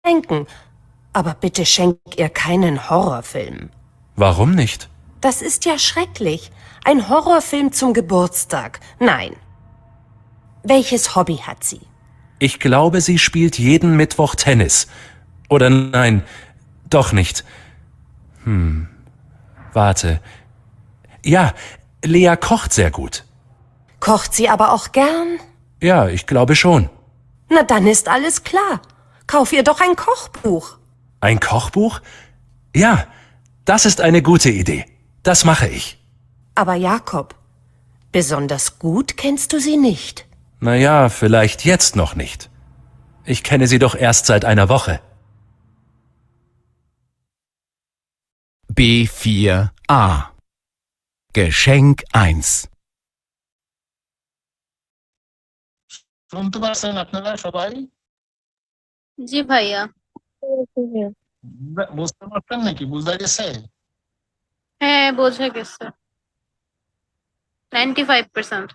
denken. Aber bitte schenk ihr keinen Horrorfilm. Warum nicht? Das ist ja schrecklich. Ein Horrorfilm zum Geburtstag. Nein. Welches Hobby hat sie? Ich glaube, sie spielt jeden Mittwoch Tennis. Oder nein, doch nicht. Warte. Ja, Lea kocht sehr gut. Kocht sie aber auch gern? Ja, ich glaube schon. Na, dann ist alles klar. Kauf ihr doch ein Kochbuch. Ein Kochbuch? Ja, das ist eine gute Idee. Das mache ich. Aber Jakob, besonders gut kennst du sie nicht. Naja, vielleicht jetzt noch nicht. Ich kenne sie doch erst seit einer Woche. B4a Geschenk 1 শুনতে পারছেন আপনারা সবাই? জি ভাইয়া। বুঝতে পারছেন নাকি? বুঝা গেছে? হ্যাঁ, বোঝা গেছে। 95%।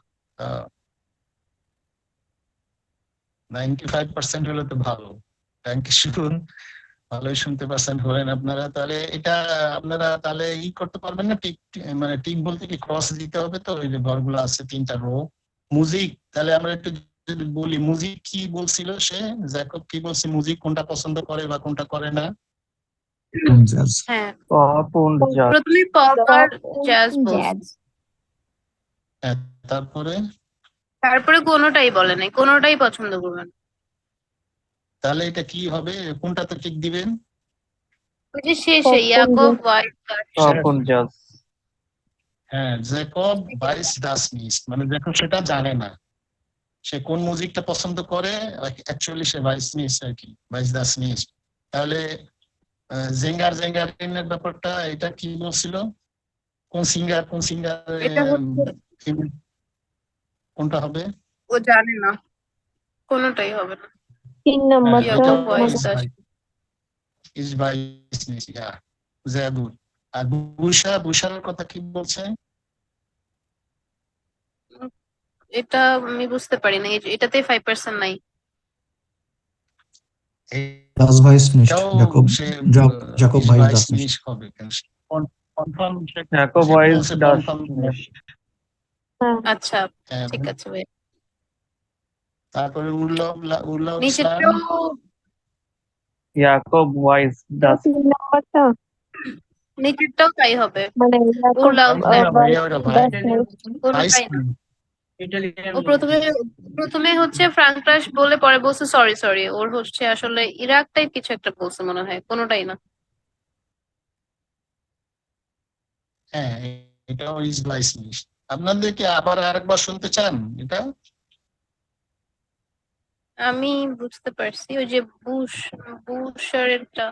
95% হলে তো ভালো। থ্যাংক ইউ শুন। ভালোই শুনতে পারছেন হলেন আপনারা। তাহলে এটা আপনারা তাহলে করতে পারবেন না? টিক মানে টিক বলতে কি ক্রস দিতে হবে তো? এই যে ঘরগুলো আছে 3টা রো। মিউজিক তাহলে আমরা একটু যদি বলি মিউজিক কি বলছিল সে? জ্যাকব কি বলছে মিউজিক কোনটা পছন্দ করে বা কোনটা করে না? হ্যাঁ, পপ und Jazz। প্রথমে পপ আর জ্যাজ বলছে। হ্যাঁ, তারপরে কোনোটাই বলে নাই, কোনোটাই পছন্দ করবেন। তাহলে এটা কি হবে? কোনটাতে টিক দিবেন? ওই যে শেষে ইয়াকব ওয়াইস Pop und Jazz। হ্যাঁ, জ্যাকব ভাইস ডাস নিস্ট, মানে জ্যাকব সেটা জানে না সে কোন মিউজিকটা পছন্দ করে। অ্যাকচুয়ালি সে ভাইস নিস্ট আর কি, ভাইস ডাস নিস্ট। তাহলে জেঙ্গারিনের ব্যাপারটা এটা কি বলছিল? কোন সিঙ্গার এটা হচ্ছে কোনটা হবে? ও জানে না, কোনোটাই হবে না। 3 নাম্বারটা ইজ ভাইস নিস্ট। হ্যাঁ, জাদুর। আর বুশারের কথা কি বলছে? এটা আমি বুঝতে পারি না, এটাতে 5% নাই। Das weiß nicht. Jakob weiß das nicht. Jakob weiß das nicht। আচ্ছা, ঠিক আছে ভাই। তারপরে নিচেরটাও Jakob weiß das। 3 নাম্বারটা নিচেরটাও তাই হবে। মানে কোনোটাই না। ও প্রথমে হচ্ছে ফ্রাঙ্করাশ বলে পরে বলছে সরি ওর হচ্ছে আসলে ইরাক টাইপ কিছু একটা বলছে মনে হয়, কোনোটাই না। হ্যাঁ, এটাও ইজ ভাইস নিস্ট। আপনাদেরকে আবার আরেকবার শুনতে চান এটা? আমি বুঝতে পারছি, ওই যে বুশারেরটা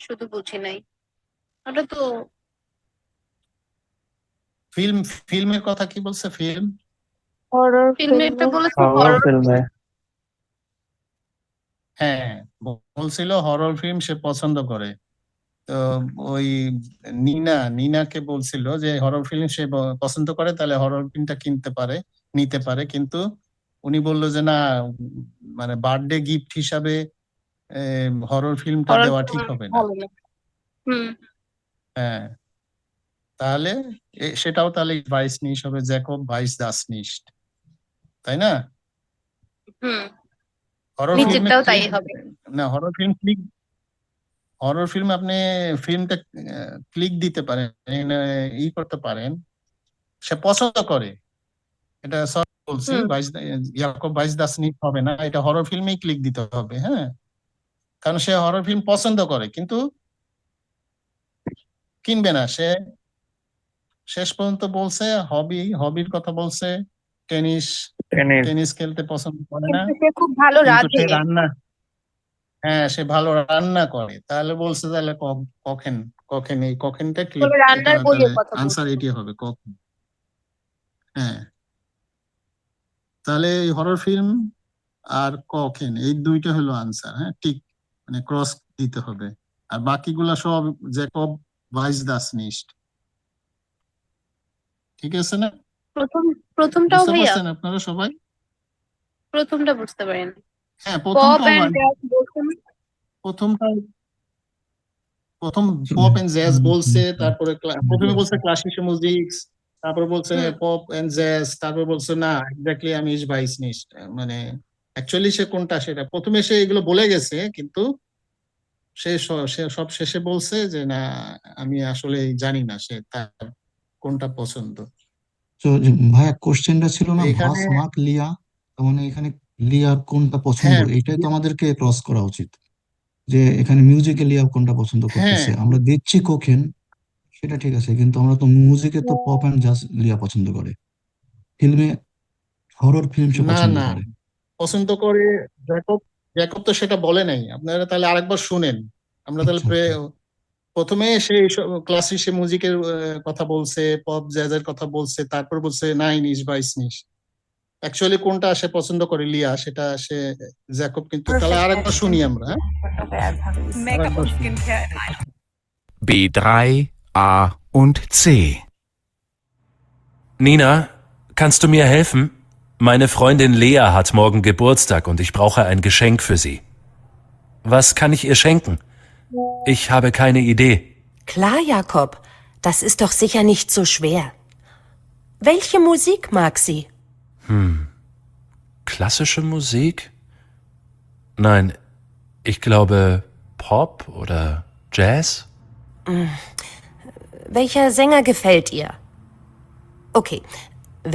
শুধু বুঝি নাই। ওটা তো ফিল্মের কথা কি বলছে? হরর ফিল্মেরটা বলেছে Horror হরর। filme। হ্যাঁ, বলছিল হরর ফিল্ম সে পছন্দ করে। তো ওই নিনাকে বলছিল যে হরর ফিল্ম সে পছন্দ করে, তাহলে হরর ফিল্মটা নিতে পারে। কিন্তু উনি বললো যে না, মানে বার্থডে গিফট হিসাবে হরর ফিল্মটা দেওয়া ঠিক হবে না। হ্যাঁ, তাহলে সেটাও তাহলে ভাইস নিস্ট হবে, জ্যাকব ভাইস ডাস নিস্ট, তাই না? হরর নিচেরটাও তাই হবে না। হরর ফিল্ম আপনি ফিল্মটা ক্লিক দিতে পারেন, করতে পারেন, সে পছন্দ করে। এটা বলছি ইয়াকব ভাইস ডাস নিস্ট হবে না, এটা হরর ফিল্মেই ক্লিক দিতে হবে। হ্যাঁ, কারণ সে হরর ফিল্ম পছন্দ করে কিন্তু কিনবে না। সে শেষ পর্যন্ত বলছে হবির কথা বলছে, টেনিস খেলতে পছন্দ করে না, খুব ভালো সে রান্না, হ্যাঁ সে ভালো রান্না করে। তাহলে বলছে তাহলে এই কখেনটা ক্লিক, আনসার এটি হবে কখন। হ্যাঁ, তাহলে হরর ফিল্ম আর কখন এই দুইটা হলো আনসার। হ্যাঁ, ঠিক, মানে ক্রস দিতে হবে। আর বাকিগুলা সব জ্যাকব ভাইস ডাস নিস্ট। ঠিক আছে না? প্রথমটাও ভাইয়া আপনারা সবাই প্রথমটা বুঝতে পারেন। হ্যাঁ, প্রথমটা প্রথমটা প্রথম So, পপ এন্ড জ্যাজ বলছে, mm, তারপরে প্রথমে বলছে ক্লাসিক মিউজিক, তারপর বলছে হুম। পপ এন্ড জ্যাজ, তারপর বলছে না এক্স্যাক্টলি আমি ইস ভাইস নিস্ট, মানে অ্যাকচুয়ালি সে কোনটা সেটা প্রথমে সে এগুলো বলে গেছে, কিন্তু সে সব শেষে বলছে যে না আমি আসলে জানি না সে তার কোনটা পছন্দ। so ভাইয়া কোশ্চেনটা ছিল না এখানে ভাস মাক লিয়া, তার মানে এখানে লিয়ার কোনটা পছন্দ, হ্যাঁ এটাই তো আমাদেরকে ক্রস করা উচিত, যে এখানে মিউজিকে লিয়া কোনটা পছন্দ হ্যাঁ করতেছে। আমরা দিচ্ছি কোকেন, সেটা ঠিক আছে, কিন্তু আমরা তো মিউজিকে তো পপ অ্যান্ড জাজ লিয়া পছন্দ করে, ফিল্মে হরর ফিল্ম সে না পছন্দ না করে। পছন্দ করে জ্যাকব, জ্যাকব তো সেটা বলে নাই, আপনারা তাহলে আরেকবার শুনেন। আমরা তাহলে আচ্ছা আচ্ছা প্রথমে সে ক্লাসিক সে মিউজিকের কথা বলছে, পপ জ্যাজের কথা বলছে, তারপর বলছে নাইন ইস বাইস নিস, অ্যাকচুয়ালি কোনটা সে পছন্দ করে লিয়া সেটা সে জ্যাকব, কিন্তু তাহলে আরেকবার শুনি আমরা, হ্যাঁ আরেকবার শুনি। B3, A und C. Nina, kannst du mir helfen? Meine Freundin Lea hat morgen Geburtstag und ich brauche ein Geschenk für sie. Was kann ich ihr schenken? Ich habe keine Idee. Klar, Jakob. Das ist doch sicher nicht so schwer. Welche Musik mag sie? Klassische Musik? Nein, ich glaube Pop oder Jazz? Welcher Sänger gefällt ihr? Okay,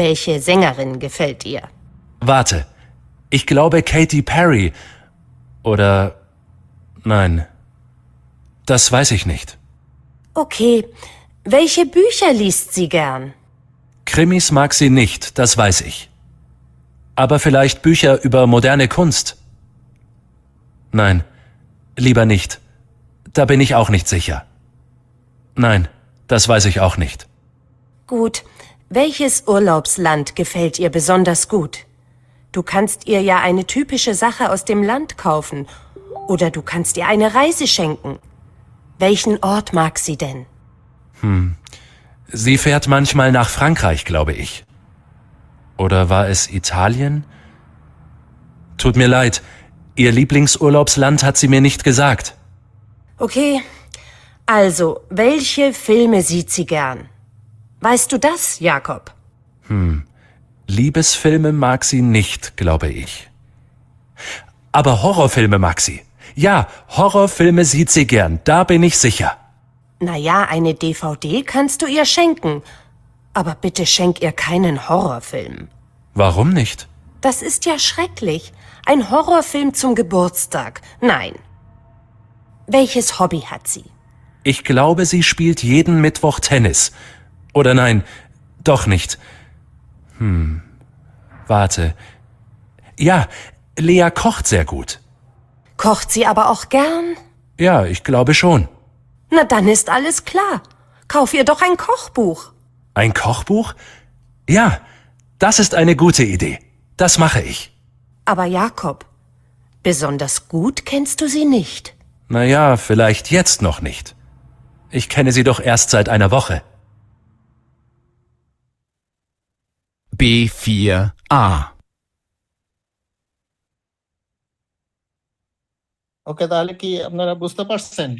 welche Sängerin gefällt ihr? Warte, ich glaube Katy Perry oder... Nein, das weiß ich nicht. Okay, welche Bücher liest sie gern? Krimis mag sie nicht, das weiß ich. Aber vielleicht Bücher über moderne Kunst? Nein, lieber nicht. Da bin ich auch nicht sicher. Nein, das weiß ich auch nicht. Gut, welches Urlaubsland gefällt ihr besonders gut? Du kannst ihr ja eine typische Sache aus dem Land kaufen oder du kannst ihr eine Reise schenken. Welchen Ort mag sie denn? Sie fährt manchmal nach Frankreich, glaube ich. Oder war es Italien? Tut mir leid, ihr Lieblingsurlaubsland hat sie mir nicht gesagt. Okay, also, welche Filme sieht sie gern? Weißt du das, Jakob? Liebesfilme mag sie nicht, glaube ich. Aber Horrorfilme mag sie. Ja, Horrorfilme sieht sie gern, da bin ich sicher. Naja, eine DVD kannst du ihr schenken. Aber bitte schenk ihr keinen Horrorfilm. Warum nicht? Das ist ja schrecklich. Ein Horrorfilm zum Geburtstag. Nein. Welches Hobby hat sie? Ich glaube, sie spielt jeden Mittwoch Tennis. Oder nein, doch nicht. Warte. Ja, Lea kocht sehr gut. Kocht sie aber auch gern? Ja, ich glaube schon. Na, dann ist alles klar. Kauf ihr doch ein Kochbuch. Ein Kochbuch? Ja, das ist eine gute Idee. Das mache ich. Aber Jakob, besonders gut kennst du sie nicht. Naja, vielleicht jetzt noch nicht. Ich kenne sie doch erst seit einer Woche. B4a. ওকে, তাহলে কি আপনারা বুঝতে পারছেন?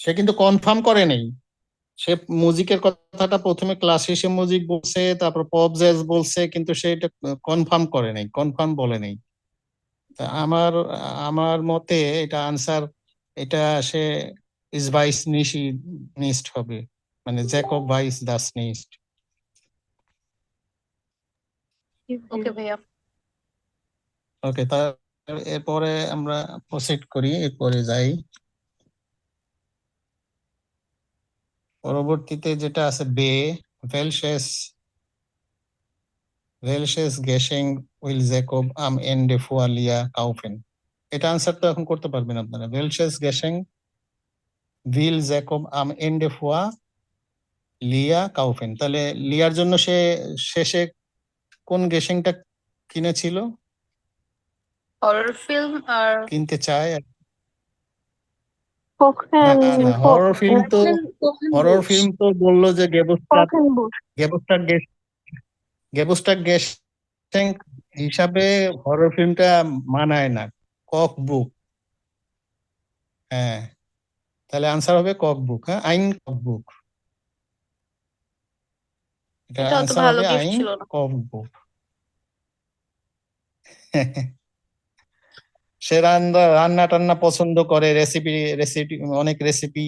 সে কিন্তু confirm করে নেই, সে মিউজিকের কথাটা প্রথমে ক্লাসিক মিউজিক বলছে, তারপর পপ জ্যাজ বলছে, কিন্তু সে এটা কনফার্ম করে নেই, কনফার্ম বলে নেই। তা আমার আমার মতে এটা আনসার, এটা সে ইস ভাইস নিস্ট হবে, মানে জ্যাকব ভাইস দাস নিস্ট। ওকে ভাইয়া। ওকে, তা এরপরে আমরা প্রসিড করি, এরপরে যাই পরবর্তীতে যেটা আছে বে ভেলশেস গেশিং উইল জ্যাকব আম এন্ডে ফুয়া লিয়া কাউফেন। এটা আনসার তো এখন করতে পারবেন আপনারা। ভেলশেস গেশিং উইল জ্যাকব আম এন্ডে ফুয়া লিয়া কাউফেন, তাহলে লিয়ার জন্য সে শেষে কোন গেশিংটা কিনেছিল, হরর ফিল্ম আর কিনতে চায়? Kochen, না, হরর ফিল্ম তো বললো যে Kochenbuch. গেবস্টার গেশিং হিসাবে হরর ফিল্মটা মানায় না, কক বুক হ্যাঁ, তাহলে আনসার হবে কক বুক। হ্যাঁ, আইন কক বুক, এটা এটা অত আনসার ভালো হবে গিফট আইন ছিল না। কক বুক। সে রান্না টান্না পছন্দ করে, রেসিপি রেসিপি অনেক রেসিপি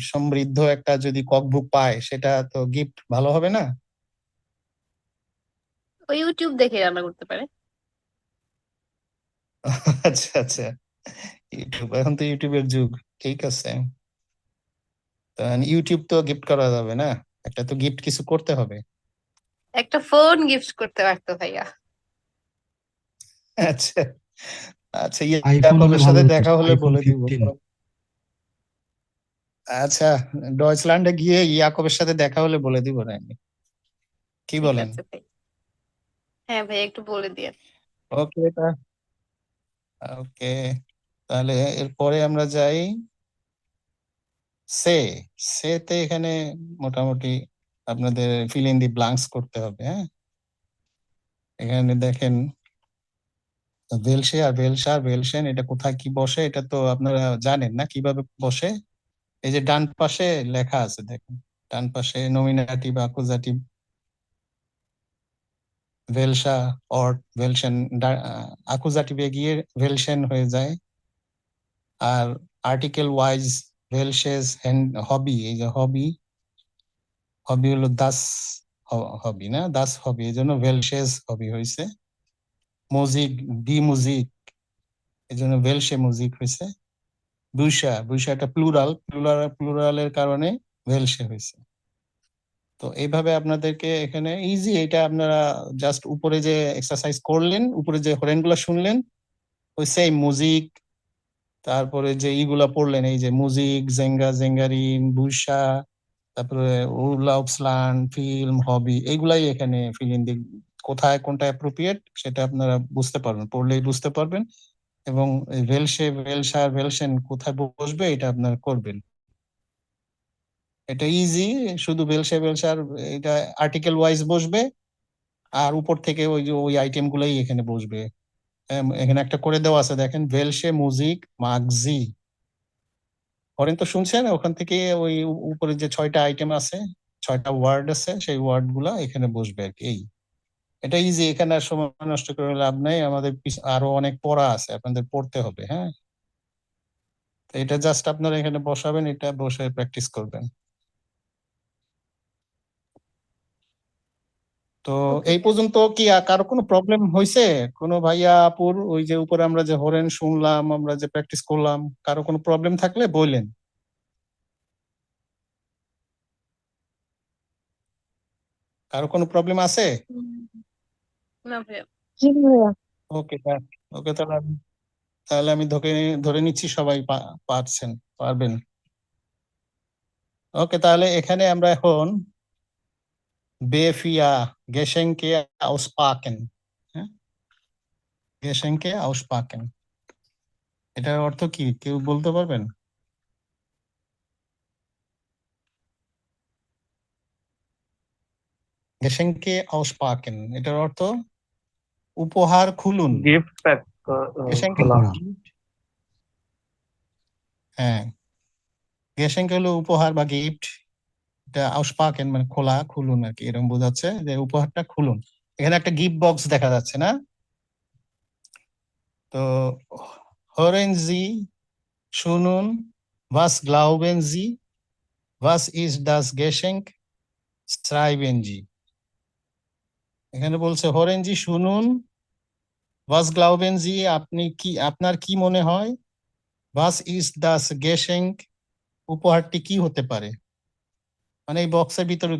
সমৃদ্ধ একটা যদি কক বুক পায়, সেটা তো গিফট ভালো হবে না? ও ইউটিউব দেখে রান্না করতে পারে। আচ্ছা আচ্ছা, ইউটিউব, এখন তো ইউটিউবের যুগ। ঠিক আছে, তো ইউটিউব তো গিফট করা যাবে না, একটা তো গিফট কিছু করতে হবে। একটা ফোন গিফট করতে পারতো ভাইয়া। আচ্ছা আচ্ছা, আইফোন হলে ইয়াকবের ভালো সাথে হতো, দেখা হলে আইফোন বলে দিব। 15। আচ্ছা, ডয়েচল্যান্ডে গিয়ে ইয়াকবের সাথে দেখা হলে বলে দিব না আমি, কি ঠিক বলেন? আছে ভাই। হ্যাঁ ভাই, একটু বলে দিয়ে। ওকে, ওকে, তাহলে এরপরে আমরা যাই সে সেতে। এখানে মোটামুটি আপনাদের ফিল ইন দি ব্লাঙ্কস করতে হবে। হ্যাঁ, এখানে দেখেন ভেলসে আর ভেলসা আর ভেলসেন, এটা কোথায় কি বসে এটা তো আপনারা জানেন না কিভাবে বসে। এই যে ডান পাশে লেখা আছে দেখেন, ডান পাশে নমিনাটিভ, অ্যাকুজাটিভ, ভেলসা অর ভেলসেন, অ্যাকুজাটিভে গিয়ে ভেলসেন হয়ে যায়। আর আর্টিকেল ওয়াইজ ভেলসেস হবি, এই যে হবি, হবি হলো দাস হবি না, দাস হবি, এই জন্য ভেলসেস হবি হয়েছে। মুজিক, ডি মুজিক, এই জন্য ভেলসে মুজিক হয়েছে। বুইসা, বুইসা একটা প্লুরাল, প্লুরালের কারণে ভেলসে হয়েছে। তো এইভাবে আপনাদেরকে এখানে ইজি, এটা আপনারা জাস্ট উপরে যে এক্সারসাইজ করলেন, উপরে যে হরেন গুলা শুনলেন, ওই সেম মুজিক, তারপরে যে ইগুলা পড়লেন, এই যে মুজিক, জেঙ্গা, জেঙ্গারিন, বুইসা, তারপরে উরলাউপসলান, ফিল্ম, হবি, এইগুলাই এখানে ফিল ইন দি, কোথায় কোনটা অ্যাপ্রোপ্রিয়েট সেটা আপনারা বুঝতে পারবেন, পড়লেই বুঝতে পারবেন। এবং ভেলসে, ভেলসা, ভেলসেন কোথায় বসবে এটা আপনারা করবেন। এটা ইজি, শুধু ভেলসে ভেলসার এটা আর্টিকেল ওয়াইজ বসবে, আর উপর থেকে ওই যে ওই আইটেম গুলাই এখানে বসবে। এখানে একটা করে দেওয়া আছে দেখেন, ভেলসে মুজিক মাগজি, পরেন তো শুনছেন, ওখান থেকে ওই উপরে যে 6টা আইটেম আছে, 6টা ওয়ার্ড আছে, সেই ওয়ার্ড গুলা এখানে বসবে আর কি। এই এটা ইজি, এখানে আর সময় নষ্ট করে লাভ নাই, আমাদের আরো অনেক পড়া আছে, আপনাদের পড়তে হবে। হ্যাঁ, তো এটা জাস্ট আপনারা এখানে বসাবেন, এটা বসে প্র্যাকটিস করবেন। তো ওকে এই ভাইয়া। পর্যন্ত কি কারো কোনো প্রবলেম হয়েছে? কোনো ভাইয়া আপুর, ওই যে উপরে আমরা যে হরেন শুনলাম, আমরা যে প্র্যাকটিস করলাম, কারো কোনো প্রবলেম থাকলে বললেন। কারো কোনো প্রবলেম আছে? হুম, না ভাইয়া। জি ভাইয়া। ওকে, ওকে, তাহলে আমি ধরে নিচ্ছি সবাই পারছেন, পারবেন। ওকে, তাহলে এখানে আমরা এখন বেফিয়া গেশেংকে আউসপাকেন, হ্যাঁ, গেশেংকে আউসপাকেন, এটার অর্থ কি কেউ বলতে পারবেন? গেশেংকে আউসপাকেন, এটার অর্থ উপহার খুলুন। গিফট প্যাক গেশেংকে, প্যাকিং খোলা। করা। হ্যাঁ, গেশেংকে হলো উপহার বা গিফট, এটা আউসপাকেন মানে খোলা, খুলুন আর কি, এরকম বোঝাচ্ছে যে উপহারটা খুলুন। এখানে একটা গিফট বক্স দেখা যাচ্ছে না? তো hören Sie, শুনুন, was glauben Sie, was ist das Geschenk, schreiben Sie। এখানে বলছে hören Sie, শুনুন, was glauben Sie, আপনি কি, আপনার কি মনে হয়, was ist das Geschenk, উপহারটি কি হতে পারে, মানে এই বক্সের ভিতরে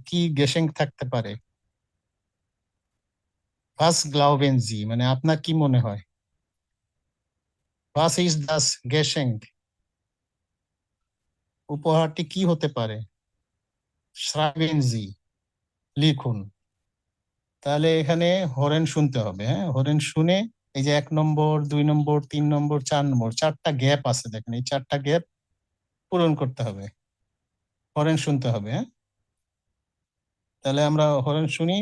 কি গেশেং থাকতে পারে। was glauben Sie মানে আপনার কি মনে হয়, was ist das Geschenk, উপহারটি কি হতে পারে, schreiben Sie, লিখুন। তাহলে এখানে হরেন শুনতে হবে। হ্যাঁ, হরেন শুনে এই যে 1 নম্বর, 2 নম্বর, 3 নম্বর, 4 নম্বর, 4টা গ্যাপ আছে দেখেন, এই 4টা গ্যাপ পূরণ করতে হবে, হরেন শুনতে হবে। হ্যাঁ, তাহলে আমরা হরেন শুনি।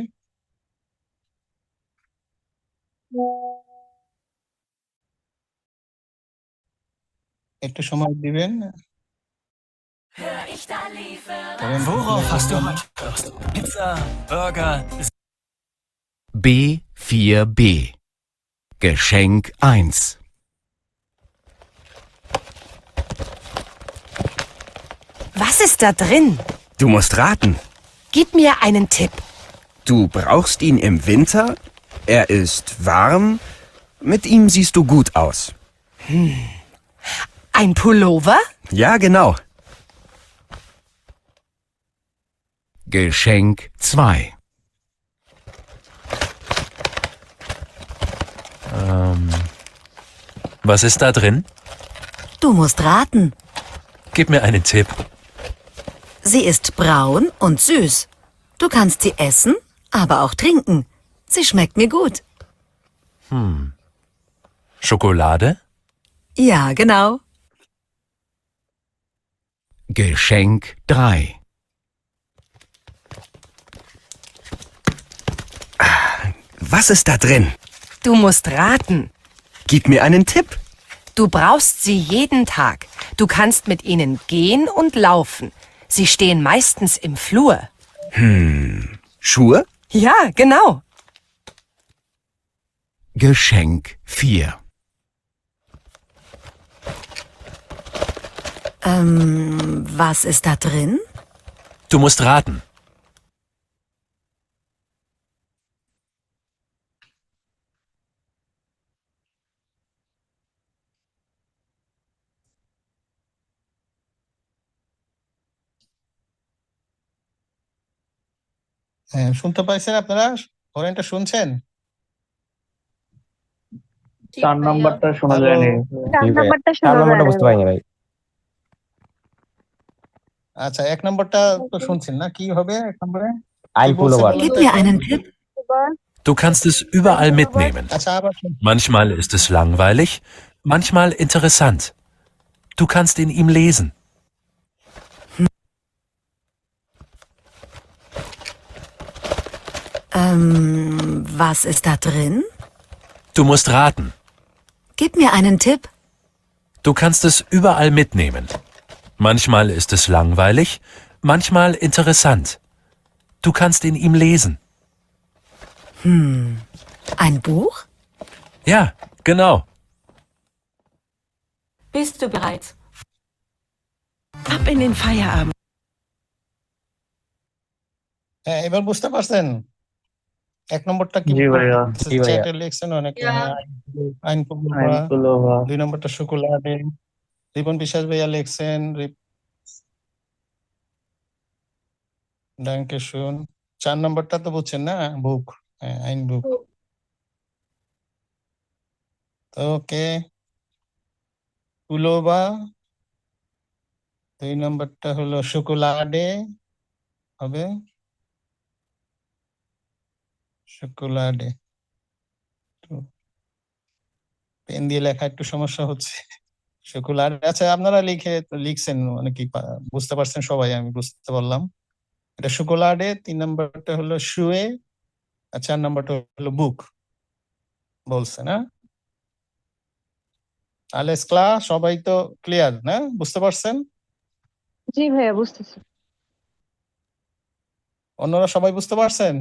একটু সময় দিবেন। Worauf hast du heute Lust? Pizza, Burger? B4b. Geschenk 1. Was ist da drin? Du musst raten. Gib mir einen Tipp. Du brauchst ihn im Winter. Er ist warm. Mit ihm siehst du gut aus. Ein Pullover? Ja, genau. Geschenk 2. Was ist da drin? Du musst raten. Gib mir einen Tipp. Sie ist braun und süß. Du kannst sie essen, aber auch trinken. Sie schmeckt mir gut. Schokolade? Ja, genau. Geschenk 3. Was ist da drin? Du musst raten. Gib mir einen Tipp. Du brauchst sie jeden Tag. Du kannst mit ihnen gehen und laufen. Sie stehen meistens im Flur. Schuhe? Ja, genau. Geschenk 4. Was ist da drin? Du musst raten. হ্যাঁ, শুনতে পাইছেন আপনারা? হরেনটা শুনছেন? 4 নাম্বারটা শোনা hello? যায়নি। 4 নাম্বারটা শোনা যায় না। বুঝতে পারিনি ভাই। আচ্ছা, 1 নম্বরটা তো শুনছেন না? কি হবে 1 নম্বরে? Ein কি বলছে Pullover. বলুন Gib তো mir একটু? einen Tipp. Du kannst es überall mitnehmen. আচ্ছা, আবার শুন। Manchmal ist es langweilig, manchmal interessant. Du kannst in ihm lesen. Was ist da drin? Du musst raten. Gib mir einen Tipp. Du kannst es überall mitnehmen. Manchmal ist es langweilig, manchmal interessant. Du kannst in ihm lesen. Ein Buch? Ja, genau. Bist du bereit? Ab in den Feierabend. হ্যাঁ, এবার বুঝতে পারছেন? 1 নম্বরটা কি জি ভাইয়া। জি ভাইয়া। চ্যাটে লিখছেন অনেকে। হ্যাঁ, আইন পূর্ববা। আইন পুলোভা। 2 নম্বরটা শুকুলাডে। রিপন বিশ্বাস ভাইয়া লিখছেন। ডাঙ্কে শুন। 4 নম্বরটা তো বুঝছেন না? বুক। হ্যাঁ, আইন বুক। ওকে। পুলোভা। 2 নম্বরটা হলো শুকুলাডে হবে। শুকুলাডে। পেন দিয়ে লেখা একটু সমস্যা হচ্ছে। শুকুলাডে। আচ্ছা, আপনারা লিখছেন অনেকেই বুঝতে পারছেন সবাই, আমি বুঝতে পারলাম। এটা শুকুলাডে। 3 নম্বরটা হলো শুয়ে। আর 4 নম্বরটা হলো বুক বলছে না? আলেস ক্লাস সবাই তো ক্লিয়ার না? বুঝতে পারছেন? জি ভাইয়া বুঝতেছি। অন্যরা সবাই বুঝতে পারছেন?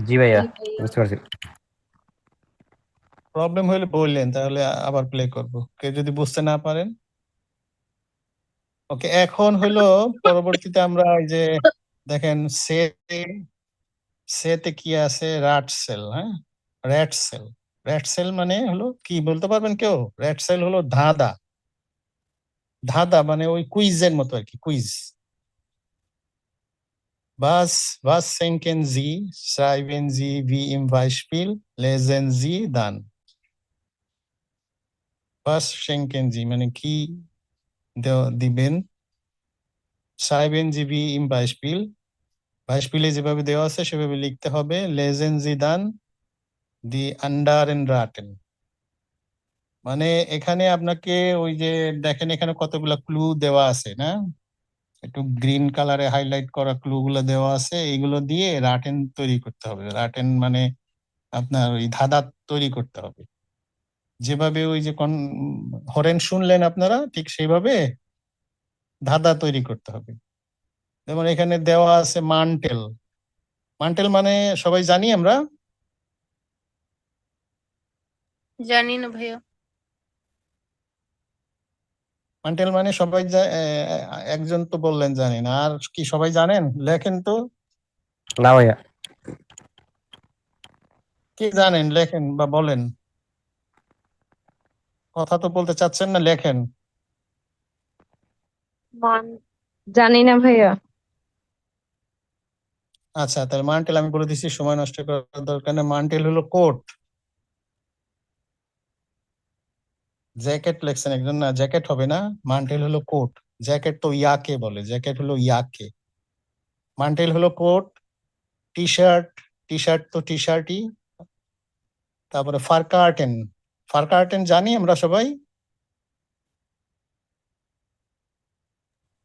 জি ভাইয়া, বুঝতে পারছি। প্রবলেম হলে বললেন, তাহলে আবার প্লে করব। কেউ যদি বুঝতে না পারেন। ওকে, এখন হলো পরবর্তীতে আমরা এই যে দেখেন সেতে কি আছে? রাট সেল। হ্যাঁ, র্যাট সেল। র্যাট সেল মানে হলো কি বলতে পারবেন কেউ? র্যাট সেল হলো ধাঁধা। ধাঁধা মানে ওই কুইজের মতো আর কি, quiz. Was schenken Sie, schreiben Sie wie im Beispiel, lesen Sie dann. Was schenken Sie মানে কি দিবেন? schreiben Sie wie im Beispiel, Beispiele যেভাবে দেওয়া আছে সেভাবে লিখতে হবে। lesen Sie dann die anderen Raten মানে এখানে আপনাকে ওই যে দেখেন এখানে কতগুলা ক্লু দেওয়া আছে না? একটু গ্রিন কালারে হাইলাইট করা ক্লু গুলো দেওয়া আছে। এগুলো দিয়ে রাটেন তৈরি করতে হবে। রাটেন মানে আপনার ওই ধাঁধা তৈরি করতে হবে। যেভাবে ওই যে হরেন শুনলেন আপনারা, ঠিক সেইভাবে ধাঁধা তৈরি করতে হবে। যেমন এখানে দেওয়া আছে মান্টেল। মান্টেল মানে সবাই জানি আমরা। জানি না ভাইয়া। মান্টেল মানে সবাই একজন তো বললেন জানি না, আর কি সবাই জানেন? লেখেন তো, না ভাইয়া। কি জানেন লেখেন বা বলেন। কথা তো বলতে চাচ্ছেন না, লেখেন। জানি না ভাইয়া। আচ্ছা, তাহলে মান্টেল আমি বলে দিচ্ছি, সময় নষ্ট করার দরকার নেই। মান্টেল হলো কোট। জ্যাকেট লেখছেন একজন, না জ্যাকেট হবে না, মান্টেল হলো কোট। জ্যাকেট তো ইয়াকে বলে, জ্যাকেট হলো ইয়াকে। মান্টেল হলো coat. T shirt, T shirt তো টি শার্টই। তারপরে ফার কার্টেন। ফার কার্টেন জানি আমরা সবাই।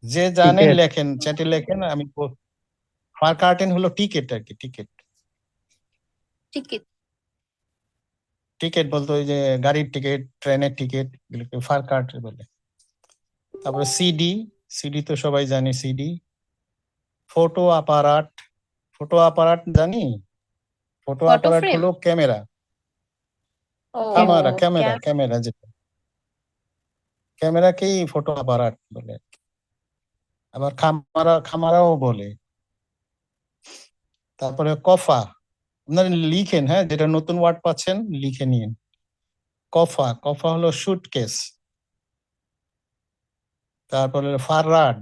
যে জানেন টিকেট। লেখেন, চ্যাটে লেখেন। ফার কার্টেন হলো টিকেট আর কি, টিকেট। টিকিট। টিকেট বলতে ওই যে গাড়ির টিকিট, ট্রেনের টিকিট, এগুলোকে ফার কার্ট বলে। তারপরে সিডি, সিডি তো সবাই জানি, সিডি। ফটো আপারাট, ফটো আপারাট জানি। ফটো ফটো আপারাট ফ্রেম। হলো ক্যামেরা। ও ক্যামেরা ক্যামেরা ক্যামেরা, যেটা ক্যামেরাকেই ফটো আপারাট বলে। আবার খামারা, খামারাও বলে। তারপরে কফা, আপনারা লিখেন, হ্যাঁ, যেটা নতুন ওয়ার্ড পাচ্ছেন লিখে নিন। কফা, কফা হলো সুটকেস। তারপরে ফাররাড,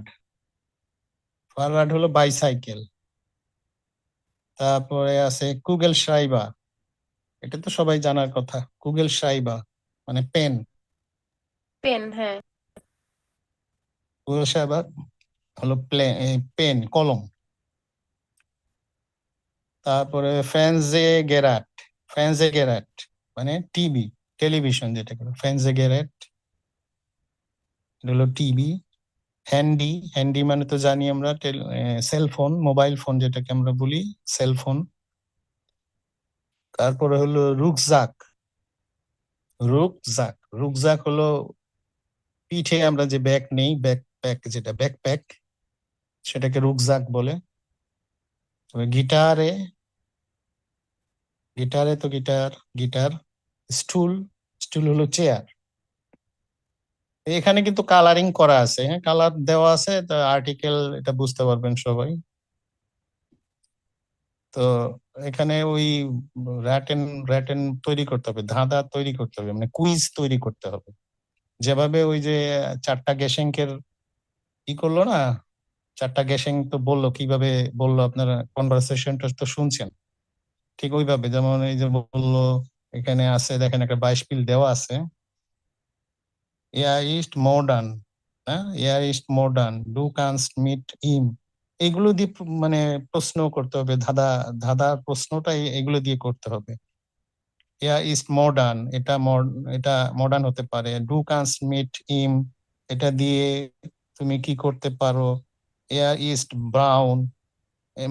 ফাররাড হলো বাইসাইকেল। তারপরে আছে কুগেল শ্রাইবা, এটা তো সবাই জানার কথা। কুগেল শ্রাইবা মানে পেন। পেন, হ্যাঁ। কুগেল শ্রাইবা হলো পেন, কলম। তারপরে ফ্যানজে গেরাট, ফ্যানজে গেরাট মানে টিভি, টেলিভিশন যেটাকে ফ্যানজে গেরাট, এটা হলো টিভি। হ্যান্ডি, হ্যান্ডি মানে তো জানি আমরা সেলফোন, মোবাইল ফোন যেটাকে আমরা বলি সেলফোন। তারপরে হলো রুকজাক, রুকজাক, রুকজাক হলো পিঠে আমরা যে ব্যাগ নেই, ব্যাকপ্যাক, যেটা ব্যাকপ্যাক, সেটাকে রুকজাক বলে। গিটারে, গিটারে তো গিটার, গিটার। স্টুল, স্টুল হলো চেয়ার। এখানে কিন্তু কালারিং করা আছে, হ্যাঁ, কালার দেওয়া আছে, তো আর্টিকেল এটা বুঝতে পারবেন সবাই। তো এখানে ওই র্যাটেন, র্যাটেন তৈরি করতে হবে, ধাঁধা তৈরি করতে হবে, মানে কুইজ তৈরি করতে হবে। যেভাবে ওই যে 4টা গ্যাসেঙ্কের কি করলো না, 4টা গ্যাসেং তো বললো, কিভাবে বললো, আপনারা কনভারসেশনটা তো শুনছেন। ঠিক ওইভাবে, যেমন এই যে বললো, এখানে আছে দেখেন একটা 22 পিল দেওয়া আছে। এয়ার ইস্ট মডার্ন, হ্যাঁ, এয়ার ইস্ট মডার্ন, ডু কানস্ট মিট ইম, এগুলো দিয়ে মানে প্রশ্ন করতে হবে, ধাঁধা, ধাঁধার প্রশ্নটা এগুলো দিয়ে করতে হবে। এয়ার ইস্ট মডার্ন, এটা মডার্ন হতে পারে। ডু কানস্ট মিট ইম, এটা দিয়ে তুমি কি করতে পারো। এয়ার ইস্ট ব্রাউন,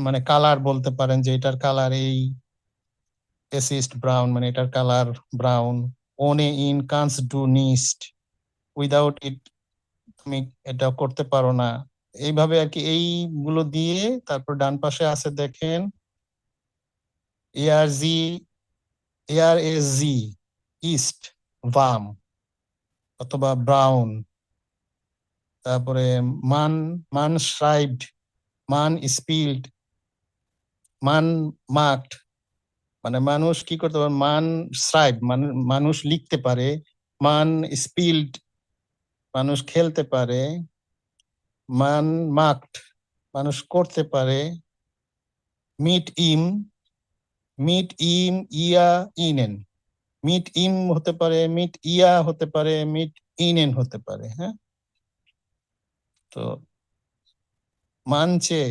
মানে কালার বলতে পারেন যে এটার কালার এই। এস ইস্ট ব্রাউন মানে এটার colour brown. One in Cannes do নিস্ট, without it তুমি এটা করতে পারো না। এইভাবে আর কি, এইগুলো দিয়ে। তারপর ডান পাশে আছে দেখেন এআর জি, এআর এস জি, ইস্ট, বাম অথবা ব্রাউন। তারপরে মান, মান শ্রাইবড, মান স্পিল্ড, মান মার্কড, মানে মানুষ কি করতে পারে, মান শ্রাইব মানে মানুষ লিখতে পারে, মান স্পিল্ড মানুষ খেলতে পারে, মান মার্কড মানুষ করতে পারে, মিট ইম, মিট ইম ইয়া ইনেন, মিট ইম হতে পারে, মিট ইয়া হতে পারে, মিট ইনেন হতে পারে, হ্যাঁ। তো মানছে,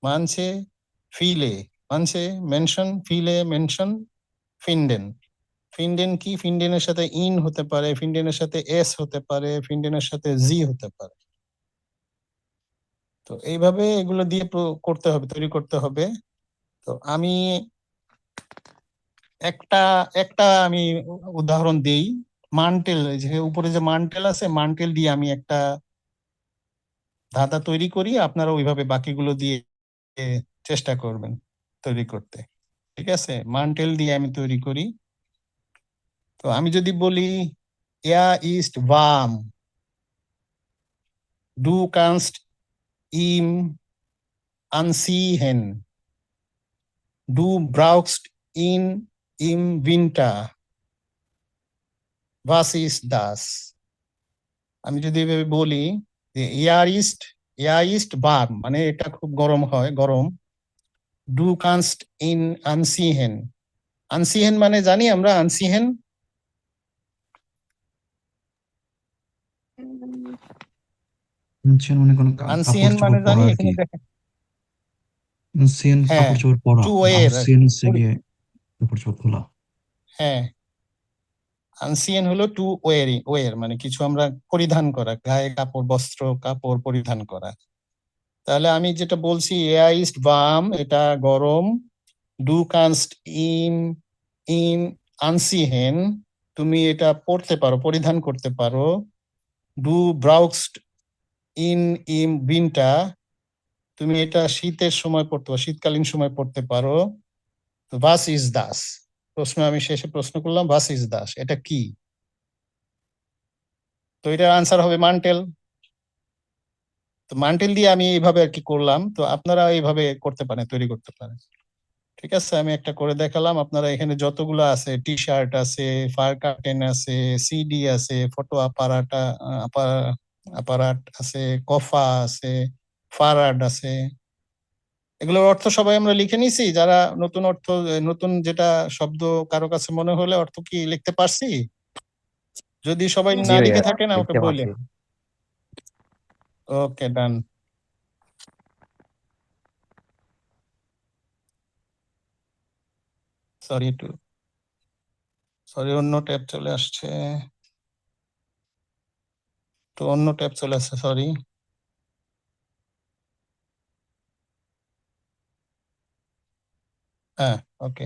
মানছে, ফিলে, মানছে মেনশন, ফিলে মেনশন, ফিন্ডেন, ফিন্ডেন কি, ফিন্ডেনের সাথে ইন হতে পারে, ফিন্ডেনের সাথে এস হতে পারে, ফিন্ডেনের সাথে জি হতে পারে। তো এইভাবে এগুলো দিয়ে করতে হবে, তৈরি করতে হবে। তো আমি একটা একটা আমি উদাহরণ দেই। মান্টেল, যে উপরে যে মান্টেল আছে, মান্টেল দিয়ে আমি একটা ধাঁধা তৈরি করি, আপনারা ওইভাবে বাকিগুলো দিয়ে চেষ্টা করবেন তৈরি করতে। ঠিক আছে, মান্টেল দিয়ে আমি তৈরি করি। তো আমি যদি বলি ইয়া ইস্ট ওয়ার্ম, ডু কানস্ট ইম আনসিহেন, ডু ব্রাউকস্ট ইন ইম উইন্টার, was ist das? আমি যদি এভাবে বলি যে এয়ার ইস্ট বার্ম, মানে এটা খুব গরম হয়, গরম। ডু কানস্ট ইন আনসিহেন, আনসিহেন মানে জানি আমরা আনসিহেন, সেন মানে কোনো কাপড় আনসিহেন চোপড় মানে পরা জানি, আর এখানে কি। দেখেন। সেন হ্যাঁ, কাপড় চোপড় পরা, টু আর ওয়ের, সেন হচ্ছে গিয়ে কাপড় চোপড় খোলা। হ্যাঁ, আনসিয়েন হলো টু ওয়ারিং, ওয়ার মানে কিছু আমরা পরিধান করা, গায়ে কাপড়, বস্ত্র কাপড় পরিধান করা। তাহলে আমি যেটা বলছি এয়ার ইস্ট বার্ম, এটা গরম। ডু কানস্ট ইন ইন আনসিহেন, তুমি এটা পরতে পারো, পরিধান করতে পারো। ডু ব্রাউকস্ট ইন ইম উইন্টার, তুমি এটা শীতের সময় পড়তে পারো, শীতকালীন সময় পড়তে পারো। ভাস ইজ দাস, প্রশ্ন আমি শেষে প্রশ্ন করলাম, ভাস ইজ দাস, এটা কি? তো এটার আনসার হবে মান্টেল। তো মান্টেল দিয়ে আমি এইভাবে আর কি করলাম, তো আপনারা এইভাবে করতে পারেন, তৈরি করতে পারেন। ঠিক আছে, আমি একটা করে দেখালাম। আপনারা এখানে যতগুলো আছে, টি শার্ট আছে, ফার কার্টেন আছে, সিডি আছে, ফটো আপারাট আছে, কফা আছে, ফারাড আছে, এগুলোর অর্থ সবাই আমরা লিখে নিছি। যারা নতুন অর্থ, নতুন যেটা শব্দ কারো কাছে মনে হলে অর্থ কি লিখতে পারছি? যদি সবাই জি না ভাইয়া, লিখে থাকেন আমাকে লিখতে বললেন। পারছি। ওকে, ডান। সরি, অন্য ট্যাব চলে আসছে, তো অন্য ট্যাব চলে আসছে, সরি। হ্যাঁ, ওকে।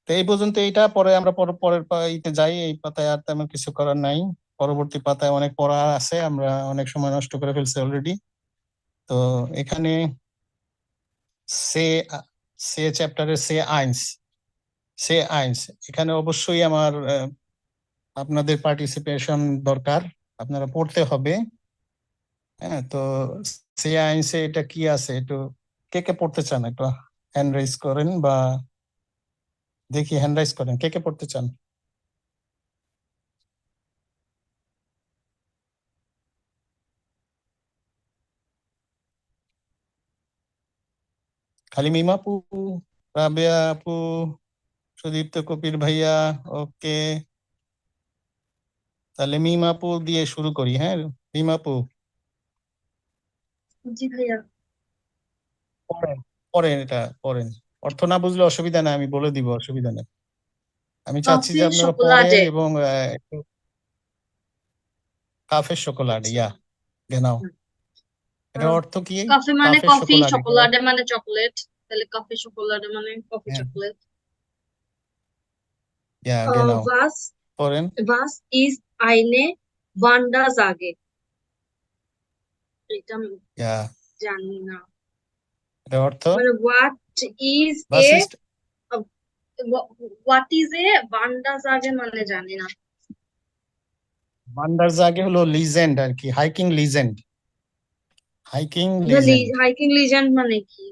তো এই পর্যন্ত এইটা, পরে আমরা পরের ইতে যাই। এই পাতায় আর তেমন কিছু করার নাই, পরবর্তী পাতায় অনেক পড়া আছে, আমরা অনেক সময় নষ্ট করে ফেলছি অলরেডি। তো এখানে সে সে চ্যাপ্টারে সে আইনস, এখানে অবশ্যই আমার আপনাদের পার্টিসিপেশন দরকার, আপনারা পড়তে হবে। হ্যাঁ, তো সে আইনসে এটা কি আছে, একটু কে কে পড়তে চান একটু হ্যান্ড রাইজ করেন, বা দেখি হ্যান্ড রাইজ করেন, কে কে পড়তে চান? খালি মিম আপু, রাবেয়া আপু, সুদীপ্ত কপির ভাইয়া, ওকে। তাহলে মিম আপু দিয়ে শুরু করি। হ্যাঁ, মিম আপু জি ভাইয়া। পড়েন, পড়েন, এটা পড়েন। অর্থ না বুঝলে অসুবিধা নাই, আমি বলে দিব, অসুবিধা নেই। আমি চাচ্ছি যে কফি আপনারা পড়েন শোকোলাডে। এবং একটু কাফের শোকোলাডে, ইয়া গেনাও। এটার অর্থ কি? কফি মানে কাফের কফি, শোকোলাডে, চকোলাডে মানে চকলেট, তাহলে কফি শোকোলাডে মানে কফি হ্যাঁ, চকলেট। ইয়া গেনাও, Was পড়েন। was ist eine Wandersage? এটা আমি ইয়া, জানি না। এটার অর্থ মানে what is a bus east, what is a Wandersage মানে জানি না। ভান্ডারজাগে হলো লিজেন্ড আর কি, hiking legend, hiking legend. Hiking legend মানে কি?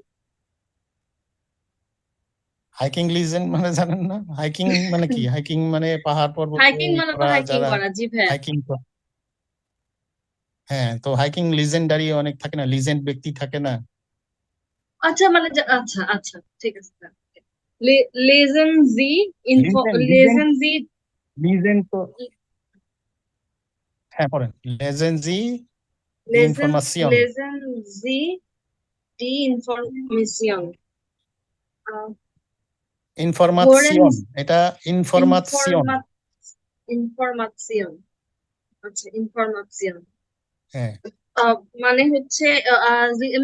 হাইকিং লিজেন্ড মানে জানেন না? হাইকিং মানে কি? হাইকিং মানে পাহাড় পর্বত হাইকিং মানে তো করা, হাইকিং যারা করা, জি ভাইয়া। হাইকিং করে। হ্যাঁ, তো হাইকিং লিজেন্ডারি অনেক থাকে না, লিজেন্ড ব্যক্তি থাকে না। আচ্ছা মানে আচ্ছা আচ্ছা, ঠিক আছে। লেজেন্ডজি লিজেন্ড লিজেন্ড লেজেন্ডজি লিজেন্ড তো, হ্যাঁ পড়েন, লেজেন্ডজি ইনফরমাসিয়ন, লেজেন্ডজি ডি ইনফরমেশন। ইনফরমাসিয়ন, এটা ইনফরমাসিয়ন। ইনফরমাশন, আচ্ছা ইনফরমাশন। হ্যাঁ, মানে হচ্ছে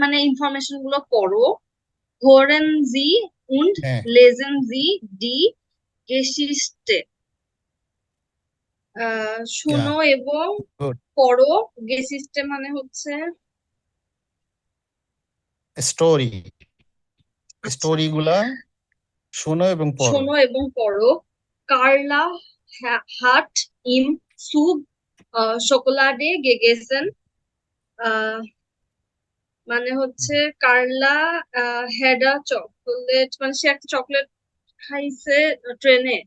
মানে ইনফরমেশন গুলো পড়ো। হোরেন জি und হ্যাঁ lesen Sie die Geschichte. শোনো এবং গুড পড়ো। Geschichte মানে হচ্ছে স্টোরি আচ্ছা, স্টোরি গুলা শোনো এবং পড়ো। শোনো এবং পড়ো। Carla hat im Zug Schokolade gegessen. মানে হচ্ছে কার্লা had a chocolate, মানে সে একটা চকলেট খাইছে ট্রেনে।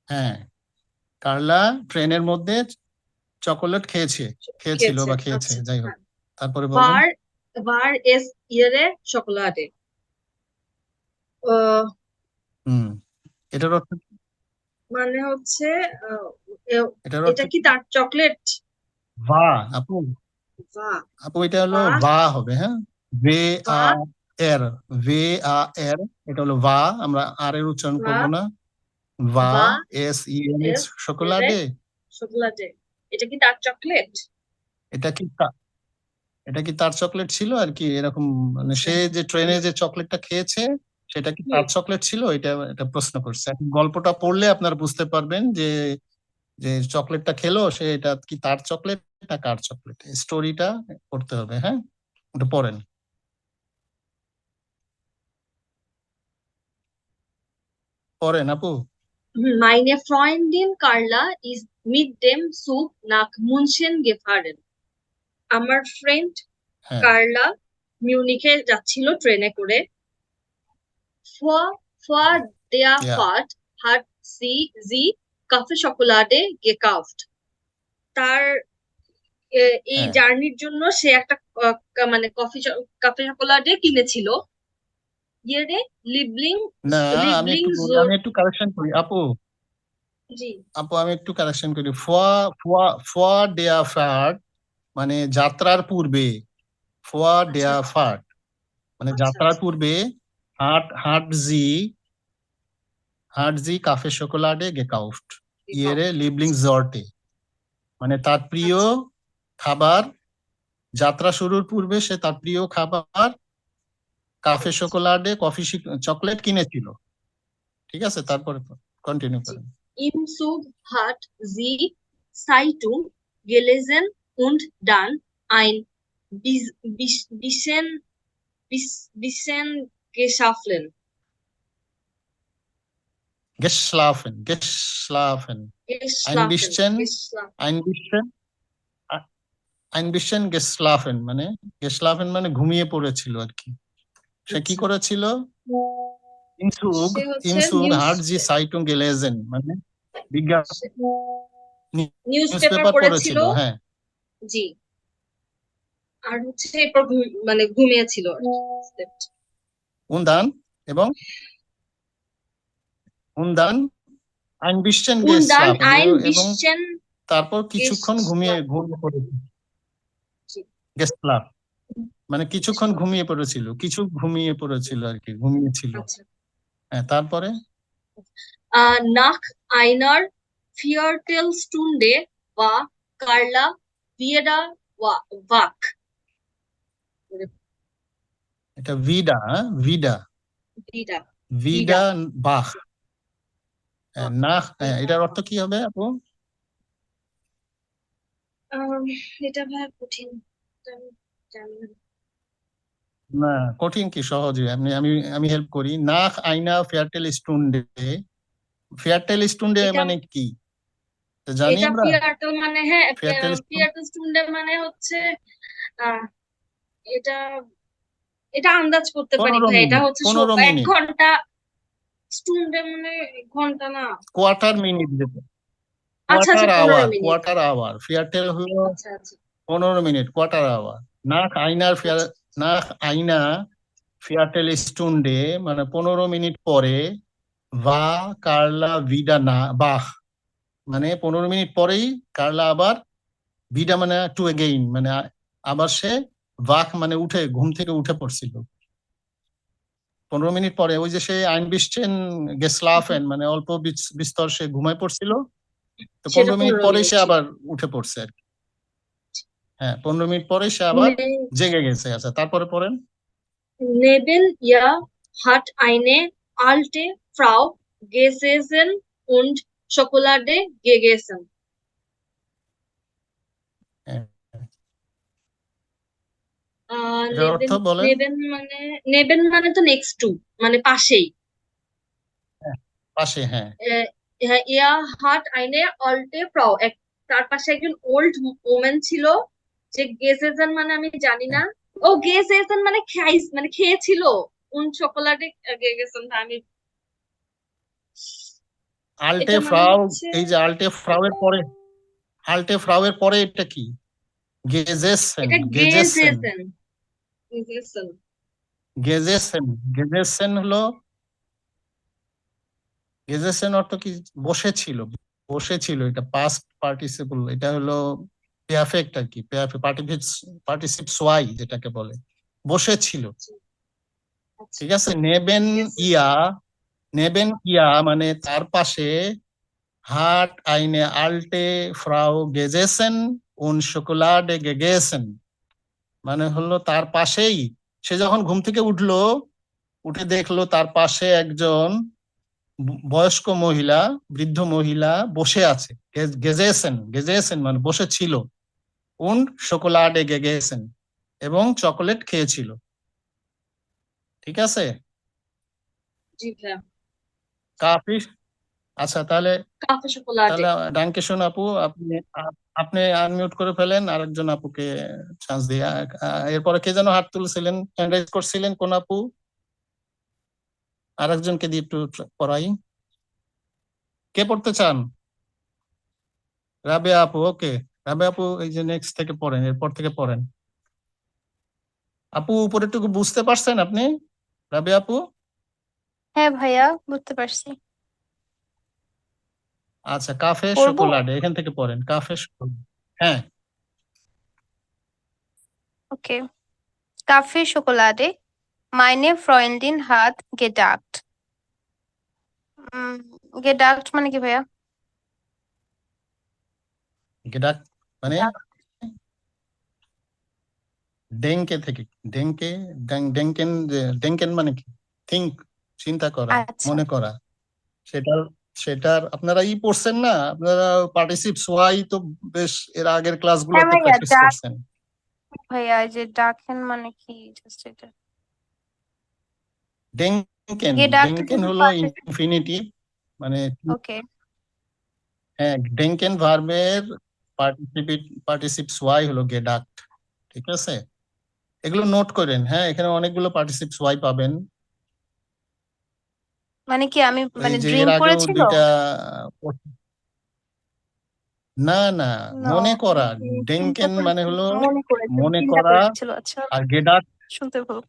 হ্যাঁ কার্লা ট্রেনের মধ্যে চকোলেট খেয়েছিল খেয়েছে, বা খেয়েছে, আচ্ছা, যাই হোক। হ্যাঁ। তারপরে বলবেন War es ihre Schokolade? হুম এটার অর্থ কি? মানে হচ্ছে এটার অর্থ এটা কি তার চকলেট? ভা আপু বা আপু এটা হলো বা ভা হবে, হ্যাঁ ভে বা আ এর ভে আ এর এটা হলো ভা, আমরা আর এর উচ্চারণ বা করব না। ভা বা এস ই এন এস এস চকোলাডে। Schokolade. এটা কি তার চকলেট? এটা কি এটা কি তার চকলেট ছিল আর কি, এরকম মানে সে যে ট্রেনে যে চকলেটটা খেয়েছে সেটা কি তার চকলেট ছিল, এটা প্রশ্ন করছে। এখন গল্পটা পড়লে আপনারা বুঝতে পারবেন যে যে চকলেটটা খেলো সে এটা কি তার চকলেট না কার চকলেট, স্টোরিটা পড়তে হবে। হ্যাঁ ওটা পড়েন। পড়েন আপু। Meine Freundin Carla ist mit dem Zug nach München gefahren. আমার ফ্রেন্ড হ্যাঁ কার্লা মিউনিখে যাচ্ছিল ট্রেনে করে। Vor der Ja. Fahrt hat sie Kaffeeschokolade gekauft. তার এই হ্যাঁ জার্নির জন্য সে একটা মানে কাফে চকোলাডে কিনেছিল। ইয়েরে লিবলিং না আমি লিবলিং একটু কারেকশন করি আপু। জি আমি একটু কারেকশন করি। ফোয়া ডেয়া ফার্ট মানে যাত্রার পূর্বে, ফোয়া ডেয়া ফার্ট মানে আচ্ছা, যাত্রার আচ্ছা। পূর্বে হাট জি কাফে শোকোলাডে গেকাউফট ইয়েরে লিবলিং জর্টে, মানে তার প্রিয় খাবার, যাত্রা শুরুর পূর্বে সে তার প্রিয় খাবার কাফে শোকোলাডে চকলেট কিনেছিল। ঠিক আছে, তারপরে কন্টিনিউ করেন। Im Zug hat sie Zeitung gelesen und dann ein bisschen geschlafen. Geschlafen. Ein bisschen geschlafen মানে geschlafen মানে ঘুমিয়ে পড়েছিল আর কি। সে কি করেছিল? Im Zug hat sie Zeitung gelesen মানে নিউজপেপার পড়েছিল। হ্যাঁ জি, আর হচ্ছে এরপর মানে ঘুমিয়েছিল। Und dann এবং Und dann ein bisschen geschlafen এবং তারপর কিছুক্ষণ ঘুমিয়ে পড়েছিল। Geschlafen মানে কিছুক্ষণ ঘুমিয়ে পড়েছিল আর কি, ঘুমিয়েছিল। হ্যাঁ তারপরে Nach einer Viertelstunde war Carla wieder wach. এটা ভিডা বাখ নাখ, এটার অর্থ কি হবে আপু? এটা ভাই কঠিন, জানি না কঠিন কি, সহজে আমি হেল্প করি। নাখ আইনা ফেয়ারটেল স্টুন্ডে মানে কি জানি এটা আমরা? ফিয়ারটেল মানে হ্যাঁ ফেয়ারটেল ফিয়ারটেল স্টুন্ডে মানে হচ্ছে এটা আন্দাজ করতে পারি ভাই। এটা হচ্ছে 1 ঘন্টা। স্টুন্ডে মানে ঘন্টা না, কোয়ার্টার মিনিট যেটা, আচ্ছা কোয়ার্টার আওয়ার। ফেয়ারটেল হলো 15 মিনিট, কোয়ার্টার আওয়ার। নাখ আইনা ফেয়ারটেল স্টুন্ডে মানে 15 মিনিট পরে, ভা কার্লা ভিডা না বাহ মানে 15 মিনিট পরেই কার্লা আবার, ভিডা মানে টু এগেইন মানে আবার সে, ভাক মানে ঘুম থেকে উঠে পড়ছিল 15 মিনিট পরে। ওই যে সে আইনবিস্টেন গেসলাফেন মানে অল্প বিস্তর সে ঘুমায় পড়ছিল, তো 15 মিনিট পরে সে আবার উঠে পড়ছে আর কি। হ্যাঁ 15 মিনিট পরে সে আবার জেগে গেছে। আচ্ছা তারপরে পড়েন। Neben ihr hat eine alte Frau gesessen und Schokolade gegessen. হ্যাঁ, এটার অর্থ বলেন। নেবেন মানে তো নেক্সট টু, মানে পাশেই। হ্যাঁ, পাশে, হ্যাঁ। ইয়া হাট আইনে অল্টে ফ্রাউ, তার পাশে একজন ওল্ড ওমেন ছিল। যে গেসেছেন মানে আমি জানি না। ও গেসেছেন মানে মানে খেয়েছিল। উন চকোলাটে গেসেছেন আমি আল্টে এটা মানে ফ্রাউ, হচ্ছে এই যে আল্টে ফ্রাউ এর পরে, আল্টে ফ্রাউ এর পরে এটা কি? গেজেসেন, এটা গেজেসেন, গেসেছেন। গেজেসেন, গেজেসেন হলো, গেজেসেন অর্থ কি? বসেছিল, বসেছিল। এটা পাস্ট পার্টিসিপল, এটা হলো পেয়াফেক্ট আর কি, পার্টিসিপ সোয়াই যেটাকে বলে, বসেছিল। ঠিক আছে। নেবেন ইয়া, নেবেন ইয়া মানে তার পাশে, হাট আইনে আল্টে ফ্রাউ গেজেসেন উন শোকোলাডে গেগেসেন মানে হলো তার পাশেই, সে যখন ঘুম থেকে উঠলো, উঠে দেখলো তার পাশে একজন বয়স্ক মহিলা, বৃদ্ধ মহিলা বসে আছে। গেজেসেন, গেজেসেন মানে বসেছিল, উন শোকোলাডে গেগেসেন এবং চকোলেট খেয়েছিল। ঠিক আছে। জি ভাইয়া। কাফি। আচ্ছা, তাহলে কাফে চকোলাটে। ডাঙ্কেশন আপু, আপনি আপনি আনমিউট করে ফেলেন, আরেকজন আপুকে চান্স দিয়ে। এরপরে কে যেন হাত তুলছিলেন, হ্যান্ড রাইজ করছিলেন, কোন আপু? আরেকজনকে দিয়ে একটু পড়াই। কে পড়তে চান? রাবেয়া আপু, ওকে। রাবেয়া আপু, এই যে নেক্সট থেকে পড়েন, এরপর থেকে পড়েন। আপু উপরেটুকু বুঝতে পারছেন আপনি? রাবেয়া আপু? হ্যাঁ ভাইয়া, বুঝতে পারছি। আচ্ছা, কাফে পড়বো? শোকোলাডে, এখান থেকে পড়েন, কাফে শোকোলাডে। হ্যাঁ। ওকে। কাফে Schokolade. Meine Freundin hat gedacht. gedacht মানে কি ভাইয়া? গেডাক মানে ডেঙ্কে থেকে, ডেঙ্কে, ডেঙ্কেন, ডেঙ্কেন মানে কি? থিঙ্ক, চিন্তা করা, আচ্ছা। মনে করা। সেটার আপনারা পড়ছেন না, আপনারা পার্টিসিপস ওয়াই তো বেশ এর আগের হ্যাঁ ক্লাসগুলোতে ভাইয়া, প্র্যাকটিস করছেন। ভাইয়া এই যে ডাকেন মানে কি? জাস্ট এটা। ডেঙ্কেন, gedacht ডেঙ্কেন যদি হলো পাশে। ইনফিনিটিভ, মানে ওকে। হ্যাঁ, ডেঙ্কেন ভার্বের পার্টিসিপস ওয়াই হলো গেডাক্ট। ঠিক আছে, এগুলো নোট করেন। হ্যাঁ, এখানে অনেকগুলো পার্টিসিপস ওয়াই পাবেন। মানে কি আমি এই মানে যে ড্রিম এর আগেও করেছিল? দুইটা, না না, না, মনে করা। চিন্তা ডেঙ্কেন মানে করেছিল, হলো মনে করেছিল, মনে চিন্তা করা, করেছিল। আচ্ছা, আর গেডাক্ট শুনতে ভুল।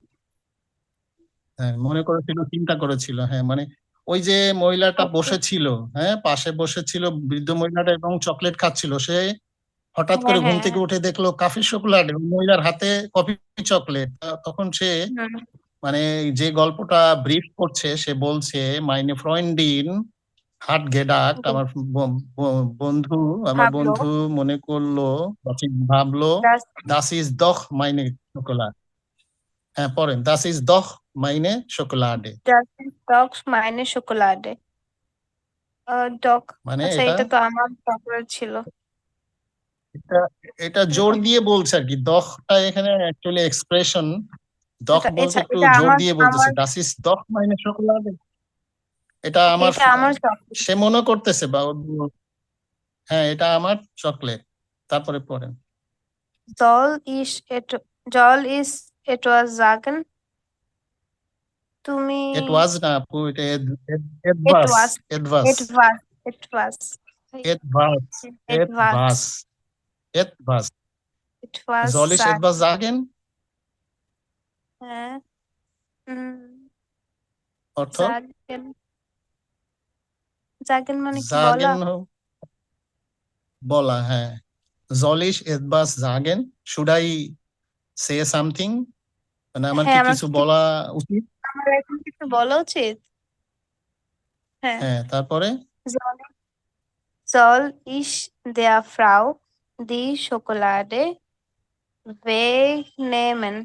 হ্যাঁ মনে করেছিল, চিন্তা করেছিল। হ্যাঁ মানে ওই যে মহিলাটা ওকে। বসেছিল, হ্যাঁ পাশে বসেছিল বৃদ্ধ মহিলাটা এবং চকলেট খাচ্ছিল, সে হঠাৎ হ্যাঁ করে ঘুম হ্যাঁ থেকে হ্যাঁ। উঠে দেখলো কাফি চকোলেট, মহিলার হাতে কফি চকলেট। তখন সে হুম। মানে যে গল্পটা ব্রিফ করছে, সে বলছে মাইনে ফ্রেন্ডিন হাট গেডাক্ট, আমার বন্ধু, আমার ভাবলো বন্ধু মনে করলো বা ভাবলো, das দাস ইজ দখ মাইনে চকোলাট। হ্যাঁ পড়েন, দাস ইজ দখ মাইনে চকোলাডে das ist doch meine Schokolade. ডক। মানে আচ্ছা, এটা, এটা তো আমার চকলেট ছিল। এটা এটা জোর দিয়ে বলছে আর কি। দখটা এখানে অ্যাকচুয়ালি এক্সপ্রেশন, দখ বলতে একটু এটা জোর আমার দিয়ে বলতেছে, আমার দাস ইজ দখ মাইনে চকোলাডে। এটা আমার, এটা আমার চকলেট। সে মনে করতেছে বা হ্যাঁ এটা আমার চকলেট। তারপরে পড়েন। soll ich etwas sagen? তুমি ইট ওয়াজ না আপু, এটা advance, etwas advance, etwas etwas advance, etwas advance, advance. etwas soll ich etwas sagen. sagen? হ্যাঁ। অর্থ sagen sagen মানে কি? বলা। sagen বলা, হ্যাঁ। soll ich etwas sagen? should I say something? মানে আমার হ্যাঁ, কি আমার কিছু বলা উচিত? আমার এখন কিছু বলা উচিত। হ্যাঁ। হ্যাঁ, তারপরে soll soll ich der Frau die Schokolade wegnehmen?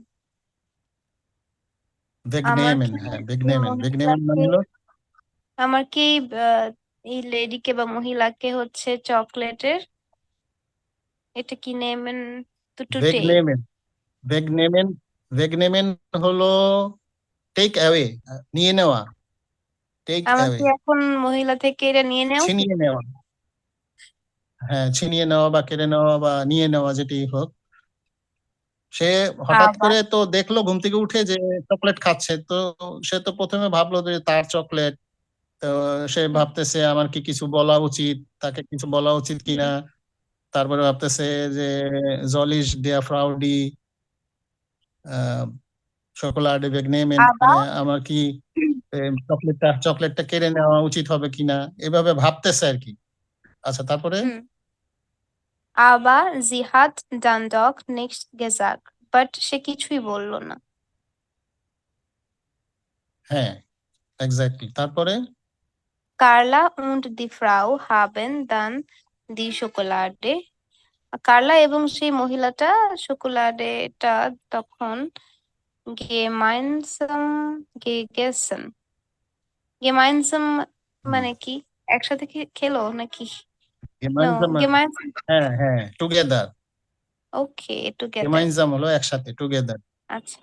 আমার বেগনেমেন, কি হ্যাঁ এই বেগনেমেন, বেগনেমেন মানে মহিলাকে হলো আমার কি এই লেডিকে বা মহিলাকে হচ্ছে চকলেটের এটা কি নেমেন দুটোতেই বেগনেমেন, বেগনেমেন, বেগনেমেন হলো টেক অ্যাওয়ে, নিয়ে নেওয়া, টেক আমার অ্যাওয়ে, কি এখন মহিলা থেকে এটা নিয়ে নেওয়া উচিত? ছিনিয়ে নেওয়া, হ্যাঁ ছিনিয়ে নেওয়া বা কেড়ে নেওয়া বা নিয়ে নেওয়া যেটি হোক। সে হঠাৎ আবার করে তো দেখলো ঘুম থেকে উঠে যে চকলেট খাচ্ছে, তো সে তো প্রথমে ভাবলো যে তার চকলেট, তো সে ভাবতেছে আমার কি কিছু বলা উচিত, তাকে কিছু বলা উচিত কিনা। তারপরে ভাবতেছে যে জলিস দেয়া ফ্রাউডি সকলাডে বেগনেমেন, মানে আবার আমার কি চকলেটটা কেড়ে নেওয়া উচিত হবে কিনা, এভাবে ভাবতেছে আর কি। আচ্ছা তারপরে হুম aber sie hat dann doch nichts gesagt but সে কিছুই বলল না। হ্যাঁ এক্স্যাক্টলি, তারপরে Carla und die Frau haben dann die Schokolade কার্লা এবং সেই মহিলাটা শোকোলাডেটা তখন gemeinsam gegessen gemeinsam মানে কি একসাথে খেলো নাকি? নো গেমাইনজাম, gemeinsam হ্যাঁ হ্যাঁ টুগেদার, ওকে টুগেদার গেমাইনজাম হলো একসাথে, টুগেদার, আচ্ছা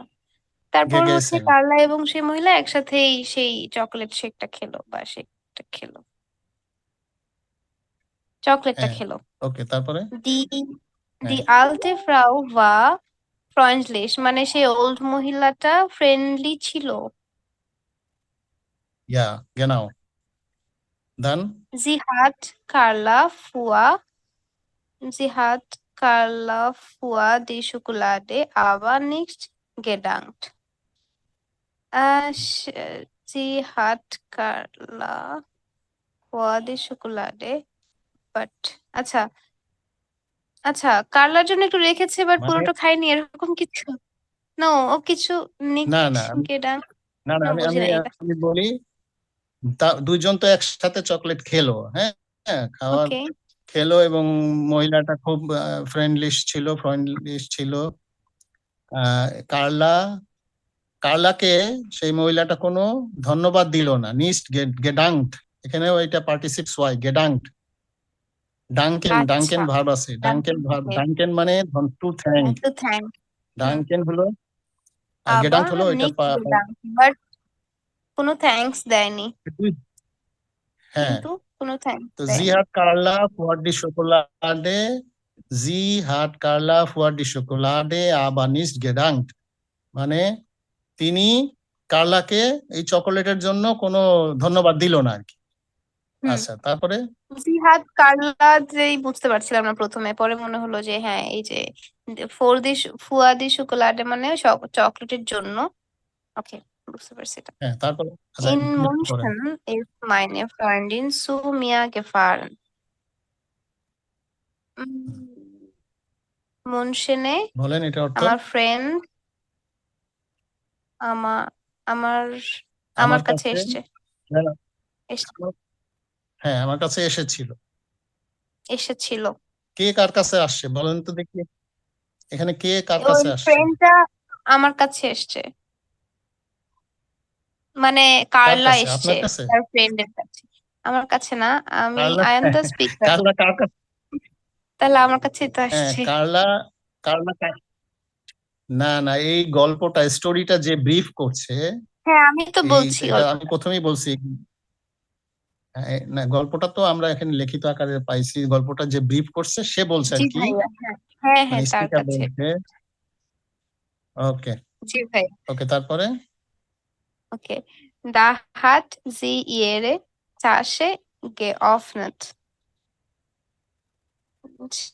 তারপর হচ্ছে গেগেসেন, কার্লা এবং সেই মহিলা একসাথেই সেই চকলেট শেকটা খেলো বা শেকটা খেলো চকলেটটা হ্যাঁ খেলো ওকে তারপরে দি দি হ্যাঁ alte Frau war freundlich মানে সেই ওল্ড মহিলাটা ফ্রেন্ডলি ছিল ইয়া গেনাও, দেন Sie hat Carla vor sie hat Carla vor die Schokolade aber nicht gedankt. Sie hat Carla vor die Schokolade but আচ্ছা আচ্ছা কার্লার জন্য একটু রেখেছে বাট মানে পুরোটা খাইনি এরকম কিছু নো ও কিছু না nicht না gedankt না না না আমি বুঝি আমি না এটা আমি বলি, দুইজন তো একসাথে চকলেট খেলো, হ্যাঁ হ্যাঁ খাওয়ার ওকে খেলো এবং মহিলাটা খুব ফ্রেন্ডলিশ ছিল। কার্লা, কার্লাকে সেই মহিলাটা কোনো ধন্যবাদ দিল না, নিস্ট গেডাঙ্কড, এখানেও এটা পার্টিসিপস হয় গেডাঙ্কড, ডাঙ্কেন, ডাঙ্কেন আচ্ছা ভার্ব আছে, ডাঙ্কেন ভার্ব, ওকে ডাঙ্কেন মানে টু থ্যাঙ্ক, তো থ্যাংক ডাঙ্কেন হলো, আর গেডাঙ্ক আবার হলো এটা নিচে গেলাম বাট কোনো থ্যাঙ্কস দেয়নি হ্যাঁ। কিন্তু কোনো থ্যাঙ্কস তো জি দেয়নি হাট কার্লা ফুয়ার ডি শোকোলাডে, জি হাট কার্লা ফুয়ার ডি শোকোলাডে আবার নিস্ট গেডাঙ্কড, মানে তিনি কার্লাকে এই চকোলেটের জন্য কোনো ধন্যবাদ দিল না আর কি। হুম আচ্ছা তারপরে জিহাদ কার্লা যেই বুঝতে পারছিলাম না প্রথমে পরে মনে হলো যে হ্যাঁ এই যে ফুয়াদি শুকোলাডে মানে চকলেটের জন্য ওকে বুঝতে পারছি এটা হ্যাঁ তারপরে আচ্ছা In পরে München ist meine Freundin zu mir gefahren. মুনশনে বলেন এটা অর্থ। আমার ফ্রেন্ড আমার আমার আমার আমার কাছে কাছে, এসছে হ্যাঁ আমার কাছে এসেছিল। এসেছিল কে কার কাছে আসছে বলেন তো দেখি, এখানে কে কার ওই কাছে আসছে? ফ্রেন্ডটা আমার কাছে এসছে মানে কার কার্লা কাছে? এসছে আপনার কাছে? তার ফ্রেন্ডের কাছে আমার কাছে না আমি Carla, I am the speaker Carla কার কাছে? তাহলে আমার কাছে তো হ্যাঁ আসছে কার্লা, কার্লা না না এই গল্পটা স্টোরিটা যে ব্রিফ করছে, হ্যাঁ আমি তো বলছি এটা আমি গল্পটা প্রথমেই বলছি, না গল্পটা তো আমরা এখানে লিখিত আকারে পাইছি, গল্পটা যে ব্রিফ করছে সে বলছে আর জি কি, ভাইয়া হ্যাঁ হ্যাঁ মানে হ্যাঁ তার স্পিকার কাছে বলছে। ওকে জি ভাই ওকে তারপরে ওকে da hat sie ihre Tasche geöffnet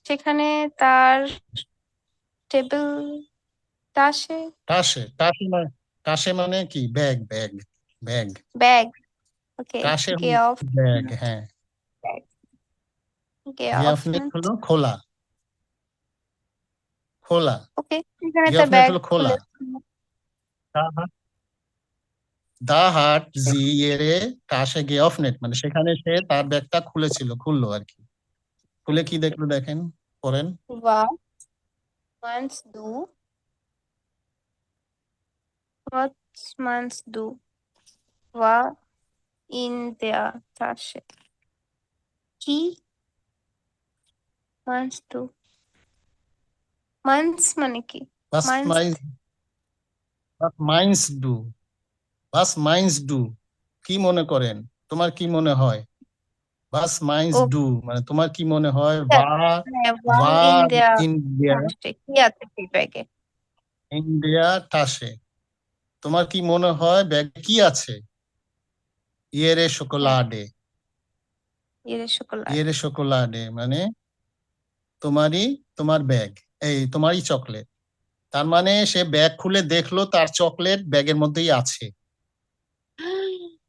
সেখানে তার টেবিল তাসে টাসে মানে, টাসে মানে কি? Bag, bag, bag, bag okay টাসে geöffnet ব্যাগ, হ্যাঁ। গিয়াফনেট geöffnet হলো খোলা, খোলা, ওকে সেখানে তার গিয়াফনেট ব্যাগ হলো খুলে খোলা। দা হাট জি এরে টাসে গিয়াফনেট মানে সেখানে সে তার ব্যাগটা খুললো আর কি। খুলে কি দেখলো দেখেন, পড়েন। was meinst du was meinst du war in der Tasche? কি meinst du? Meins মানে কি? Was Meinst meinst was meinst du? Was meinst du? কি মনে করেন? তোমার কি মনে হয়? Was meinst O du? মানে তোমার কি মনে হয়? হ্যাঁ, war in War der in der Tasche. কি আছে সেই ব্যাগে? in der Tasche. তোমার কি মনে হয় ব্যাগে কি আছে? Ihre হ্যাঁ, Schokolade. ihre Schokolade. Ihre Schokolade মানে তোমার ব্যাগ, এই তোমারই চকলেট। তার মানে সে ব্যাগ খুলে দেখলো তার চকলেট ব্যাগের মধ্যেই আছে।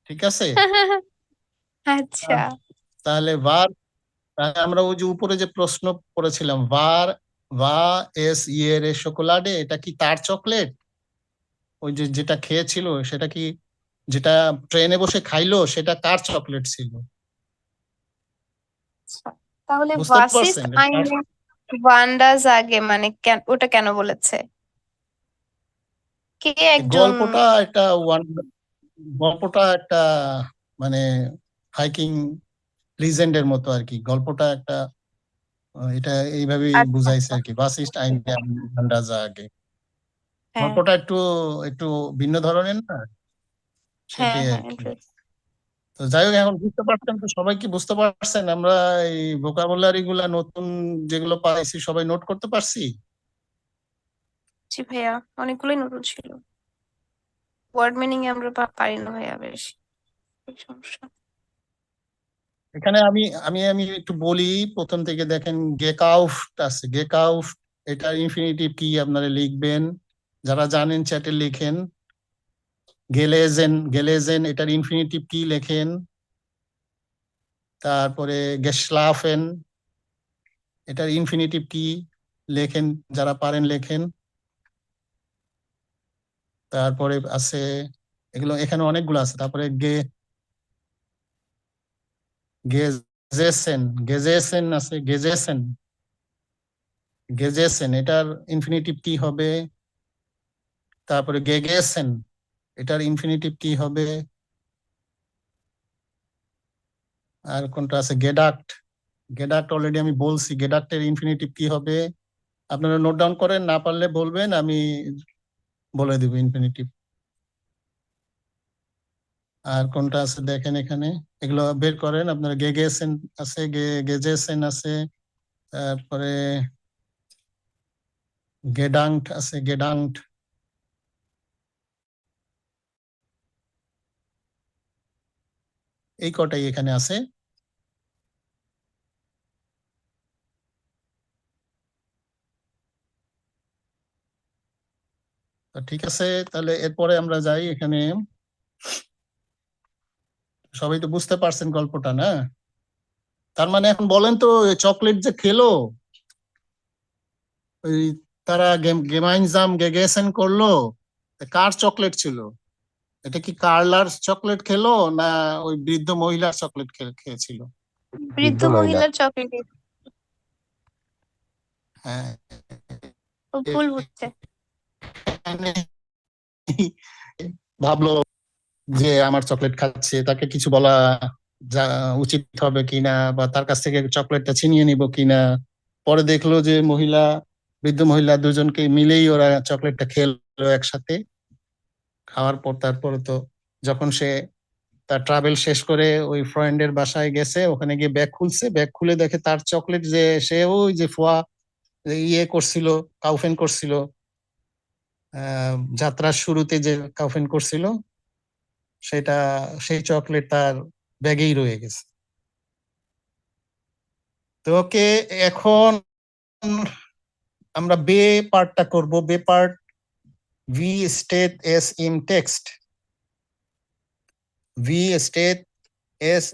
ঠিক আছে? আচ্ছা, তাহলে তাহলে আমরা ওই যে উপরে যে প্রশ্ন করেছিলাম va es ihre Schokolade, এটা কি তার চকলেট? ওই যে যেটা খেয়েছিল সেটা কি, যেটা ট্রেনে বসে খাইলো সেটা কার চকলেট ছিল? আচ্ছা। তাহলে বুঝতে was ist পারছেন? eine Wandersage মানে ওটা কেন বলেছে? কে একজন গল্পটা একটা মানে হাইকিং লিজেন্ডের মতো আর কি। গল্পটা একটা এটা এইভাবেই আচ্ছা, বুঝাইছে আচ্ছা। আর কি, was ist eine Wandersage। হ্যাঁ, গল্পটা একটু ভিন্ন ধরনের না, হ্যাঁ, সেটাই হ্যাঁ, আর কি। interesting. তো যাই হোক, এখন বুঝতে পারছেন তো? সবাই কি বুঝতে পারছেন? আমরা এই ভোকাবুলারি গুলা নতুন যেগুলো পাইছি সবাই নোট করতে পারছি? জি ভাইয়া, অনেকগুলোই নতুন ছিল। ওয়ার্ড মিনিং আমরা পারি না ভাইয়া বেশ, এই সমস্যা। এখানে আমি আমি আমি একটু বলি প্রথম থেকে। দেখেন গেকাউফট আছে, গেকাউফট এটার ইনফিনিটিভ কি আপনারা লিখবেন, যারা জানেন চ্যাটে লিখেন। গেলেজেন এটার ইনফিনিটিভ কি লেখেন। তারপরে গেশলাফেন এটার ইনফিনিটিভ কি লেখেন, যারা পারেন লেখেন। তারপরে আছে এগুলো, এখানে অনেকগুলো আছে। তারপরে গেজেসেন আছে, গেজেসেন এটার ইনফিনিটিভ কি হবে। তারপরে গেগেসেন এটার ইনফিনিটিভ কি হবে। আর কোনটা আছে, গেডাক্ট অলরেডি আমি বলছি, গেডাক্টের ইনফিনিটিভ কি হবে। আপনারা নোট ডাউন করেন, না পারলে বলবেন, আমি বলে দিব ইনফিনিটিভ। আর কোনটা আছে দেখেন এখানে, এগুলো বের করেন আপনারা। গেগেসেন আছে, গেজেসেন আছে, তারপরে গেডাংট আছে, গেডাংট। এই কটাই এখানে আছে। তো ঠিক আছে, তাহলে এরপরে আমরা যাই। এখানে সবাই তো বুঝতে পারছেন গল্পটা, না? তার মানে এখন বলেন তো, চকলেট যে খেলো, ওই তারা গেমাইনজাম গেগেসেন করলো, কার চকলেট ছিল? এটা কি কার্লার চকলেট খেলো, না ওই বৃদ্ধ মহিলার চকলেট খেয়েছিল? বৃদ্ধ মহিলার চকলেট। হ্যাঁ, ও ভুল হচ্ছে। ভাবলো যে আমার চকলেট খাচ্ছে, তাকে কিছু বলা উচিত হবে কিনা, বা তার কাছ থেকে চকলেটটা ছিনিয়ে নিব কিনা। পরে দেখলো যে বৃদ্ধ মহিলা দুজনকে মিলেই ওরা চকলেটটা খেলো একসাথে। খাওয়ার পর তারপরে তো যখন সে তার ট্রাভেল শেষ করে ওই ফ্রেন্ডের বাসায় গেছে, ওখানে গিয়ে ব্যাগ খুলছে, ব্যাগ খুলে দেখে তার চকলেট যে সে ওই যে করছিল, কাউফেন করছিল, যাত্রার শুরুতে যে কাউফেন করছিল, সেই চকলেট তার ব্যাগেই রয়ে গেছে। তো ওকে, এখন আমরা বে পার্টটা করব। বে পার্ট, ভি স্টেট এস ইম টেক্সট, ভি স্টেট এস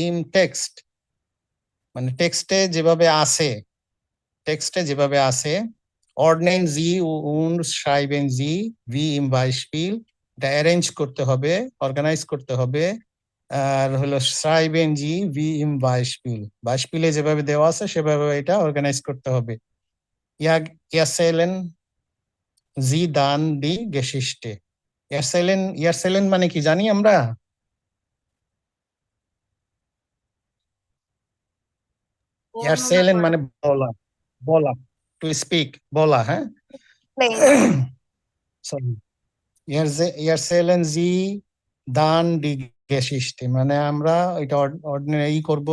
ইম টেক্সট মানে টেক্সটে যেভাবে আছে, ordnen Sie und schreiben Sie wie im Beispiel, এটা অ্যারেঞ্জ করতে হবে, অর্গানাইজ করতে হবে। আর হলো schreiben Sie wie im Beispiel, বাইশপিলে যেভাবে দেওয়া আছে সেভাবে এটা অর্গানাইজ করতে হবে। erzählen Sie dann die Geschichte, ইয়ারসেলেন মানে কি জানি আমরা? ইয়ারসেলেন মানে বলা, বলা, টু স্পিক, বলা, হ্যাঁ। সরি, ইয়ারসেলেন জি দান ডি গেসিস্টে, মানে আমরা এটা অর্ডিনারি করব।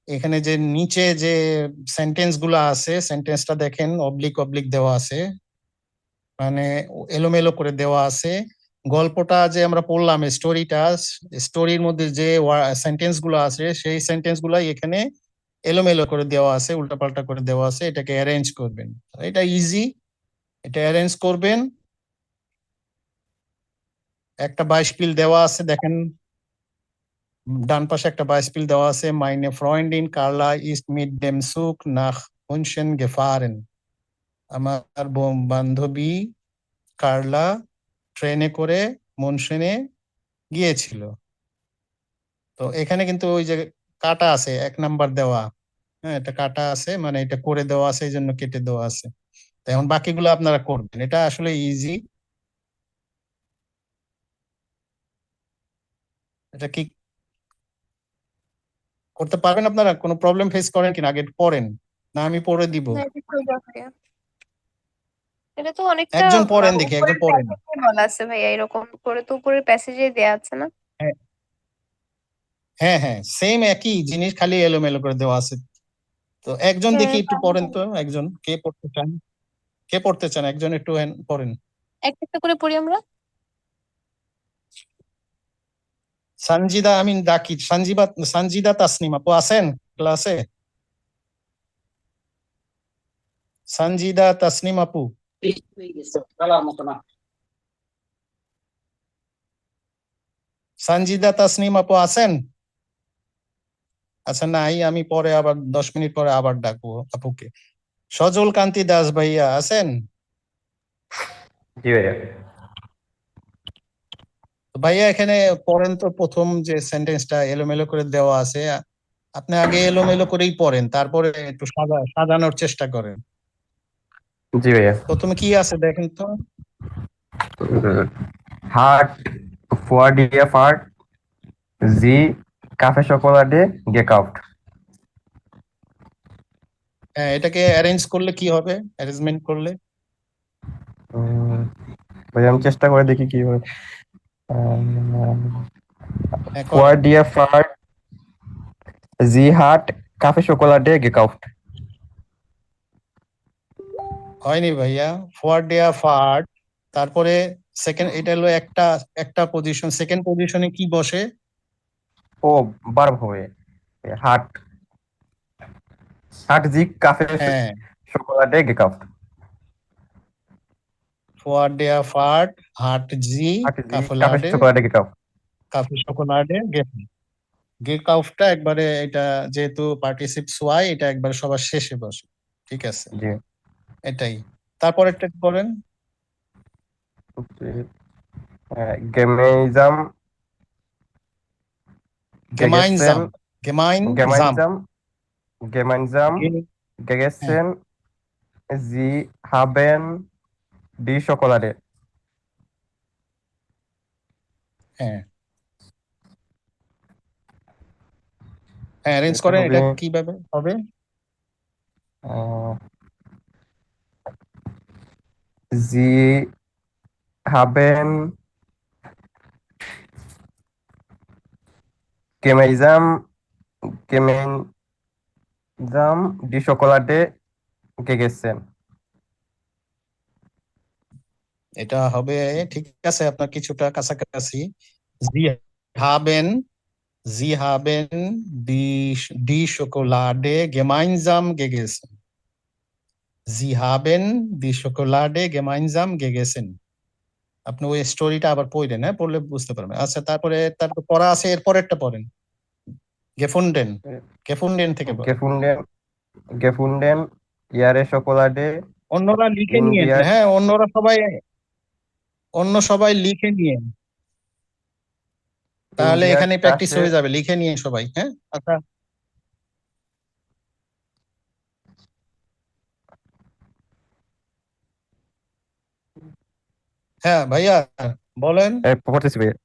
এখানে যে নিচে যে সেন্টেন্স গুলো আছে, সেন্টেন্সটা দেখেন অবলিক অবলিক দেওয়া আছে, মানে এলোমেলো করে দেওয়া আছে। গল্পটা যে আমরা পড়লাম, স্টোরির মধ্যে যে সেন্টেন্স গুলো আছে, সেই সেন্টেন্স গুলাই এখানে এলোমেলো করে দেওয়া আছে, উল্টাপাল্টা করে দেওয়া আছে। এটাকে অ্যারেঞ্জ করবেন, এটা ইজি। এটা অ্যারেঞ্জ করবেন। একটা বাইশপিল দেওয়া আছে, দেখেন ডান পাশে একটা বাইশপিল দেওয়া আছে। মাইনে ফ্রয়েন্ডিন কার্লা ইস্ট মিট ডেম সুক নাখ মুনশেন গেফারেন, আমার বান্ধবী কার্লা ট্রেনে করে মুনশেনে গিয়েছিল। তো এখানে কিন্তু ওই যে কাটা আছে, 1 নাম্বার দেওয়া, হ্যাঁ, এটা কাটা আছে, মানে এটা করে দেওয়া আছে, এই জন্য কেটে দেওয়া আছে। তো এখন বাকিগুলো আপনারা করবেন, এটা আসলে ইজি। এটা কি করতে পারবেন আপনারা? কোনো প্রবলেম ফেস করেন কিনা? আগে পড়েন, না আমি পড়ে দিব? এটা তো অনেকটা একজন পড়েন দেখি, একজন উপরের পড়েন। প্যাসেজে বলা আছে ভাইয়া, এরকম করে তো উপরের প্যাসেজে দেয়া আছে না? হ্যাঁ হ্যাঁ হ্যাঁ, সেম একই জিনিস, খালি এলোমেলো করে দেওয়া আছে। তো একজন দেখি একটু পড়েন তো, একজন কে পড়তে চান? কে পড়তে চান? একজন একটু পড়েন। একটা একটা করে পড়ি আমরা। সানজিদা, আমি ডাকি সানজিদা তাসনিম আপু আছেন ক্লাসে? সানজিদা তাসনিম আপু, সানজিদা তাসনিম আপু আছেন? আচ্ছা, নাই, আমি পরে আবার 10 মিনিট পরে আবার ডাকবো আপুকে। সজল কান্তি দাস ভাইয়া আছেন? জি ভাইয়া। তো ভাইয়া এখানে পড়েন তো, প্রথম যে সেন্টেন্সটা এলোমেলো করে দেওয়া আছে, আপনি আগে এলোমেলো করেই পড়েন, তারপরে একটু সাজানোর চেষ্টা করেন। জি ভাইয়া। প্রথমে কি আছে দেখেন তো। Heart vor dir Fahrt, sie Kaffee Schokolade gekauft. হ্যাঁ, এটাকে অ্যারেঞ্জ করলে কি হবে? অ্যারেঞ্জমেন্ট করলে ভাইয়া আমি চেষ্টা করে দেখি কি হয়। হ্যাঁ, vor করেন। dir Fahrt, sie hat Kaffee Schokolade gekauft. হয়নি ভাইয়া, ফর ডেয়া ফার্ট, তারপরে সেকেন্ড, এটা হলো একটা একটা পজিশন, সেকেন্ড পজিশনে কি বসে? ও verb হবে। hat sie Kaffee হ্যাঁ, Schokolade gekauft. ফর ডেয়া ফার্ট হাট জি Hat sie Kaffee কাফলাডে Schokolade gekauft. কাফি শোকোলাডে গেফি। গে কাউফটা একবারে, এটা যেহেতু পার্টিসিপস ওয়াই, এটা একবারে সবার শেষে বসে। ঠিক আছে, জি। এটাই। তারপরেরটা করেন। gemeinsam গেমাইনজাম, গেমাইনজাম, gemeinsam gemeinsam হ্যাঁ gegessen, sie haben die Schokolade. হ্যাঁ হ্যাঁ, অ্যারেঞ্জ এটা করেন, হবে এটা কিভাবে হবে? sie haben gemeinsam gemeinsam die Schokolade gegessen. এটা হবে, ঠিক আছে, আপনার কিছুটা কাছাকাছি। জি হাবেন, জি হাবেন ডি ডি শোকোলাডে গেমাইনজাম গেগেসেন, জি হাবেন ডি শোকোলাডে গেমাইনজাম গেগেসেন। আপনি ওই স্টোরিটা আবার পড়লেন, হ্যাঁ, পড়লে বুঝতে পারবেন। আচ্ছা, তারপর পড়া আছে, এর পরেরটা পড়েন। গেফুন্ডেন, গেফুন্ডেন থেকে পড়েন। gefunden ihre Schokolade অন্যরা লিখে in নিয়েন, der হ্যাঁ, অন্য সবাই লিখে নিয়েন, তাহলে এখানে প্র্যাকটিস Tasche. হয়ে যাবে। লিখে নিয়ে সবাই, হ্যাঁ। আচ্ছা, হ্যাঁ ভাইয়া, বলেন। পড়তেছি ভাইয়া।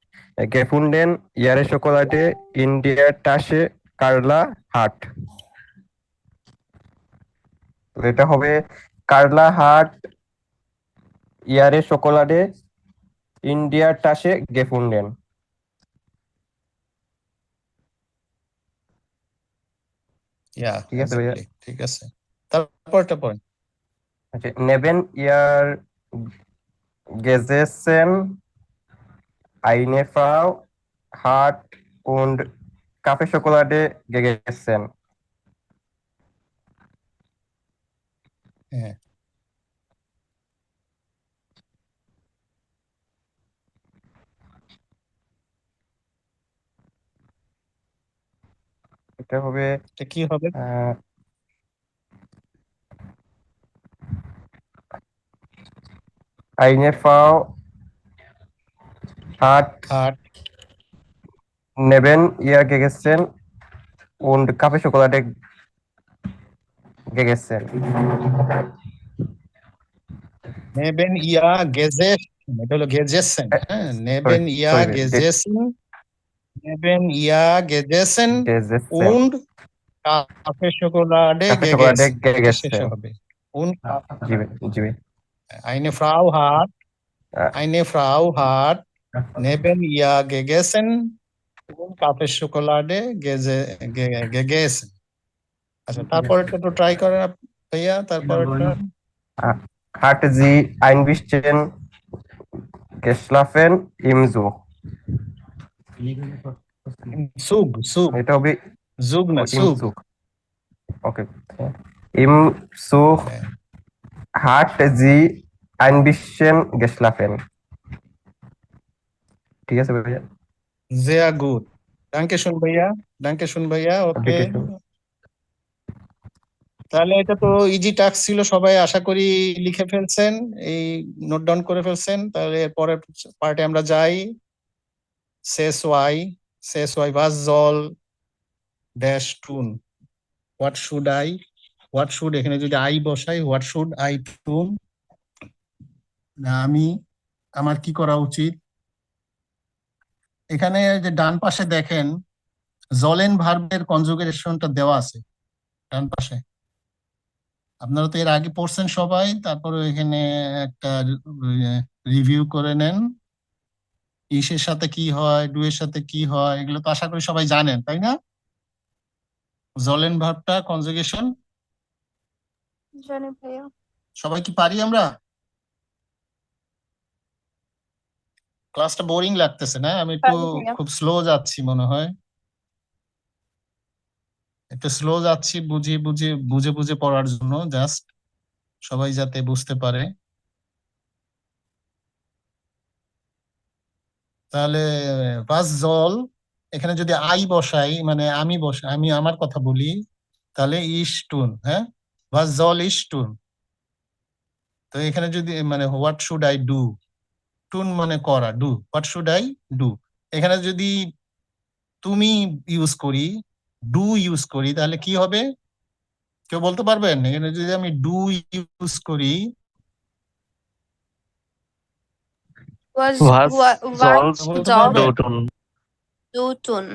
গেফুন্ডেন, ইয়ারে চকোলাটে, ইন্ডিয়ার টাসে, কার্লা হাট। তো এটা হবে কার্লা হাট, ইয়ারে চকোলাটে, ইন্ডিয়ার টাসে, গেফুন্ডেন। ইয়া ঠিক আছে ভাইয়া। এক্স্যাক্টলি, ঠিক আছে। তারপরটা পড়েন। আচ্ছা, নেবেন ইয়ার গেজেসেন eine Frau hat und Kaffeeschokolade gegessen. হ্যাঁ, এটা হবে এটা কি হবে? eine Frau hat হাট neben ihr gegessen und Kaffeeschokolade gegessen. নেবেন ইয়া গেজেসেন, এটা হলো গেজেসেন। হ্যাঁ, নেবেন ইয়া sorry, গেজেসেন, নেবেন ইয়া গেজেসেন gegessen. und Kaffeeschokolade Kaffeeschokolade gegessen, এটা শেষে gegessen. হবে। und জি ভাই, জি ভাই। eine Frau hat আহ, eine Frau hat neben ihr gegessen und Kaffeeschokolade gegessen. আচ্ছা, তারপরেরটা তো ট্রাই করেন ভাইয়া, তারপরেরটা। hat sie ein bisschen geschlafen im Zug. সুগ সুগ এটা হবে জুগ না, im সুগ। Zug. Okay. Im Zug হ্যাঁ, hat sie ein bisschen geschlafen. ঠিক আছে ভাইয়া। sehr gut. danke schön ভাইয়া, danke schön ভাইয়া। ওকে, Bitte schön. তাহলে এটা তো ইজি টাস্ক ছিল, সবাই আশা করি লিখে ফেলছেন, এই নোট ডাউন করে ফেলছেন। তাহলে পরের পার্টে আমরা যাই। শেষ Y was soll dash tun, what should I, what should, এখানে যদি আই বসাই, what should I tun, না আমি, আমার কি করা উচিত। এখানে যে ডান পাশে দেখেন জলেন ভার্বের কনজুগেশনটা দেওয়া আছে ডান পাশে। আপনারা তো এর আগে পড়ছেন সবাই, তারপরে এখানে একটা রিভিউ করে নেন। ইসের সাথে কি হয়, ডু এর সাথে কি হয়, এগুলো তো আশা করি সবাই জানেন, তাই না? জলেন ভার্বটা কনজুগেশন জানি ভাইয়া। সবাই কি পারি আমরা? ক্লাসটা বোরিং লাগতেছে না? আমি একটু পারি ভাইয়া। খুব স্লো যাচ্ছি মনে হয়, একটু স্লো যাচ্ছি বুঝে পড়ার জন্য, জাস্ট সবাই যাতে বুঝতে পারে। তাহলে was soll, এখানে যদি আই বসাই, মানে আমি বসাই, আমি আমার কথা বলি, তাহলে ich tun। হ্যাঁ, was soll ich tun। তো এখানে যদি মানে what should I do, টুন মানে করা, do, what should I do। এখানে যদি তুমি ইউজ করি, ডু ইউজ করি, তাহলে কি হবে কেউ বলতে পারবেন? এখানে যদি আমি ডু ইউজ করি, Was বলতে পারবেন? do tun।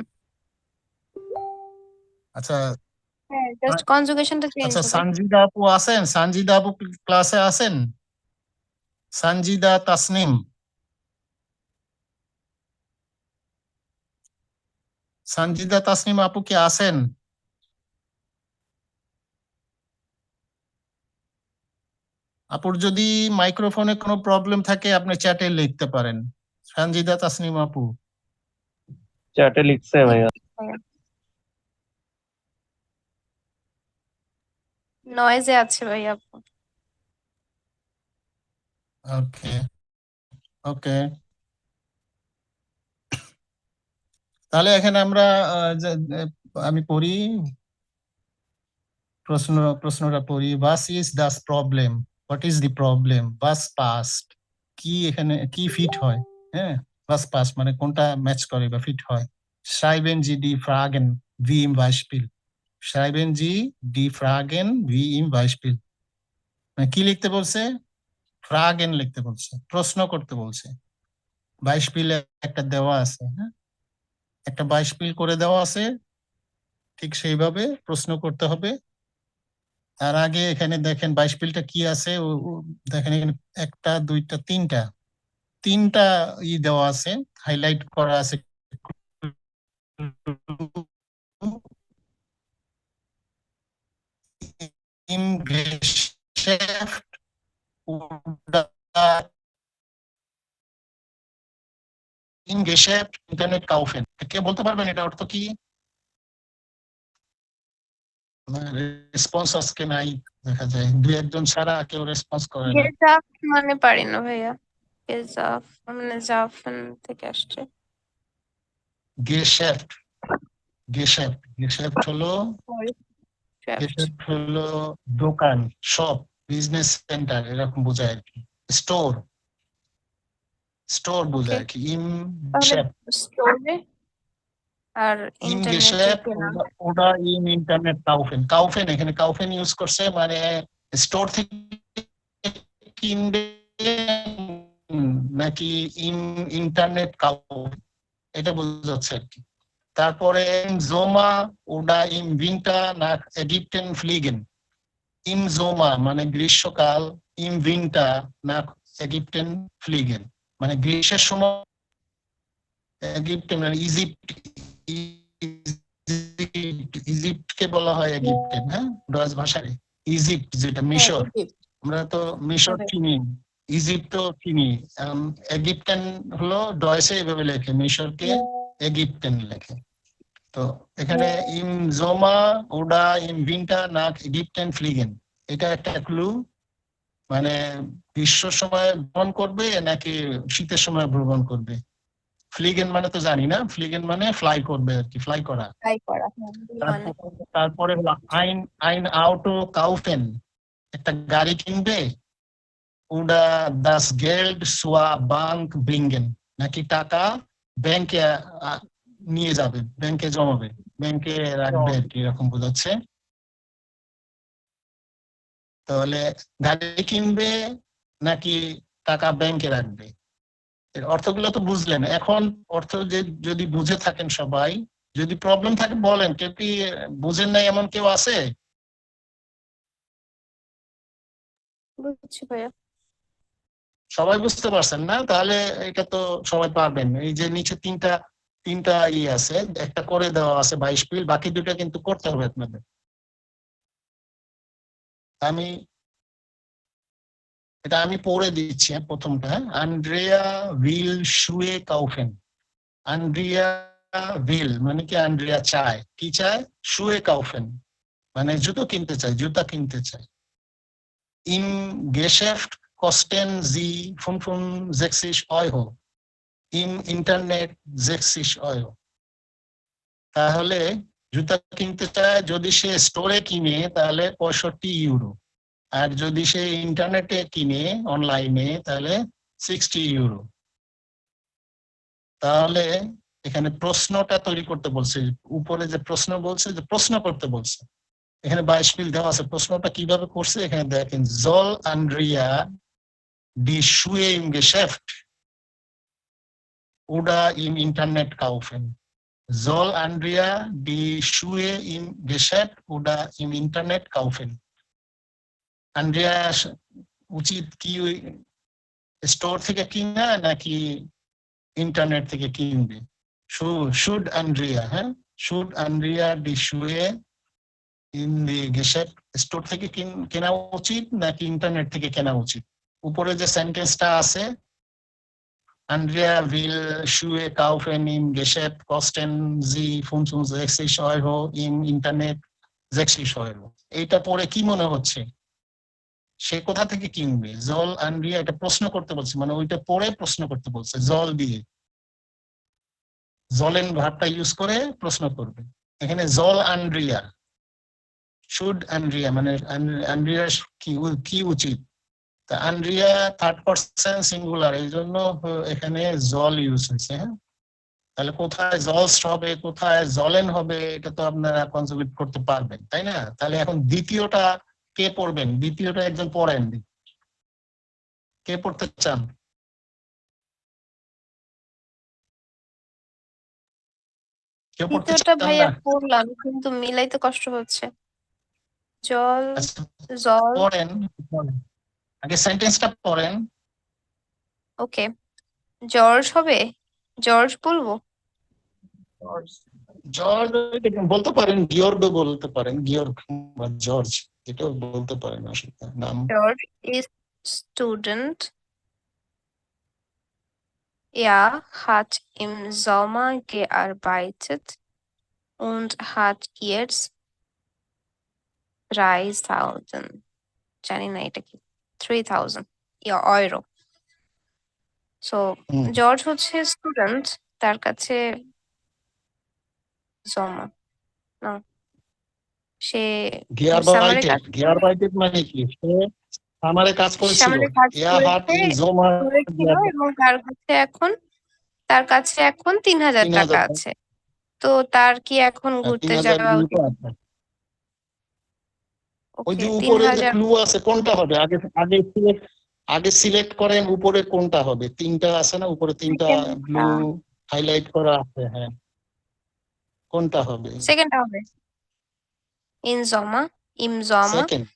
আচ্ছা হ্যাঁ, জাস্ট কনজুগেশনটা চেঞ্জ আচ্ছা, হবে। সানজিদা আপু আছেন? সানজিদা আপু ক্লাসে আছেন? সানজিদা তাসনিম, সানজিদা তাসনিম আপু কি আছেন? আপুর যদি মাইক্রোফোনে কোনো প্রবলেম থাকে আপনি চ্যাটে লিখতে পারেন। সানজিদা তাসনিম আপু চ্যাটে লিখছে ভাইয়া। নয়েজে আছে ভাইয়া আপু। ওকে ওকে, তাহলে এখানে আমরা আমি পড়ি, প্রশ্নটা পড়ি। Bus is Das problem, what is the problem, bus past, কি এখানে কি ফিট হয়? হ্যাঁ, বাস পাস্ট মানে কোনটা ম্যাচ করে বা ফিট হয়। schreiben Sie die Fragen wie im Beispiel, schreiben Sie die Fragen wie im Beispiel। মানে কি লিখতে বলছে? ফ্রাগেন লিখতে বলছে, প্রশ্ন করতে বলছে। বাইশপিল একটা দেওয়া আছে, হ্যাঁ, একটা বাইশপিল করে দেওয়া আছে, ঠিক সেইভাবে প্রশ্ন করতে হবে। তার আগে এখানে দেখেন বাইশপিলটা কি আছে, দেখেন এখানে একটা দুইটা তিনটা দেওয়া আছে, হাইলাইট করা আছে। Im Geschäft oder im Geschäft internet kaufen। কে বলতে পারবেন এটা অর্থ কি? রেসপন্স আজকে নাই, দেখা যায় দুই একজন ছাড়া কেউ রেসপন্স করে না। গেজাফ মানে পারি না ভাইয়া। গেজাফ মানে জাফন থেকে আসছে। গেশাফট, গেশাফট হলো গেশাফট হলো দোকান, শপ, বিজনেস সেন্টার এরকম বোঝায় আর কি। স্টোর বোঝায় আর কি। ইম গেশাফট, স্টোরে আর ইম ইন্টারনেটে গেশাফট কেনা। ওটা ইম ইন্টারনেট কাউফেন। কাউফেন এখানে কাউফেন ইউজ করছে, মানে স্টোর থেকে কিনবে নাকি ইন্টারনেট কাউফেন, এটা বোঝাচ্ছে আর কি। তারপরে জোমা ওডা ইম উইন্টার নাক এগিপ্টেন ফ্লিগেন। ইম জোমা মানে গ্রীষ্মকাল, ইম উইন্টার নাক এগিপ্টেন ফ্লিগেন মানে গ্রীষ্মের সময় এগিপ্টেন মানে ইজিপ্টকে বলা হয় এগিপ্টেন, হ্যাঁ, ডচ ভাষায় ইজিপ্ট যেটা মিশর, আমরা তো মিশর চিনি, ইজিপ্ট তো চিনি। এগিপ্টেন হলো ডয়েসে এভাবে লেখে, মিশরকে এগিপ্টেন লেখে। তো এখানে ইম জোমা ওডা ইম উইন্টার নাক এগিপ্টেন ফ্লিগেন, এটা একটা ক্লু, মানে গ্রীষ্মের সময় ভ্রমণ করবে নাকি শীতের সময় ভ্রমণ করবে। ফ্লিগেন মানে তো জানি না, ফ্লিগেন মানে ফ্লাই করবে আর কি, ফ্লাই করা। তারপরে হলো আইন আইন আউটো কাউফেন, একটা গাড়ি কিনবে। ওডা দাস গেল্ড সুয়া বাঙ্ক ব্রিঙ্গেন, নাকি টাকা ব্যাংকে নিয়ে যাবে, ব্যাংকে জমাবে, ব্যাংকে রাখবে আর কি, এরকম বোঝাচ্ছে। তাহলে গাড়ি কিনবে নাকি টাকা ব্যাংকে রাখবে, এর অর্থগুলো তো বুঝলেন। এখন অর্থ যে যদি বুঝে থাকেন সবাই, যদি প্রবলেম থাকে বলেন। কেউ কি বুঝেন নাই এমন কেউ আছে? বুঝছি ভাইয়া। সবাই বুঝতে পারছেন না? তাহলে এটা তো সবাই পারবেন। এই যে নিচে তিনটা আছে, একটা করে দেওয়া আছে 22 পিল, বাকি দুটো কিন্তু করতে হবে আপনাদের। আমি পড়ে দিচ্ছি, প্রথমটা। আন্দ্রেয়া উইল শুয়ে কাউফেন। আন্দ্রিয়া উইল মানে কি, আন্দ্রিয়া চায়, কি চায়? শুয়ে কাউফেন মানে জুতা কিনতে চায়। ইম গেশাফট kosten sie 65 Euro, im Internet 60 Euro। তাহলে জুতা কিনতে চায় যদি সে স্টোরে কিনে তাহলে 65 ইউরো, আর যদি সে ইন্টারনেটে কিনে অনলাইনে তাহলে 60 ইউরো। তাহলে এখানে প্রশ্নটা তৈরি করতে বলছে, উপরে যে প্রশ্ন বলছে, যে প্রশ্ন করতে বলছে, এখানে 22 পিল দেওয়া আছে। প্রশ্নটা কিভাবে করছে এখানে দেখেন, জল Andrea die Schuhe im Geschäft oder im Internet kaufen? Soll Andrea die Schuhe im Geschäft oder im Internet kaufen? Andrea উচিত কি স্টোর থেকে কিনা নাকি ইন্টারনেট থেকে কিনবে? শুড আন্দ্রিয়া, হ্যাঁ, should Andrea die Schuhe in the Geschäft, store থেকে কেনা উচিত নাকি ইন্টারনেট থেকে কেনা উচিত? উপরে যে সেন্টেন্সটা আছে, Andrea will Schuhe kaufen im Geschäft, kosten sie 65 Euro, im Internet 60 Euro। এইটা পড়ে কি মনে হচ্ছে সে কোথা থেকে কিনবে? জল আন্দ্রিয়া, এটা প্রশ্ন করতে বলছে, মানে ওইটা পড়ে প্রশ্ন করতে বলছে, জল দিয়ে, জলেন ভার্বটা ইউজ করে প্রশ্ন করবে। এখানে জল আন্দ্রিয়া, শুড আন্দ্রিয়া মানে আন্দ্রিয়া কি উচিত। আন্দ্রিয়া থার্ড পারসন সিঙ্গুলার, এই জন্য এখানে জল ইউজ হয়েছে, হ্যাঁ। তাহলে কোথায় জলস হবে, কোথায় জলেন হবে, এটা তো আপনারা কনজুগেট করতে পারবেন, তাই না? তাহলে এখন দ্বিতীয়টা কে পড়বেন? দ্বিতীয়টা একজন পড়েন, কে পড়তে চান? কেউ পড়তে দ্বিতীয়টা চান ভাইয়া না? পড়লাম কিন্তু মিলাইতে কষ্ট হচ্ছে। জল, আচ্ছা, জল, পড়েন পড়েন। আগে সেন্টেন্সটা পড়েন। ওকে। জর্জ হবে? জর্জ বলবো? জর্জ বলতে পারেন, গিয়র্গও বলতে পারেন, গিয়র্গ বা জর্জ, এটাও বলতে পারেন, অসুবিধা নেই। নাম George ist Student. Er hat im Sommer gearbeitet und hat jetzt 3000, জানি না এটা কি, 3000 euro. So হুম। জর্জ হচ্ছে স্টুডেন্ট, তার কাছে জমা না, সে সামারে কাজ গিয়ারবাইটেড মানে কি? সে সামারে কাজ করেছিল। সামারে কাজ Er hat করেছে im Sommer করেছিল এবং তার কাছে এখন 3000 টাকা 3000 আছে। তো তার কি এখন ঘুরতে 3000 যাওয়া ইউরো উচিত? আছে। ওই ওকে, যে উপরে যে 3000। ক্লু আছে, কোনটা হবে? আগে সিলেক্ট করেন উপরে কোনটা হবে। তিনটা আছে না উপরে, তিনটা ব্লু হাইলাইট করা আছে, হ্যাঁ, কোনটা হবে? সেকেন্ডটা হবে ইন জমা, ইম জমা, সেকেন্ড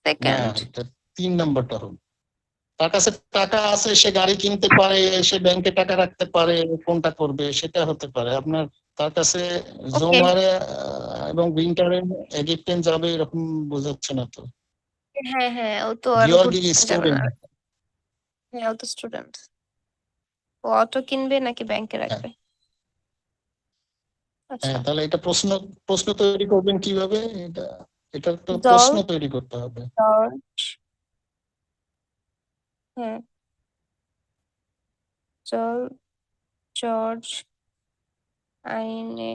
না, সেকেন্ড। এটা 3 নম্বরটা হবে। তার কাছে টাকা আছে, সে গাড়ি কিনতে পারে, সে ব্যাংকে টাকা রাখতে পারে, কোনটা করবে সেটা হতে পারে আপনার। তার কাছে ওকে, জমারে এবং উইন্টারে এজিপ্টেন যাবে, এরকম বোঝাচ্ছে না তো। হ্যাঁ হ্যাঁ, ও তো আর গিওর্গি ঘুরতে যাবে না। স্টুডেন্ট। হ্যাঁ, ও তো স্টুডেন্ট। ও অটো কিনবে নাকি ব্যাংকে রাখবে? আচ্ছা, হ্যাঁ, তাহলে এটা প্রশ্ন তৈরি করবেন কিভাবে? এটা তো জল, প্রশ্ন তৈরি করতে হবে। জর্জ, হ্যাঁ, জল, George eine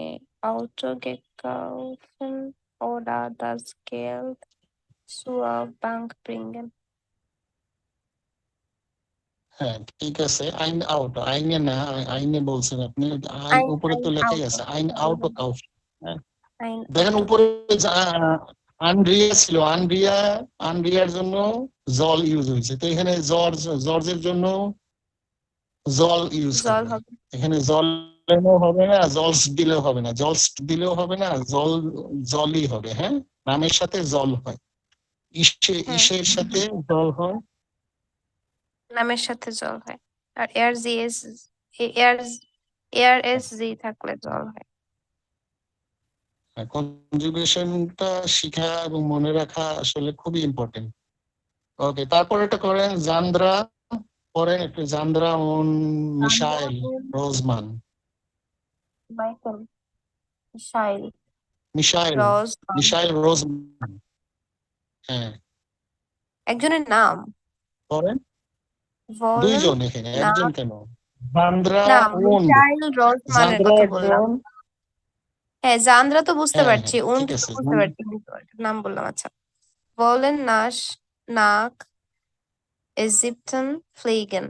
Auto gekauft oder das Geld zur Bank bringen. হ্যাঁ, ঠিক আছে। আইন আউট, আইনে না, আইনে বলছেন আপনি। আইন উপরে তো লেখাই আছে, আইন আউট কাউফ। Ein দেখেন Auto. উপরে আনরিয়া ছিল, আনরিয়ার জন্য জল ইউজ হয়েছে, তো এখানে জর্জের জন্য জল ইউজ জল করবে। হবে। এখানে জল হবে না, জলস দিলেও হবে না, জলস দিলেও হবে না, জলই হবে। হ্যাঁ, নামের সাথে জল হয়, ইসের সাথে জল হয়, নামের সাথে জল হয়। আর এস জি থাকলে জল হয়। কনজুগেশনটা শিখা এবং মনে রাখা আসলে খুবই ইম্পর্টেন্ট। ওকে, তারপর এটা করেন জান্দ্রা, পরেন একটু Sandra Michael Rosemann. Michael, Michael, Michael Rosemann. Michael Rosemann, হ্যাঁ, একজনের নাম পরেন বলেন। দুইজন, এখানে না একজন কেন? জান্দ্রা না, ওন্ড, মিশাইল রোজমানের জান্দ্রা কথা বললাম। একজন, হ্যাঁ, জান্দ্রা তো বুঝতে হ্যাঁ পারছি, হ্যাঁ উন্ড ঠিক তো আছে। বুঝতে পারছি, কিন্তু নাম বললাম। আচ্ছা, বলেন নাক Ägypten fliegen.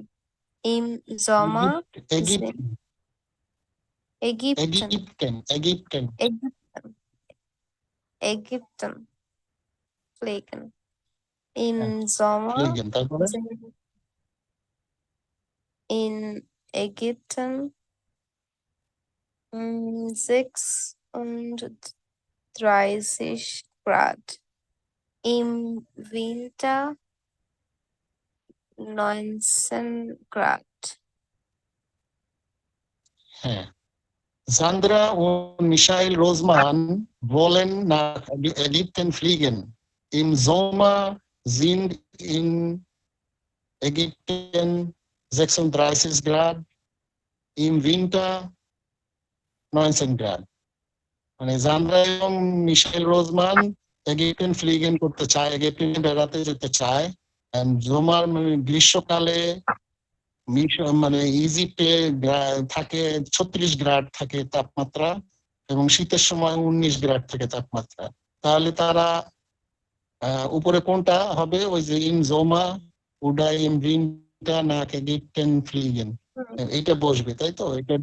Im Sommer sind Ägypten. এগিপ্টেন Ägypten fliegen. Im Sommer ফ্লিগেন, তারপরে sind in Ägypten 36 Grad. Im Winter 19 Grad. হ্যাঁ, Sandra und Michael Rosman wollen nach Ägypten fliegen. Im Sommer sind in Ägypten 36 Grad, im Winter 19 Grad. মানে জান্দ্রা এবং মিশেল রোজমান এগিপ্টেন ফ্লিগেন করতে চায়, এগিপ্টেন বেড়াতে যেতে চায়। জোমার গ্রীষ্মকালে মানে ইজিপ্টে থাকে 36 গ্রাড থাকে তাপমাত্রা, এবং শীতের সময় 19 গ্রাড থাকে তাপমাত্রা। তাহলে তারা উপরে কোনটা হবে? ওই যে ইন জোমা উডাই ইম উইন্টা না এগিপ্টেন ফ্লিগেন, এইটা বসবে, তাই তো? এটা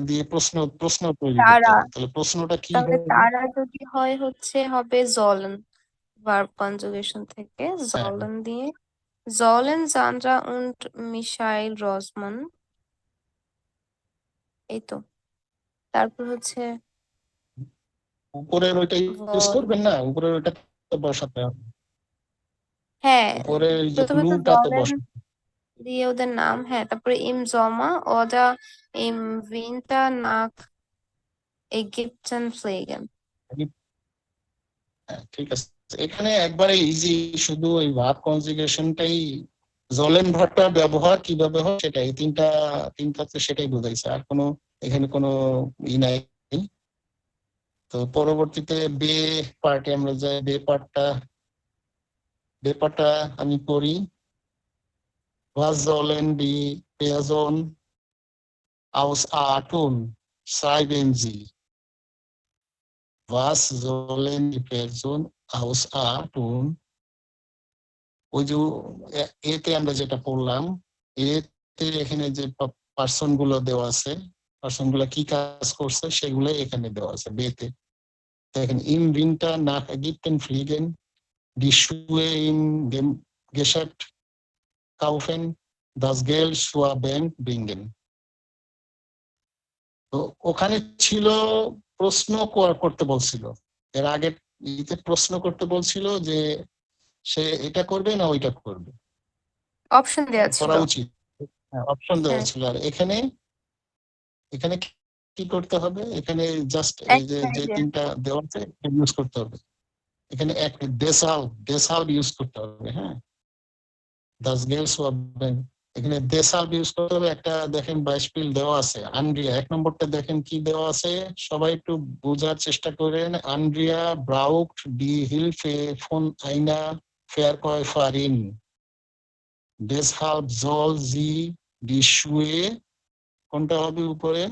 দিয়ে প্রশ্ন তৈরি করতে হবে। তাহলে প্রশ্নটা কি তাহলে হবে? তারা যদি হবে জলেন, ভার্ব কনজুগেশন থেকে জলেন দিয়ে, Sollen Sandra und Michael Rosman এই তো তারপর হচ্ছে উপরের ওইটা ইউজ vol- করবেন না, উপরের ওইটা তো বসাতে হবে, হ্যাঁ উপরের এই যে প্রথমে তো ক্লুটা তো জলেন বসাতে দিয়ে ওদের নাম, হ্যাঁ তারপরে ইম জমা oder im Winter nach Ägypten fliegen. হবে। হ্যাঁ, ঠিক আছে, এখানে একবারে ইজি, শুধু ওই ভার্ব কনজুগেশনটাই, জলেন ভার্বটা ব্যবহার কিভাবে হয় সেটাই, তিনটাতে সেটাই বোঝাইছে, আর কোনো এখানে কোনো ই নাই। তো পরবর্তীতে বে পার্টে আমরা যাই, বে পার্টটা আমি করি। Was sollen die Person aus Atom schreiben Sie? Was sollen die Person aus Atom, ওই যে এতে আমরা যেটা পড়লাম, এতে এখানে যে পার্সন গুলো দেওয়া আছে, পার্সন গুলো কি কাজ করছে সেগুলো এখানে দেওয়া আছে বেতে। দেখেন, im Winter nach Ägypten fliegen, die Schuhe im Geschäft kaufen, das Geld zur Bank bringen. তো ওখানে ছিল প্রশ্ন করতে বলছিল, এর আগে ইতে প্রশ্ন করতে বলছিল যে সে এটা করবে না ওইটা করবে, অপশন দেওয়া ছিল। করা উচিত, অপশন দেওয়া হ্যাঁ। ছিল। আর এখানে এখানে কি করতে হবে, এখানে জাস্ট এই যে যে তিনটা দেওয়া আছে ইউজ করতে হবে। এখানে এক দেশাল ইউজ করতে হবে, হ্যাঁ, দাস গেলস ওয়াবেন, এখানে দেশাল ইউজ করতে হবে। একটা দেখেন বাইশপিল দেওয়া আছে, আন্দ্রিয়া, এক নম্বরটা দেখেন কি দেওয়া আছে, সবাই একটু বোঝার চেষ্টা করেন। আন্দ্রিয়া ব্রাউকট ডি হিলফে ফোন আইনা Verkäuferin. Deshalb soll sie die Schuhe, কোনটা হবে উপরে,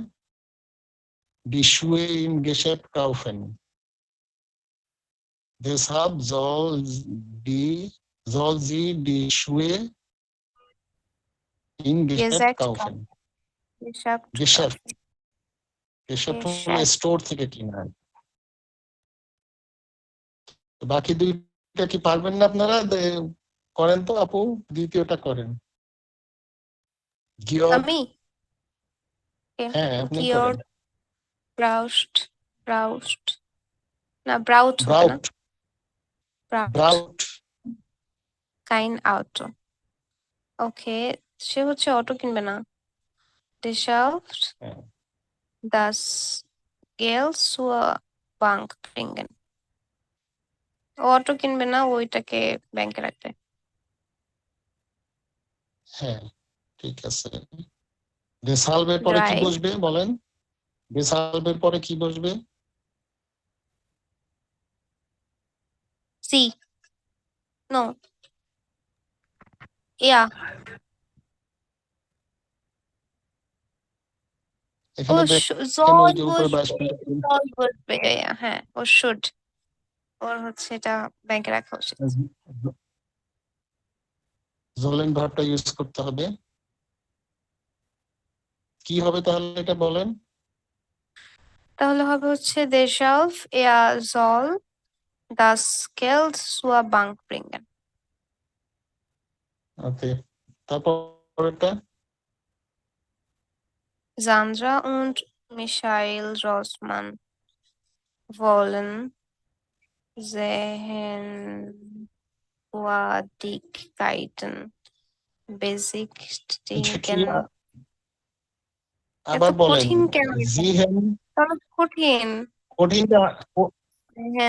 die Schuhe im Geschäft kaufen. Deshalb soll sie die Schuhe im Geschäft kaufen. Geschäft হলো স্টোর থেকে কিনা হয়। বাকি দুইটা কি পারবেন না আপনারা? করেন তো আপু, দ্বিতীয়টা করেন। আমি হ্যাঁ, আপনি গিয়র করেন। ব্রাউস্ট না ব্রাউট হবে না, ব্রাউট কাইন আউটো। ওকে, সে হচ্ছে অটো কিনবে না। Deshalb das Geld zur Bank bringen. Auto কিনবে না, ওইটাকে ব্যাংকে রাখবে। হ্যাঁ, ঠিক আছে। দেশালবের পরে কি বসবে বলেন? দেশালবের পরে কি বসবে? সি নো ইয়া এখানে দেখেন ওই যে উপরে 22 বসবে, হ্যাঁ ও শুড, ওর হচ্ছে এটা ব্যাংকে রাখা উচিত। জোলেন ভার্বটা ইউজ করতে হবে। কি হবে তাহলে এটা বলেন? তাহলে হবে হচ্ছে Deshalb er soll das Geld zur Bank bringen. ওকে, তারপরটা Sandra und Michael Rossmann wollen Sehenswürdigkeiten besichtigen. আবার বলেন,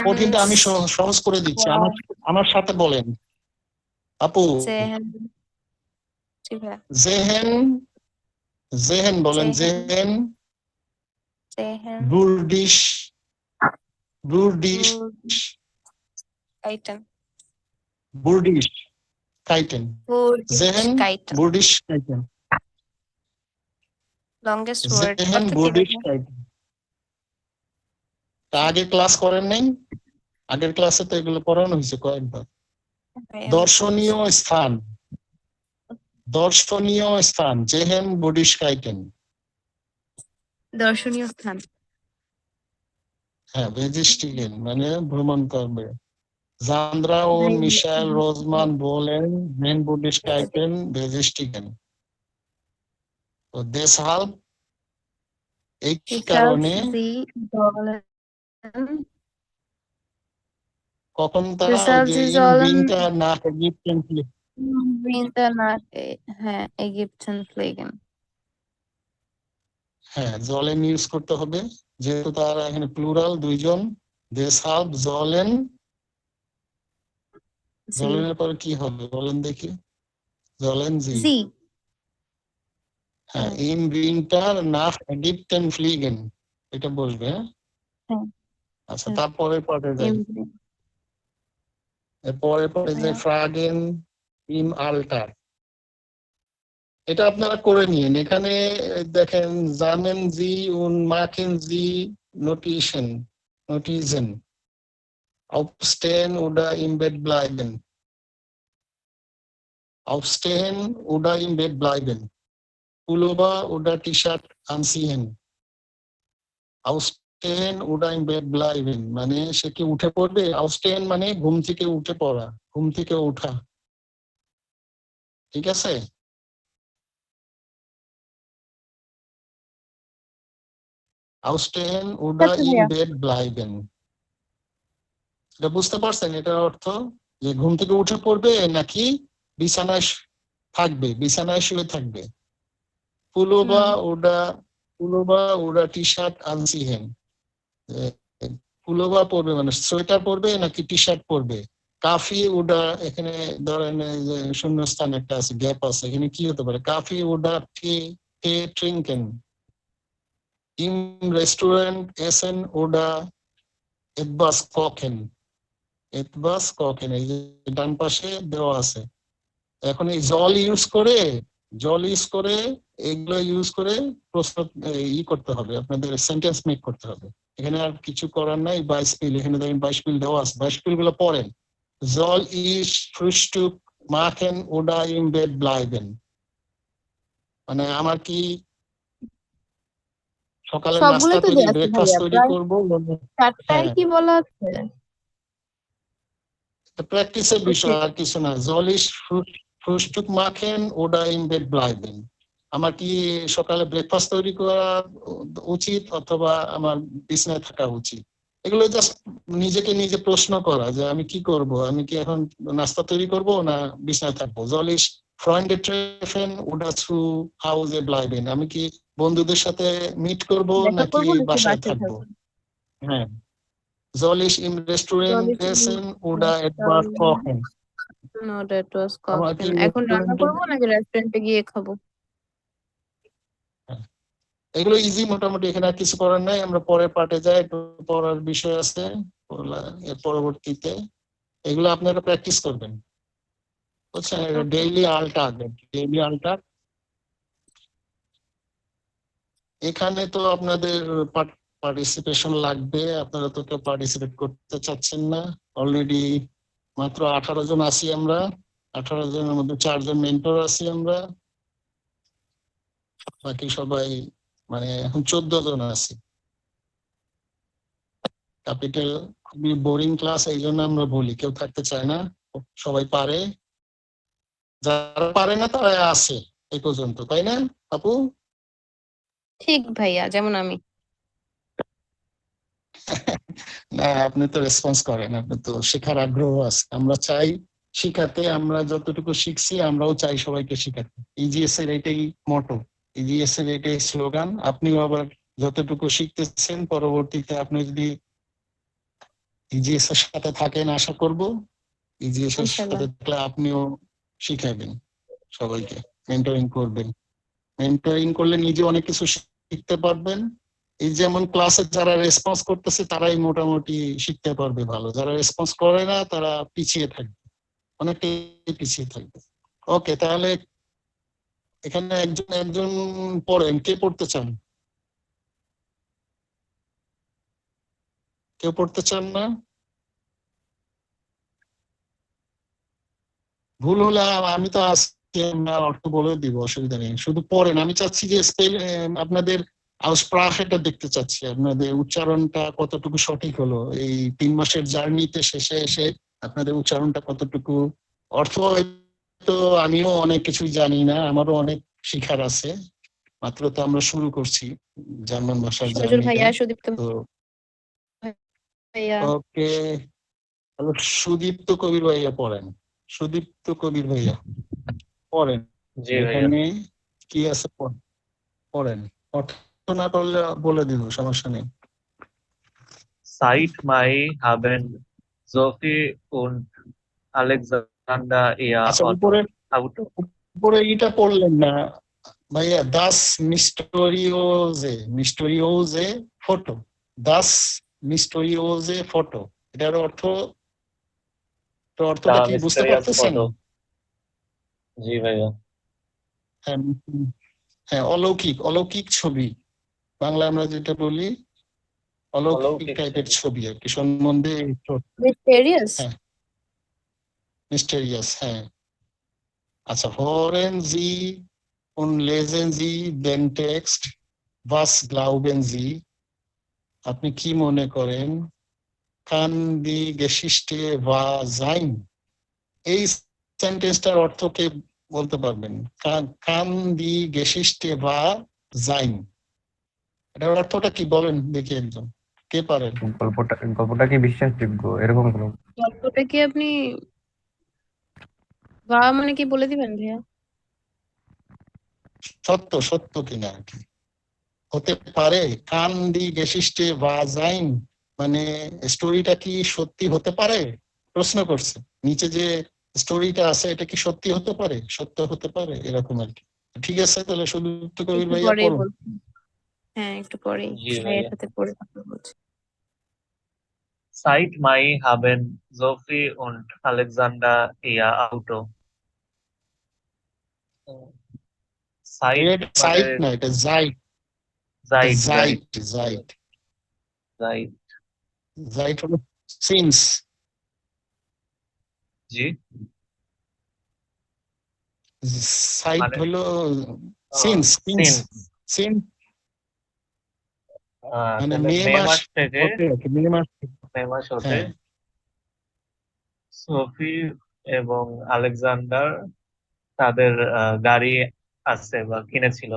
কঠিনটা আমি সহজ করে দিচ্ছি, আমার সাথে বলেন আপু। জেহেন বলেন, জেহেন বুরডিশ কাইটেন, জেহেন বুরডিশ কাইটেন, লংগেস্ট ওয়ার্ড জেহেন বুরডিশ কাইটেন। আগে ক্লাস করেন নাই? আগের ক্লাসে তো এগুলো পড়ানো হয়েছে কয়েকবার। দর্শনীয় স্থান জেহেন বুরডিশ কাইটেন, দর্শনীয় স্থান। হ্যাঁ, বেজিস্টিগেন মানে ভ্রমণ করবে। Sandra und Michael Rossmann wollen Sehenswürdigkeiten besichtigen. So deshalb এই He কারণে sells the Zollen. কখন He তারা ওই sells যে the ইন Zollen উইন্টার না এজিপশিয়ান Winter nach, হ্যাঁ, Egyptian Fliegen. হ্যাঁ জলেন ইউজ করতে হবে, যেহেতু তারা এখানে প্লুরাল দুইজন। দেশ হাব জলেন, Sie. জলেনের পরে কি হবে বলেন দেখি? জলেন জি। Sie. হ্যাঁ, ইন উইন্টার নাফ এজিপশিয়ান ফ্লিগেন, এটা বসবে। হ্যাঁ, হ্যাঁ, আচ্ছা হ্যাঁ। তারপরে পরে যাই। Im- এরপরে পরে যে হ্যাঁ। ফ্রাগেন ইম আল্টার, এটা আপনারা করে নিন। এখানে দেখেন জার্মেন জি উন মার্কিন জি নোটিশন নোটিজেন aufstehen oder im Bett bleiben, aufstehen oder im Bett bleiben, Pullover oder T-Shirt anziehen, aufstehen oder im Bett bleiben মানে সে কি উঠে পড়বে? aufstehen মানে ঘুম থেকে উঠে পড়া, ঘুম থেকে ওঠা, ঠিক আছে? aufstehen oder আচ্ছা im ভাইয়া। Bett bleiben, এটা বুঝতে পারছেন? এটার অর্থ যে ঘুম থেকে উঠে পড়বে নাকি বিছানায় থাকবে, বিছানায় শুয়ে থাকবে। পুলোবা ওরা টি শার্ট আনসিহেন, পুলোবা পরবে মানে সোয়েটার পরবে নাকি টি শার্ট পরবে। কাফি ওডা, এখানে ধরেন যে শূন্যস্থান একটা আছে, গ্যাপ আছে, এখানে কি হতে পারে? কাফি ওডা তে ট্রিঙ্কেন, ইম রেস্টুরেন্ট এসেন ওডা এটবাস ককেন, এটবাস ককেন, এই যে ডান পাশে দেওয়া আছে। এখন এই জল ইউজ করে এগুলো ইউজ করে প্রশ্ন করতে হবে, আপনাদের সেন্টেন্স মেক করতে হবে। এখানে আর কিছু করার নাই। 22 পিল, এখানে দেখেন 22 পিল দেওয়া আছে, 22 পিল গুলো পড়েন। জল ইস ফ্রুস্টুক মাখেন ওডা ইম বেড ব্লাইবেন, মানে আমার কি সকালে নাস্তা সবগুলোই তো তৈরি, দেয়া আছে ব্রেকফাস্ট ভাইয়া, তৈরি প্রায় করবো। 4টায় হ্যাঁ, কি বলা আছে? প্র্যাকটিসের বিষয়, আর কিছু না। জল ইস ফ্রুস্টুক মাখেন ওডা ইম বেড ব্লাইবেন, আমার কি সকালে ব্রেকফাস্ট তৈরি করা উচিত অথবা আমার বিছানায় থাকা উচিত? এগুলো জাস্ট নিজেকে নিজে প্রশ্ন করা যে আমি কি করব, আমি কি এখন নাস্তা তৈরি করব না বিছানায় থাকবো। জলিস ফ্রেন্ডে ট্রেফেন ওডা থ্রু হাউসে ব্লাইবেন, আমি কি বন্ধুদের সাথে মিট করব দেখা নাকি করবো নাকি বাসায় বাসায় থাকবো। থাকবো? হ্যাঁ, জলিস ইম restaurant Soll ich এসেন in ওডা এটবার কখেন, oder etwas আমার কি kochen? এখন রান্না রেস্টুরেন্টে। করবো নাকি রেস্টুরেন্টে গিয়ে খাবো? এগুলো ইজি মোটামুটি, এখানে আর কিছু করার নাই। আমরা পরের পার্টে যাই, একটু পড়ার বিষয় আছে, এর পরবর্তীতে এগুলো আপনারা প্র্যাকটিস করবেন, বুঝছেন? ডেইলি আলটা, ডেইলি আলটা। এখানে তো আপনাদের পার্টিসিপেশন লাগবে, আপনারা তো কেউ পার্টিসিপেট করতে চাচ্ছেন না। অলরেডি মাত্র 18 জন আছি আমরা, 18 জনের মধ্যে 4 জন মেন্টর আছি আমরা, বাকি সবাই মানে এখন 14 জন আছি। ক্যাপিটাল খুবই বোরিং ক্লাস, এই জন্য আমরা বলি কেউ থাকতে চায় না, সবাই পারে। যারা পারে না তারা আছে এই পর্যন্ত, তাই না আপু? ঠিক ভাইয়া, যেমন আমি। না, আপনি তো রেসপন্স করেন, আপনি তো শেখার আগ্রহ আছে। আমরা চাই শিখাতে, আমরা যতটুকু শিখছি আমরাও চাই সবাইকে শিখাতে। ইজিএস এর এটাই মটো, ইজিএস এর এটাই স্লোগান। আপনিও আবার যতটুকু শিখতেছেন, পরবর্তীতে আপনি যদি ইজিএস এর সাথে থাকেন, আশা করব ইজিএস এর সাথে থাকলে আপনিও শিখাবেন সবাইকে, মেন্টরিং করবেন। মেন্টরিং করলে নিজে অনেক কিছু শিখতে পারবেন। এই যেমন ক্লাসে যারা রেসপন্স করতেছে তারাই মোটামুটি শিখতে পারবে ভালো, যারা রেসপন্স করে না তারা পিছিয়ে থাকবে, অনেকটাই পিছিয়ে থাকবে। ওকে, তাহলে এখানে একজন একজন পড়েন। কে পড়তে চান? কেউ পড়তে চান না? ভুল হলে আমি তো আজকে অর্থ বলে দিব, অসুবিধা নেই, শুধু পড়েন। আমি চাচ্ছি যে আপনাদের আউসপ্রাখটা দেখতে চাচ্ছি, আপনাদের উচ্চারণটা কতটুকু সঠিক হলো এই 3 মাসের জার্নিতে, শেষে এসে আপনাদের উচ্চারণটা কতটুকু। অর্থ তো আমিও অনেক কিছুই জানি না, আমারও অনেক শিখার আছে, মাত্র তো আমরা শুরু করছি জার্মান ভাষার সজল জার্নিটা। ভাইয়া, সুদীপ্ত তো ভাইয়া। ওকে, তাহলে সুদীপ্ত কবির ভাইয়া পড়েন। সুদীপ্ত কবির ভাইয়া পড়েন, জি ভাইয়া। এখানে কি আছে পড়েন। অর্থ না করলে বলে দিব, সমস্যা নেই। Seit Mai haben Sophie und Alexander ihr আচ্ছা, Auto. উপরে এটা পড়লেন না ভাইয়া, দাস মিস্টোরিওজে ফটো, দাস মিস্টোরিওজে ফটো, এটার অর্থটা Da কি বুঝতে mysterious পারতেছেন? photo. জি ভাইয়া। হ্যাঁ, হ্যাঁ, অলৌকিক ছবি, বাংলা আমরা যেটা বলি অলৌকিক অলৌকিক টাইপের ছবি। ছবি আর কি, সম্বন্ধে মিস্টেরিয়াস। হ্যাঁ, মিস্টেরিয়াস, হ্যাঁ। আচ্ছা, hören Sie und lesen Sie den Text, was glauben Sie? আপনি কি মনে করেন? kann die Geschichte wahr sein? এই সেন্টেন্সটার অর্থ কে বলতে পারবেন? kann die Geschichte wahr sein? এটার অর্থটা কি বলেন দেখি একজন, কে পারেন? গল্পটা কি বিশ্বাসযোগ্য, এরকম কোনো? গল্পটা কি আপনি বা মানে কি বলে দিবেন ভাইয়া? সত্য কিনা আর কি হতে পারে। kann die Geschichte wahr sein মানে স্টোরিটা কি সত্যি হতে পারে, প্রশ্ন করছে। নিচে যে স্টোরিটা আছে এটা কি সত্যি হতে পারে, সত্য হতে পারে, এরকম আর কি। ঠিক আছে, তাহলে সুদীপ্ত কবির একটু ভাইয়া পরেই পড়ুন। বলছি। হ্যাঁ, একটু পরেই জি ভাইয়ের ভাইয়া। সাথে পড়ে কথা বলছি। Seit Mai haben Sophie und Alexander ihr Auto. Seit এটা মানে সাইট না, এটা জাইট। Seit, জাইট Seit, জাইট Seit. জাইট হলো সিন্স। জি সাইট মানে হলো সিন্স। since সিন্স মানে তাহলে মে মে মাস মাস থেকে হতে আর কি, মে মাস। মে মাস হতে হ্যাঁ, সোফি এবং আলেকজান্ডার তাদের গাড়ি আছে বা কিনেছিল,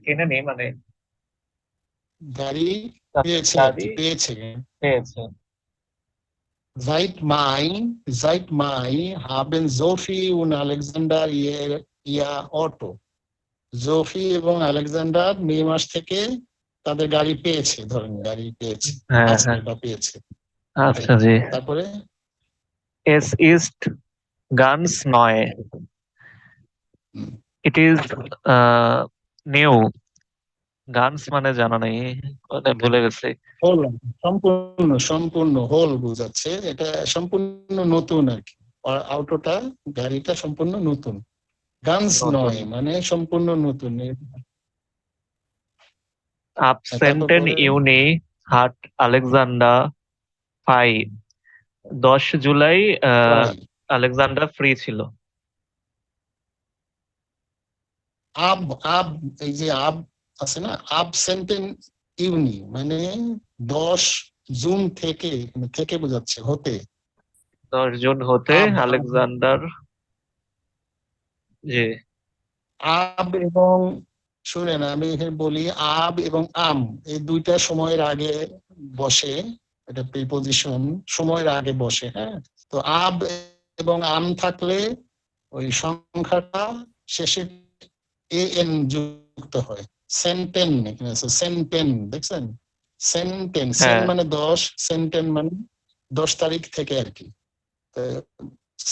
কিনেনি মানে গাড়ি তাদের পেয়েছে আর কি, গাড়ি পেয়েছে। পেয়েছে। Seit Mai haben Sophie und Alexander ihr Auto. Sophie এবং আলেকজান্ডার মে মাস থেকে তাদের গাড়ি পেয়েছে, ধরেন গাড়ি পেয়েছে, হ্যাঁ আছে হ্যাঁ বা পেয়েছে। আচ্ছা জি। তারপরে Es ist ganz neu. It is new. Guns মানে জানা নেই, মানে ভুলে গেছি। হোল, সম্পূর্ণ হোল বোঝাচ্ছে, এটা সম্পূর্ণ নতুন আর কি। অটোটা, গাড়িটা সম্পূর্ণ নতুন। গানস নতুন। নয় মানে সম্পূর্ণ নতুন। Absenten Juni hat Alexander frei. 10 July Alexander free ছিল। এই যে আছে না, absenten Juni মানে 10 জুন থেকে বোঝাচ্ছে, হতে। 10 জুন হতে আলেকজান্ডার। জি এবং শুনেন, আমি এখানে বলি আব এবং আম এই দুইটা সময়ের আগে বসে, এটা প্রিপোজিশন, সময়ের আগে বসে। হ্যাঁ, তো আব এবং আম থাকলে ওই সংখ্যাটা শেষে এন যুক্ত হয়। সেন্টেন, এখানে আছে সেন্টেন, দেখছেন? সেন্টেন, সেন মানে 10, সেন্টেন মানে 10 তারিখ থেকে আর কি।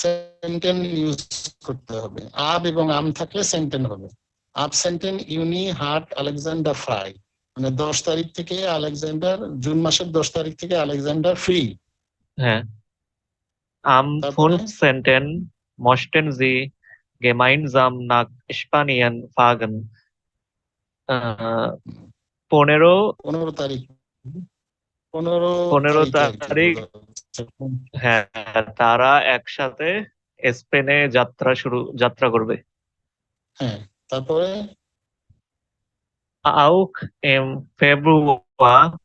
সেন্টেন ইউজ করতে হবে। আব এবং আম থাকলে সেন্টেন হবে। absenten Juni hat Alexander frei মানে 10 তারিখ থেকে আলেকজান্ডার, জুন মাসের 10 তারিখ থেকে আলেকজান্ডার ফ্রি। হ্যাঁ। Am 15. möchten sie gemeinsam nach Spanien fahren. 15 তারিখ, 15 তারিখ হ্যাঁ, তারা একসাথে স্পেনে যাত্রা করবে। হ্যাঁ, তারপরে Auch im Februar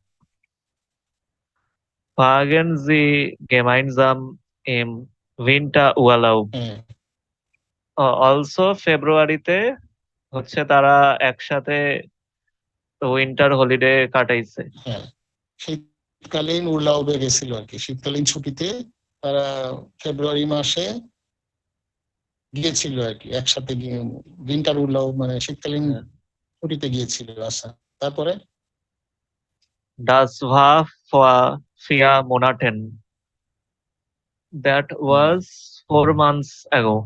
fahren sie gemeinsam im Winterurlaub. Also ফেব্রুয়ারিতে হচ্ছে তারা একসাথে উইন্টার হলিডে কাটাইছে। হ্যাঁ, শীতকালীন উর্লাউবে গেছিল আর কি, শীতকালীন ছুটিতে তারা ফেব্রুয়ারি মাসে গিয়েছিল আর কি, একসাথে গিয়ে উইন্টার উর্লাউ মানে শীতকালীন ছুটিতে গিয়েছিল। আচ্ছা, তারপরে Das war vor 4 Monaten. That was 4 months ago.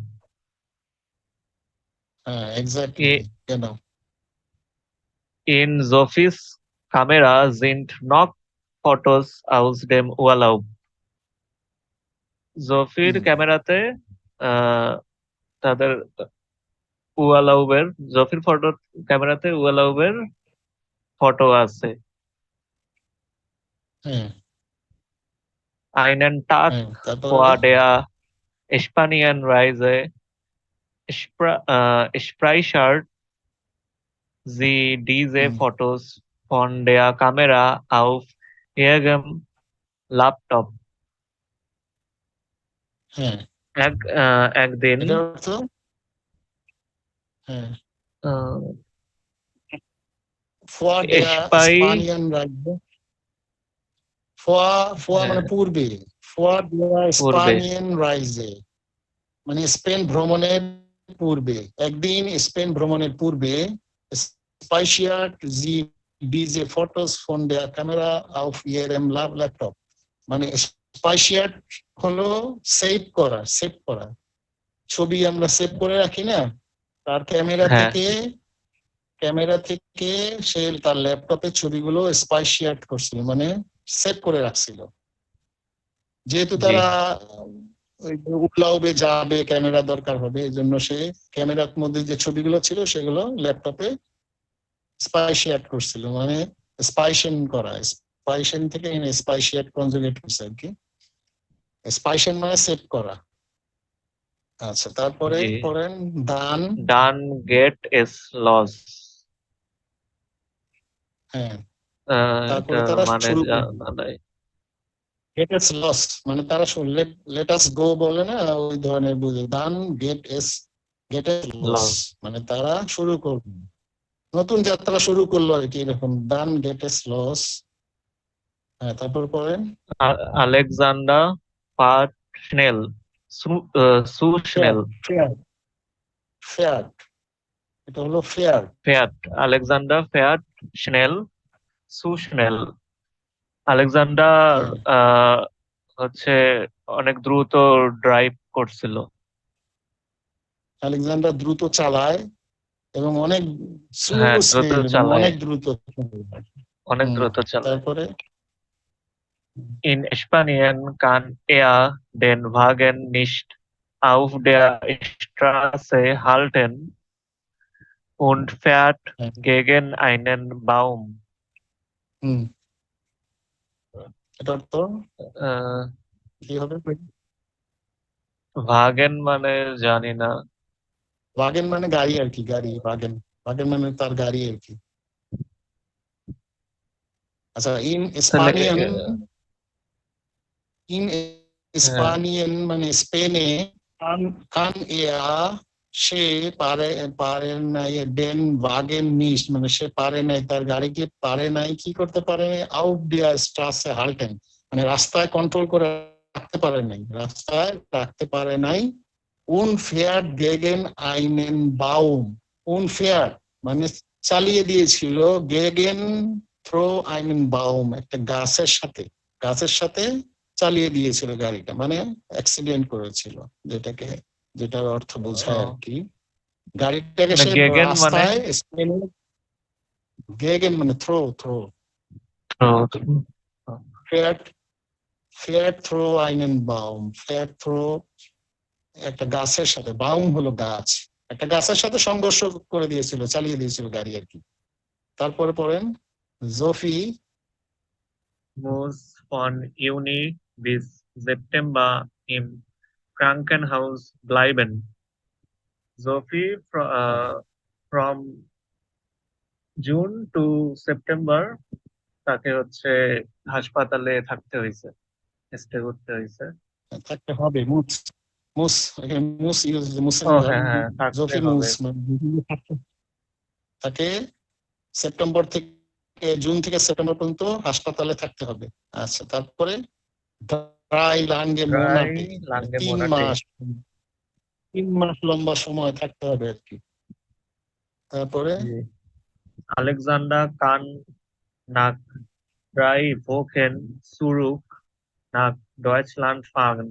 হ্যাঁ, এক্স্যাক্টলি, কেন? In Sophie's Kamera sind noch Fotos aus dem Urlaub. জফির ক্যামেরাতে তাদের জফির ক্যামেরাতে উয়ালাউবের ফটো আছে। হ্যাঁ, Einen Tag তারপরে vor der Spanienreise speichert sie diese Fotos von der Kamera auf ihrem Laptop. হ্যাঁ, একদিন এটার অর্থ হ্যাঁ, ফোয়া ডেয়া স্পানিয়ান রাজ্যে, ফোয়া মানে পূর্বে, ফোয়া ডেয়া স্পানিয়ান রাইজে মানে স্পেন ভ্রমণের পূর্বে, একদিন স্পেন ভ্রমণের পূর্বে স্পাইশিয়াট জি ডিজে ফটোস ফোন দেয়া ক্যামেরা অফ ইয়েরএম ল্যাপটপ। মানে স্পাইশিয়াট হলো সেভ করা, ছবি আমরা সেভ করে রাখি না, তার ক্যামেরা থেকে সে তার ল্যাপটপে ছবিগুলো স্পাইশিয়াট করছিল, মানে সেভ করে রাখছিল। যেহেতু তারা উর্লাউবে যাবে, ক্যামেরা দরকার হবে, এই জন্য সে ক্যামেরার মধ্যে যে ছবিগুলো ছিল সেগুলো ল্যাপটপে স্পাইশিয়াট করছিল, মানে স্পাইশন করা, স্পাইশন থেকে স্পাইশিয়াট কনজুগেট করছে আর কি। স্পাইশন মানে সেভ করা। আচ্ছা, তারপরে পড়েন ডান গেট এস লস। হ্যাঁ, তারপরে তারা শুরু গেট এস লস মানে তারা লেট আস গো বলে না, ওই ধরনের বুঝে। ডান গেট এস লস মানে তারা শুরু করবে, নতুন যাত্রা শুরু করলো আর কি, এরকম। ডান গেট এস লস। হ্যাঁ, তারপর পড়েন আলেকজান্ডার পার্ট স্নেল ফেয়ার, এটা হলো ফেয়ার। আলেকজান্ডার ফেয়ার্ট স্নেল সুস্নেল। আলেকজান্ডার হচ্ছে অনেক দ্রুত ড্রাইভ করছিল। আলেকজান্ডার দ্রুত চালায় এবং অনেক দ্রুত চালায়। তারপরে In Spanien kann er den Wagen nicht auf der Straße halten und fährt gegen einen Baum. এটা তো কি হবে? ভাগেন মানে জানি না। ওয়াগন মানে গাড়ি আর কি, গাড়ি। ওয়াগন মানে তার গাড়ি আর কি। আচ্ছা, ইন স্পানিয়ান মানে স্পেনে কান এয়া সে পারে নাই ডেন ওয়াগেন নিস্ট মানে সে পারে নাই, তার গাড়িকে পারে নাই কি করতে পারে, আউট দিয়া স্ট্রাসে হাল্টেন মানে রাস্তায় কন্ট্রোল করে রাখতে পারে নাই। উন ফেয়ার গেগেন আইনেন বাউম, উন ফেয়ার মানে চালিয়ে দিয়েছিল, গেগেন থ্রো আইনেন বাউম একটা গাছের সাথে চালিয়ে দিয়েছিল গাড়িটা, মানে অ্যাক্সিডেন্ট করেছিল, যেটার অর্থ বোঝায় আর কি। গাড়িটাকে সে রাস্তায় গেগেন মানে থ্রো ফেয়ার থ্রো আইনেন বাউম, ফেয়ার থ্রো একটা গাছের সাথে, বাউম হলো গাছ, একটা গাছের সাথে সংঘর্ষ করে দিয়েছিল, চালিয়ে দিয়েছিল গাড়ি আর কি। তারপরে পড়েন জোফি muss von Juni bis September im Krankenhaus bleiben. Sophie from June to September তাকে হচ্ছে হাসপাতালে থাকতে হয়েছে, স্টে করতে হয়েছে। থাকতে হবে, জোফি মুস তাকে সেপ্টেম্বর থেকে জুন থেকে সেপ্টেম্বর পর্যন্ত হাসপাতালে থাকতে হবে। আচ্ছা, তারপরে ড্রাই লাঙ্গে মোনাটে, লাঙ্গে 3 মোনাটে। মাস 3 মাস লম্বা সময় থাকতে হবে আর কি। তারপরে আলেকজান্ডার কান নাক 3 Wochen zurück nach Deutschland fahren.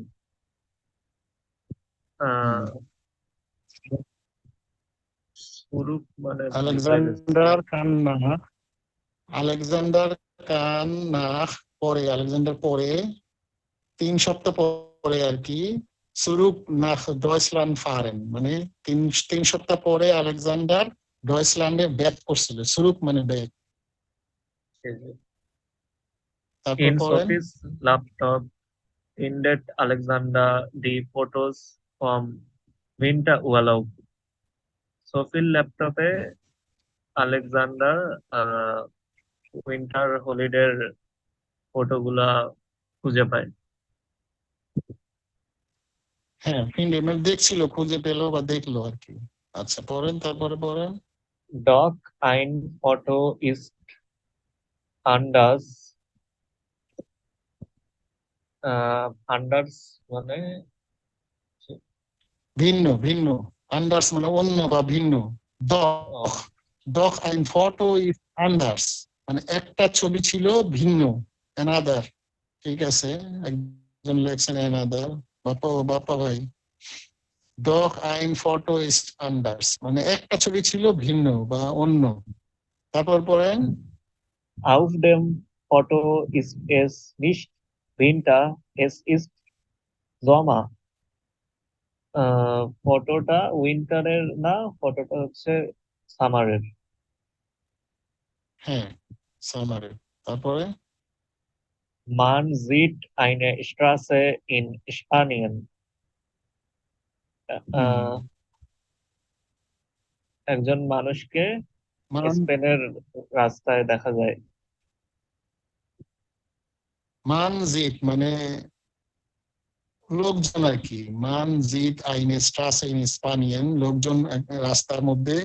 zurück মানে আলেকজান্ডার কান নাখ পরে, আলেকজান্ডার পরে 3 সপ্তাহ পরে আর কি সুরুক নাখ ডয়েচল্যান্ড ফারেন, মানে 3 সপ্তাহ পরে আলেকজান্ডার ডয়েচল্যান্ডে ব্যাক করছিল। সুরুক মানে ব্যাক। তারপর In পড়েন Sophie's laptop ended Alexander the photos from winter Urlaub. সোফির ল্যাপটপে আলেকজান্ডার উইন্টার হলিডের ফটোগুলা খুঁজে পায়। হ্যাঁ, দেখছিল, খুঁজে পেলো বা দেখলো আর কি। আচ্ছা, পড়েন, তারপরে পড়েন। Doch ein Foto ist anders. Anders মানে ভিন্ন, ভিন্ন। আন্ডার্স মানে অন্য বা ভিন্ন। ডখ, ডখ আইন ফটো ইজ আন্ডার্স মানে একটা ছবি ছিল ভিন্ন, অ্যানাদার। ঠিক আছে, একজন লেখছেন অ্যানাদার, বাপ্পা ভাই। ডখ আইন ফটো ইজ আন্ডার্স মানে একটা ছবি ছিল ভিন্ন বা অন্য। তারপর পড়েন। Auf dem Foto ist es nicht Winter, es ist Sommer. ফটোটা উইন্টারের না, ফটোটা হচ্ছে সামারের। হ্যাঁ, সামারের। তারপরে Man sieht eine Straße in Spanien. একজন মানুষকে স্পেনের রাস্তায় দেখা যায়। মান জিত মানে লোকজন আর কি। মান জিত আইনে স্ট্রাসে ইন স্পানিয়ান, লোকজন রাস্তার মধ্যে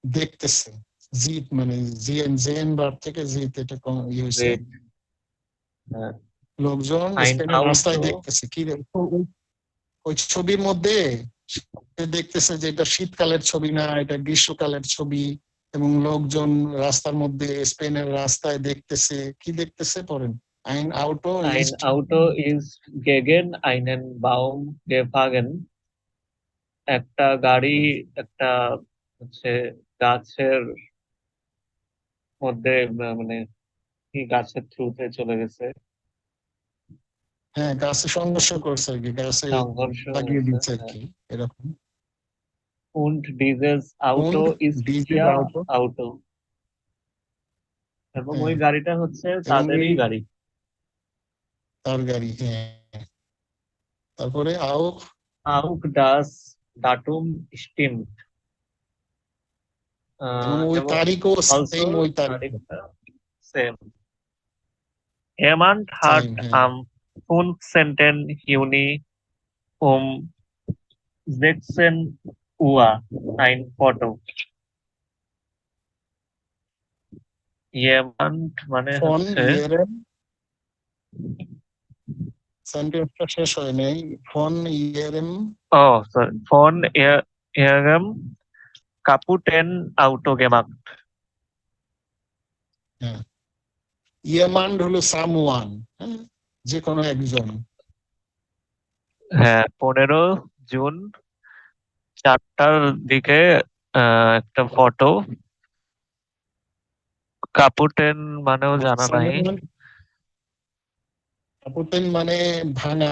দেখতেছে। জিত মানে জেন বার থেকে জিত, এটা হয়েছে। লোকজন স্পেনের রাস্তায় দেখতেছে কি, ওই ছবির মধ্যে দেখতেছে যে এটা শীতকালের ছবি না, এটা গ্রীষ্মকালের ছবি, এবং লোকজন রাস্তার মধ্যে স্পেনের রাস্তায় দেখতেছে কি দেখতেছে। পড়েন। Ein Auto ist gegen einen Baum gefahren. একটা গাড়ি একটা হচ্ছে গাছের মধ্যে মানে কি গাছের থ্রুতে চলে গেছে। হ্যাঁ, গাছে সংঘর্ষ করছে আর কি, গাছে লাগিয়ে দিচ্ছে আর কি, এরকম। Und dieses Auto ist ihr Auto. এবং ওই গাড়িটা হচ্ছে তাদেরই গাড়ি, তার গাড়ি। হ্যাঁ, তারপরে auch das Datum stimmt. ওই তারিখও সেম, ওই তারিখ same. Jemand hat am 15. Juni um 16 Uhr ein Foto. Jemand মানে হচ্ছে সেন্টেন্সটা শেষ হয় নাই। ফন ইয়েরেম, সরি, ফন ইয়েরেম কাপুটেন Auto gemacht. হ্যাঁ, ইয়েমান হলো সামওয়ান, যে কোনো একজন। হ্যাঁ, 15 জুন 4টার দিকে একটা ফটো। কাপুটেন মানেও জানা নাই। কাপুটেন মানে ভাঙা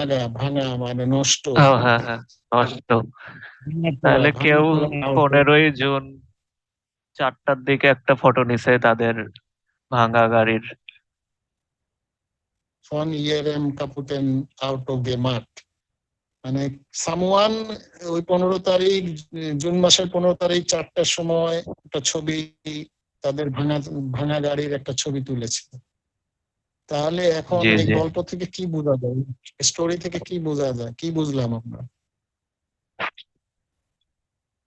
মানে নষ্ট। হ্যাঁ হ্যাঁ, নষ্ট। তাহলে কেউ 15 জুন 4টার দিকে একটা ফটো নিছে তাদের ভাঙা গাড়ির। ফন ইয়েরেম কাপুটেন আউটো গেমাট মানে সামওয়ান ওই 15 তারিখ জুন মাসের 15 তারিখ 4টার সময় একটা ছবি, তাদের ভাঙা গাড়ির একটা ছবি তুলেছে। তাহলে এখন এই গল্প থেকে কি বোঝা যায়, স্টোরি থেকে কি বোঝা যায়, কি বুঝলাম আমরা?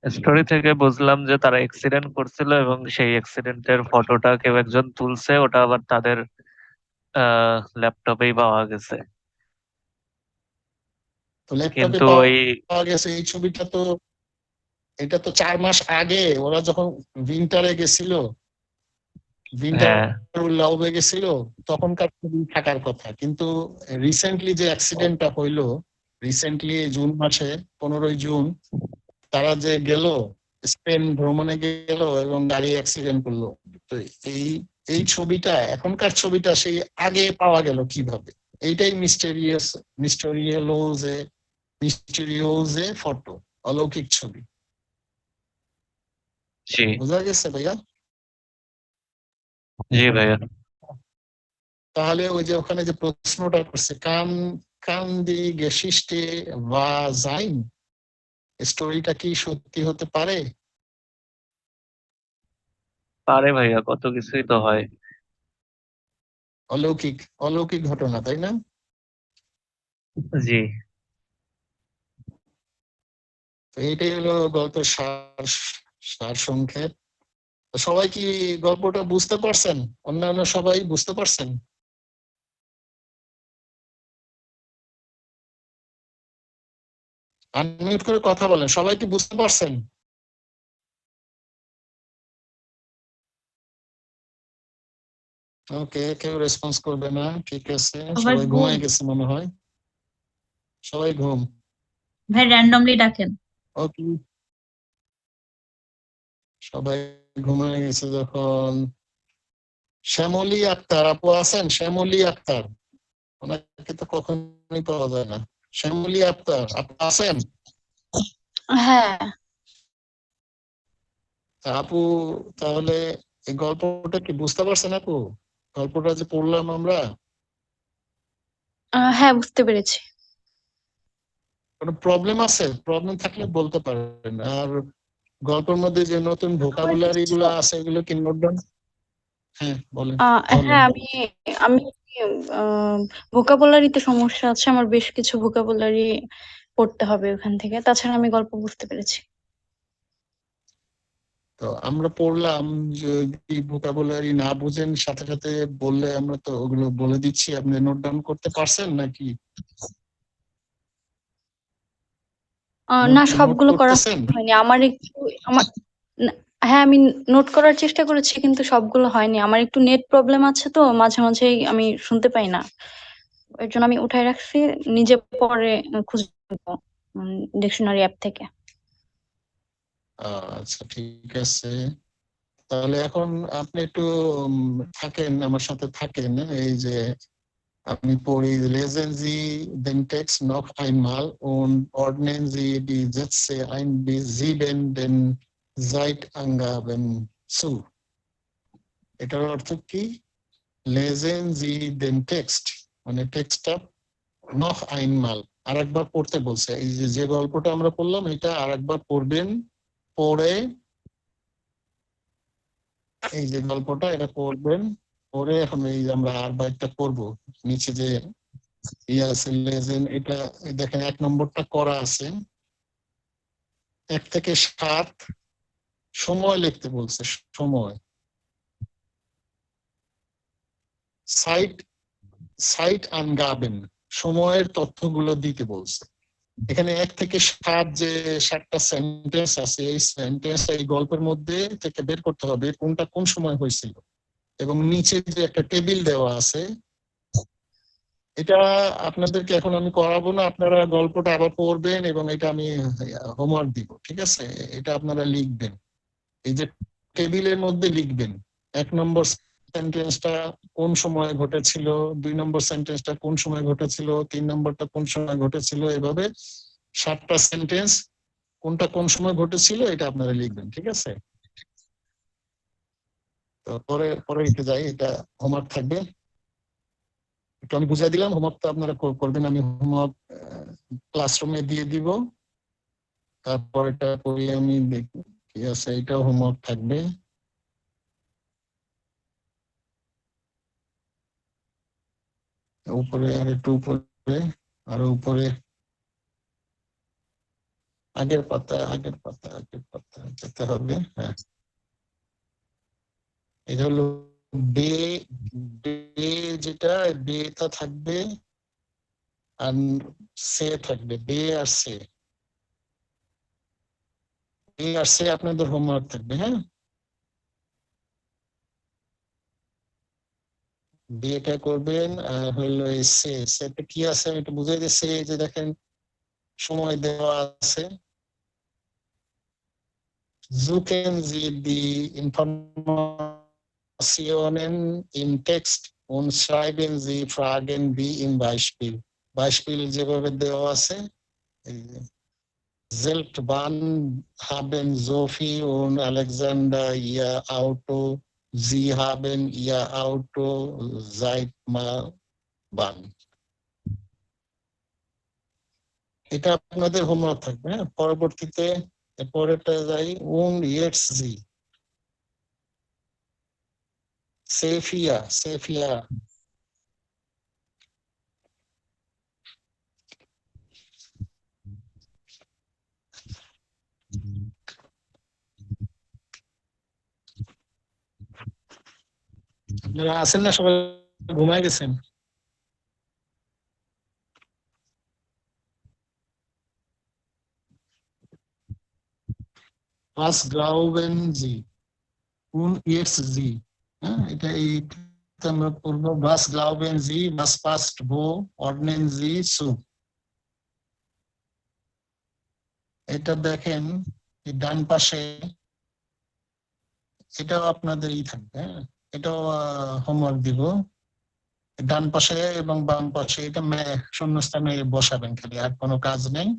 স্টোরি থেকে বুঝলাম যে তারা অ্যাক্সিডেন্ট করছিল এবং সেই অ্যাক্সিডেন্টের ফটোটা কেউ একজন তুলছে, ওটা আবার তাদের ল্যাপটপেই পাওয়া গেছে। তো ল্যাপটপে কিন্তু ওই পাওয়া গেছে এই ছবিটা, তো এটা তো 4 মাস আগে ওরা যখন উইন্টারে গেছিল, উইন্টার হ্যাঁ লাউবে গেছিল, তখনকার ছবি থাকার কথা। কিন্তু রিসেন্টলি যে অ্যাক্সিডেন্টটা হইলো, রিসেন্টলি জুন মাসে 15ই জুন, তারা যে গেল স্পেন ভ্রমণে গেল এবং গাড়ি অ্যাক্সিডেন্ট করলো। তো এই এই ছবিটা, এখনকার ছবিটা সেই আগে পাওয়া গেল কিভাবে? এইটাই মিস্টেরিওজে ফটো, অলৌকিক ছবি। জি বোঝা গেছে ভাইয়া? জি ভাইয়া। তাহলে ওই যে ওখানে যে প্রশ্নটা করছে, কান দি গেসিস্টে বা যাইন, স্টোরিটা কি সত্যি হতে পারে? পারে ভাইয়া, কত কিছুই তো হয়। অলৌকিক অলৌকিক ঘটনা, তাই না? জি তো এইটাই হলো গল্পের সার সংক্ষেপ। তো সবাই কি গল্পটা বুঝতে পারছেন? অন্যান্য সবাই বুঝতে পারছেন? আনমিউট করে কথা বলেন, সবাই কি বুঝতে পারছেন? ওকে, কেউ রেসপন্স করবে না, ঠিক আছে। সবাই ঘুমায় গেছে মনে হয়, সবাই ঘুম। ভাই র্যান্ডমলি ডাকেন। ওকে, সবাই ঘুমায় গেছে যখন। শ্যামলী আক্তার আপু আছেন? শ্যামলী আক্তার, ওনাকে তো কখনোই পাওয়া যায় না। শ্যামলী আক্তার আপু আছেন? হ্যাঁ। তা আপু, তাহলে এই গল্পটা কি বুঝতে পারছেন আপু? গল্পটা যে পড়লাম আমরা, হ্যাঁ, বুঝতে পেরেছি। কোনো প্রবলেম আছে? প্রবলেম থাকলে বলতে পারেন। আর গল্পের মধ্যে যে নতুন ভোকাবুলারি গুলো আছে, এগুলো কি নোট ডাউন? হ্যাঁ বলেন বলেন। হ্যাঁ, আমি ভোকাবুলারিতে সমস্যা আছে, আমার বেশ কিছু ভোকাবুলারি পড়তে হবে ওখান থেকে। তাছাড়া আমি গল্প বুঝতে পেরেছি। তো আমরা পড়লাম, যদি ভোকাবুলারি না বুঝেন সাথে সাথে বললে আমরা তো ওগুলো বলে দিচ্ছি, আপনি নোট ডাউন করতে পারছেন নাকি? না, নোট সবগুলো করা করতেছেন? হয়নি আমার একটু। আমার না- হ্যাঁ, আমি নোট করার চেষ্টা করেছি কিন্তু সবগুলো হয়নি। আমার একটু নেট প্রবলেম আছে, তো মাঝে মাঝেই আমি শুনতে পাই না। এর জন্য আমি উঠায় রাখছি, নিজে পরে খুঁজে নেবো ডিকশনারি অ্যাপ থেকে। আচ্ছা ঠিক আছে। তাহলে এখন আপনি একটু থাকেন, আমার সাথে থাকেন। এই যে আমি পড়ি, lesen Sie den Text noch einmal und ordnen Sie die Sätze ein bis 7 den Zeitangaben zu. এটার অর্থ কি? lesen Sie den Text, মানে টেক্সটটা noch einmal, আরেকবার পড়তে বলছে। এই যে গল্পটা আমরা পড়লাম, এটা আরেকবার পড়বেন। পড়ে এই যে গল্পটা এটা পড়বেন, পরে এখন এই যে আমরা আর বাইকটা করবো। নিচে যে আছে লেজেন, এটা দেখেন 1 নম্বরটা করা আছে, 1 থেকে 7 সময় লিখতে বলছে। সময়, সাইট সাইট আনগাবেন, সময়ের তথ্যগুলো দিতে বলছে। এখানে 1 থেকে 7 যে 7টা সেন্টেন্স আছে, এই সেন্টেন্স এই গল্পের মধ্যে থেকে বের করতে হবে কোনটা কোন সময় হয়েছিল। এবং নিচে যে একটা টেবিল দেওয়া আছে, এটা আপনাদেরকে এখন আমি করাবো না, আপনারা গল্পটা আবার পড়বেন এবং এটা আমি হোমওয়ার্ক দিব, ঠিক আছে? এটা আপনারা লিখবেন, এই যে টেবিলের মধ্যে লিখবেন। 1 নম্বর সেন্টেন্সটা কোন সময় ঘটেছিল, 2 নম্বর সেন্টেন্সটা কোন সময় ঘটেছিল, 3 নম্বরটা কোন সময় ঘটেছিল, এভাবে 7টা সেন্টেন্স কোনটা কোন সময় ঘটেছিল এটা আপনারা লিখবেন, ঠিক আছে? তো পরে পরে লিখে যাই, এটা হোমওয়ার্ক থাকবে। একটু আমি বুঝাই দিলাম, হোমওয়ার্কটা আপনারা করবেন। আমি হোমওয়ার্ক ক্লাসরুমে দিয়ে দিব, তারপর এটা করি আমি দেখি কি আছে। এটাও হোমওয়ার্ক থাকবে। উপরে আর একটু উপরে, আরো উপরে আগের পাতা যেতে হবে। হ্যাঁ, এটা হলো বে, বে যেটা বেটা থাকবে আর সে থাকবে, বে আর সে, বে আর সে আপনাদের হোমওয়ার্ক থাকবে। হ্যাঁ, বিয়েটা করবেন। আর হইলো এই সেটা কি আছে আমি একটু বুঝাই দিচ্ছি। এই যে দেখেন সময় দেওয়া আছে, suchen Sie die Informationen im Text und schreiben Sie Fragen wie im Beispiel. Beispiel যেভাবে দেওয়া আছে, Seit wann haben Sophie und Alexander ihr Auto? Sie haben ihr Auto seit mal wann? এটা আপনাদের হোমওয়ার্ক থাকবে। হ্যাঁ, পরবর্তীতে পরেরটা যাই, jetzt Sie, সেফিয়া আপনারা আছেন না? সবাই ঘুমায় গেছেন? Was glauben Sie? jetzt Sie. হ্যাঁ, এটা এই আমরা পড়বো। Was glauben Sie? Was passt wo? Ordnen Sie zu. এটা দেখেন ডান পাশে, এটাও আপনাদের থাকবে। হ্যাঁ, এটাও হোমওয়ার্ক দিব। ডান পাশে এবং বাম পাশে এটা শূন্যস্থানে বসাবেন, খালি আর কোনো কাজ নেই।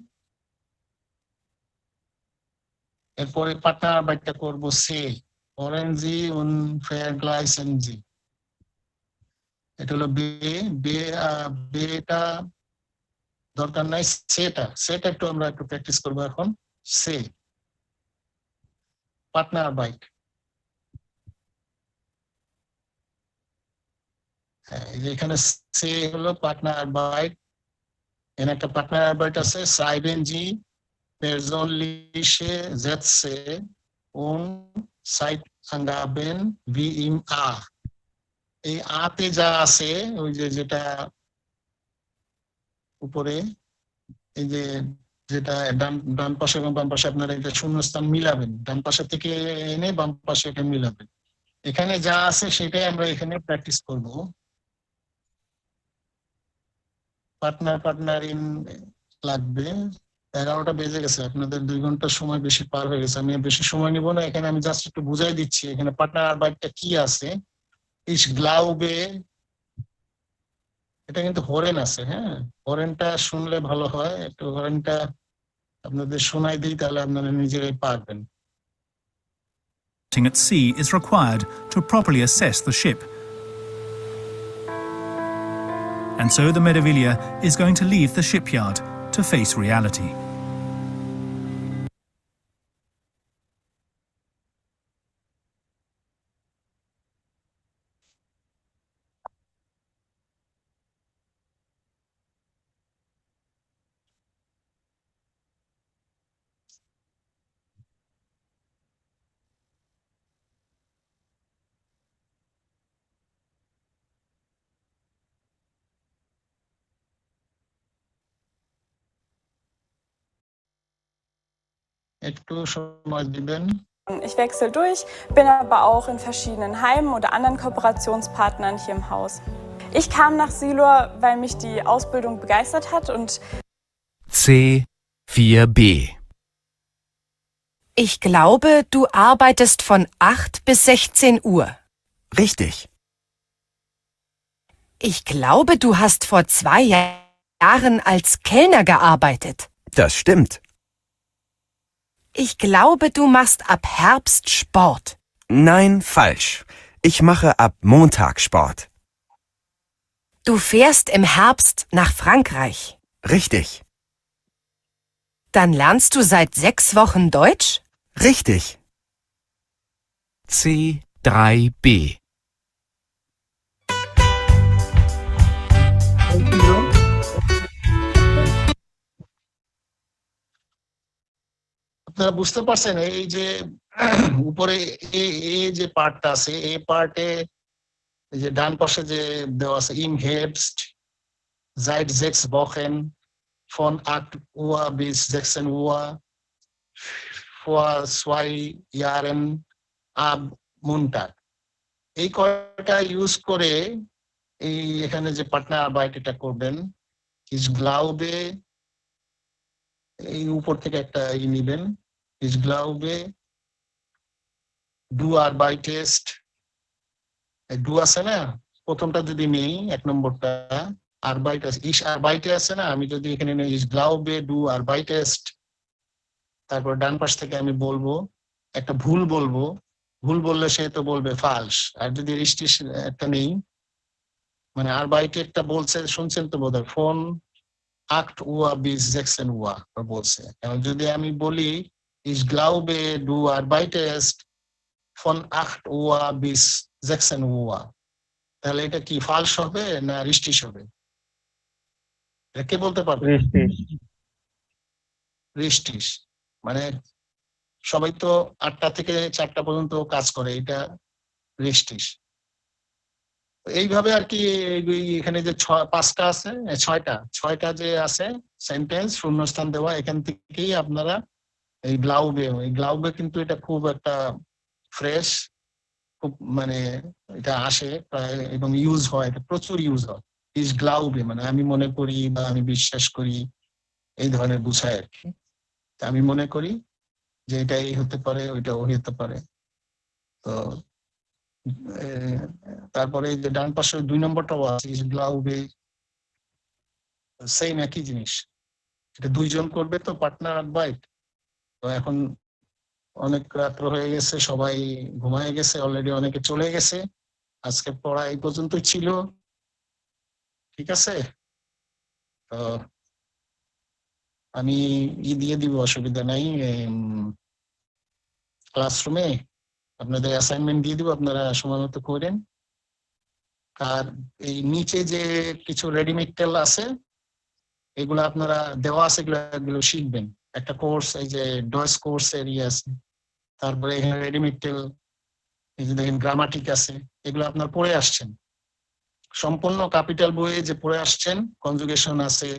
এরপরে পার্টনারবার্টটা করব সে, অরেঞ্জি উন ফেয়ারগ্লাইসেনজি। এটা হলো বে, বেটা দরকার নাই, সেটা একটু আমরা একটু প্র্যাকটিস করবো এখন। সে পার্টনারবার্ট, এখানে সে হলো পার্টনারবার্ট। এখানে একটা পার্টনারবার্ট আছে, সাইবেন জি persönliche Sätze und Zeitangaben wie im A. এই আতে যা আছে, ওই যে যেটা উপরে, এই যে যেটা ডান পাশে এবং বাম পাশে আপনারা এটা শূন্যস্থান মিলাবেন, ডান পাশে থেকে এনে বাম পাশে এটা মিলাবেন। এখানে যা আছে সেটাই আমরা এখানে প্র্যাকটিস করব। পার্টনার ইন লাগবে। 11টা বেজে গেছে, আপনাদের 2 ঘন্টা সময় বেশি পার হয়ে গেছে। আমি বেশি সময় নিব না, এখানে আমি জাস্ট একটু বুঝাই দিচ্ছি এখানে পার্টনারবার্টটা কি আছে। Ich glaube, এটা কিন্তু হরেন আছে। হ্যাঁ, হরেনটা শুনলে ভালো হয়, একটু হরেনটা আপনাদের শোনাই দিই, তাহলে আপনারা নিজেরাই পারবেন। At sea is required to properly assess the ship. And so the Meraviglia is going to leave the shipyard to face reality. একটু সময় দিবেন। Ich wechsle durch, bin aber auch in verschiedenen Heimen oder anderen Kooperationspartnern hier im Haus. Ich kam nach Silor, weil mich die Ausbildung begeistert hat und C4b. Ich glaube, du arbeitest von 8 bis 16 Uhr. Richtig. Ich glaube, du hast vor 2 Jahren als Kellner gearbeitet. Das stimmt. Ich glaube, du machst ab Herbst Sport. Nein, falsch. Ich mache ab Montag Sport. Du fährst im Herbst nach Frankreich. Richtig. Dann lernst du seit 6 Wochen Deutsch? Richtig. C3b. আপনারা বুঝতে পারছেন এই যে উপরে এই যে পার্টটা আছে, এই পার্টে এই যে ডান পাশে যে দেওয়া আছে ইম হেবস্ট seit 6 Wochen von 8 Uhr bis 16 Uhr vor 2 Jahren ab Montag। এই কয়টা ইউজ করে এই এখানে যে পার্টনার আরবাইট এটা করবেন, ich glaube, এই উপর থেকে একটা নিবেন, ich glaube du arbeitest, do আছে না, প্রথমটা যদি নেই 1 নম্বরটা আরবাইট আছে, ich arbeite আছে না, আমি যদি এখানে নেই ich glaube du arbeitest, তারপর ডান পাশ থেকে আমি বলবো একটা ভুল বলবো, ভুল বললে সে তো বলবে ফালস। আর যদি রিস্টিস একটা নেই, মানে আরবাইটেরটা বলছে শুনছেন তো বোধহয় ফোন 8 Uhr bis 16 Uhr বলছে। এখন যদি আমি বলি ich glaube du arbeitest von 8 Uhr bis 16 Uhr, তাহলে এটা কি ফালস হবে না রিস্টিস হবে? এটা কে বলতে পারবে? রিস্টিস। মানে সবাই তো 8টা থেকে 4টা পর্যন্ত কাজ করে, এটা রিস্টিস। এইভাবে আর কি এখানে যে 5টা আছে, 6টা যে আছে সেন্টেন্স শূন্যস্থান দেওয়া, এখান থেকেই আপনারা এই গ্লাউবে কিন্তু এটা খুব একটা ফ্রেশ, খুব মানে এটা আসে প্রায় এবং ইউজ হয়, এটা প্রচুর ইউজ হয়। ইস গ্লাউবে মানে আমি মনে করি বা আমি বিশ্বাস করি, এই ধরনের বুঝায় আর কি। আমি মনে করি যে এটা এই হতে পারে, ওইটা ওই হতে পারে। তো তারপরে যে ডান পাশে 2 নম্বরটাও আছে ইস গ্লাউবে, সেম একই জিনিস। এটা 2 জন করবে তো পার্টনার আরবাইট। তো এখন অনেক রাত্র হয়ে গেছে, সবাই ঘুমায় গেছে, অলরেডি অনেকে চলে গেছে। আজকে পড়া এই পর্যন্তই ছিল, ঠিক আছে? তো আমি দিয়ে দিব, অসুবিধা নাই, ক্লাসরুমে আপনাদের অ্যাসাইনমেন্ট দিয়ে দিব, আপনারা সময় মতো করেন। আর এই নিচে যে কিছু রেডিমেড টেল আছে, এগুলো আপনারা দেওয়া আছে, এগুলো শিখবেন। একটা কোর্স এই যে ডয়েস কোর্স এরিয়া আছে, তারপরে এখানে রেডিমেড টেল, এই যে দেখেন গ্রামাটিক আছে, এগুলো আপনারা পড়ে আসছেন সম্পূর্ণ ক্যাপিটাল বইয়ে যে পড়ে আসছেন। কনজুগেশন আছে,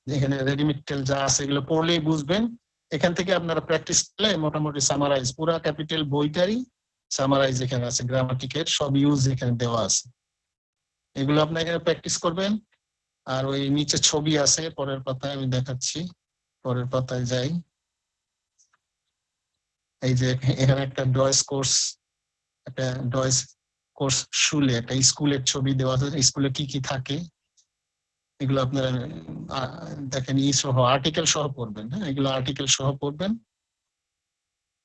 যেখানে রেডিমেড টেল যা আছে এগুলো পড়লেই বুঝবেন। এখান থেকে আপনারা প্র্যাকটিস করলে মোটামুটি সামারাইজ পুরা ক্যাপিটাল বইটারই সামারাইজ এখানে আছে, গ্রামাটিকের সব ইউজ এখানে দেওয়া আছে। এগুলো আপনারা এখানে প্র্যাকটিস করবেন। আর ওই নিচে ছবি আছে, পরের পাতায় আমি দেখাচ্ছি, পরের পাতায় যাই। এই যে এখানে একটা ডয়েস কোর্স, একটা ডয়েস কোর্স শুলে একটা স্কুলের ছবি দেওয়া আছে, স্কুলে কি কি থাকে এগুলো আপনারা দেখেন, সহ আর্টিকেল সহ পড়বেন। হ্যাঁ, এগুলো আর্টিকেল সহ পড়বেন,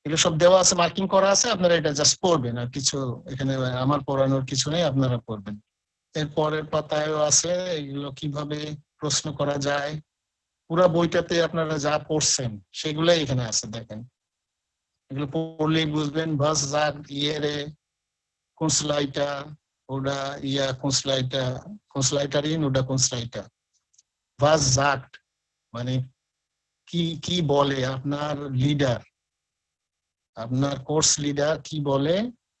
এগুলো সব দেওয়া আছে, মার্কিং করা আছে, আপনারা এটা জাস্ট পড়বেন, আর কিছু এখানে আমার পড়ানোর কিছু নেই, আপনারা পড়বেন। এর পরের পাতায়ও আছে এগুলো কিভাবে প্রশ্ন করা যায়, পুরা বইটাতে আপনারা যা পড়ছেন সেগুলোই এখানে আছে, দেখেন এগুলো পড়লেই বুঝবেন। বাস যাক ইয়েরে কুনসলাইটা ওডা ইয়া কুনসলাইটারিন ওডা কুনসলাইটা, বাস জাক মানে কি কি বলে আপনার লিডার, আপনার কোর্স লিডার কি বলে,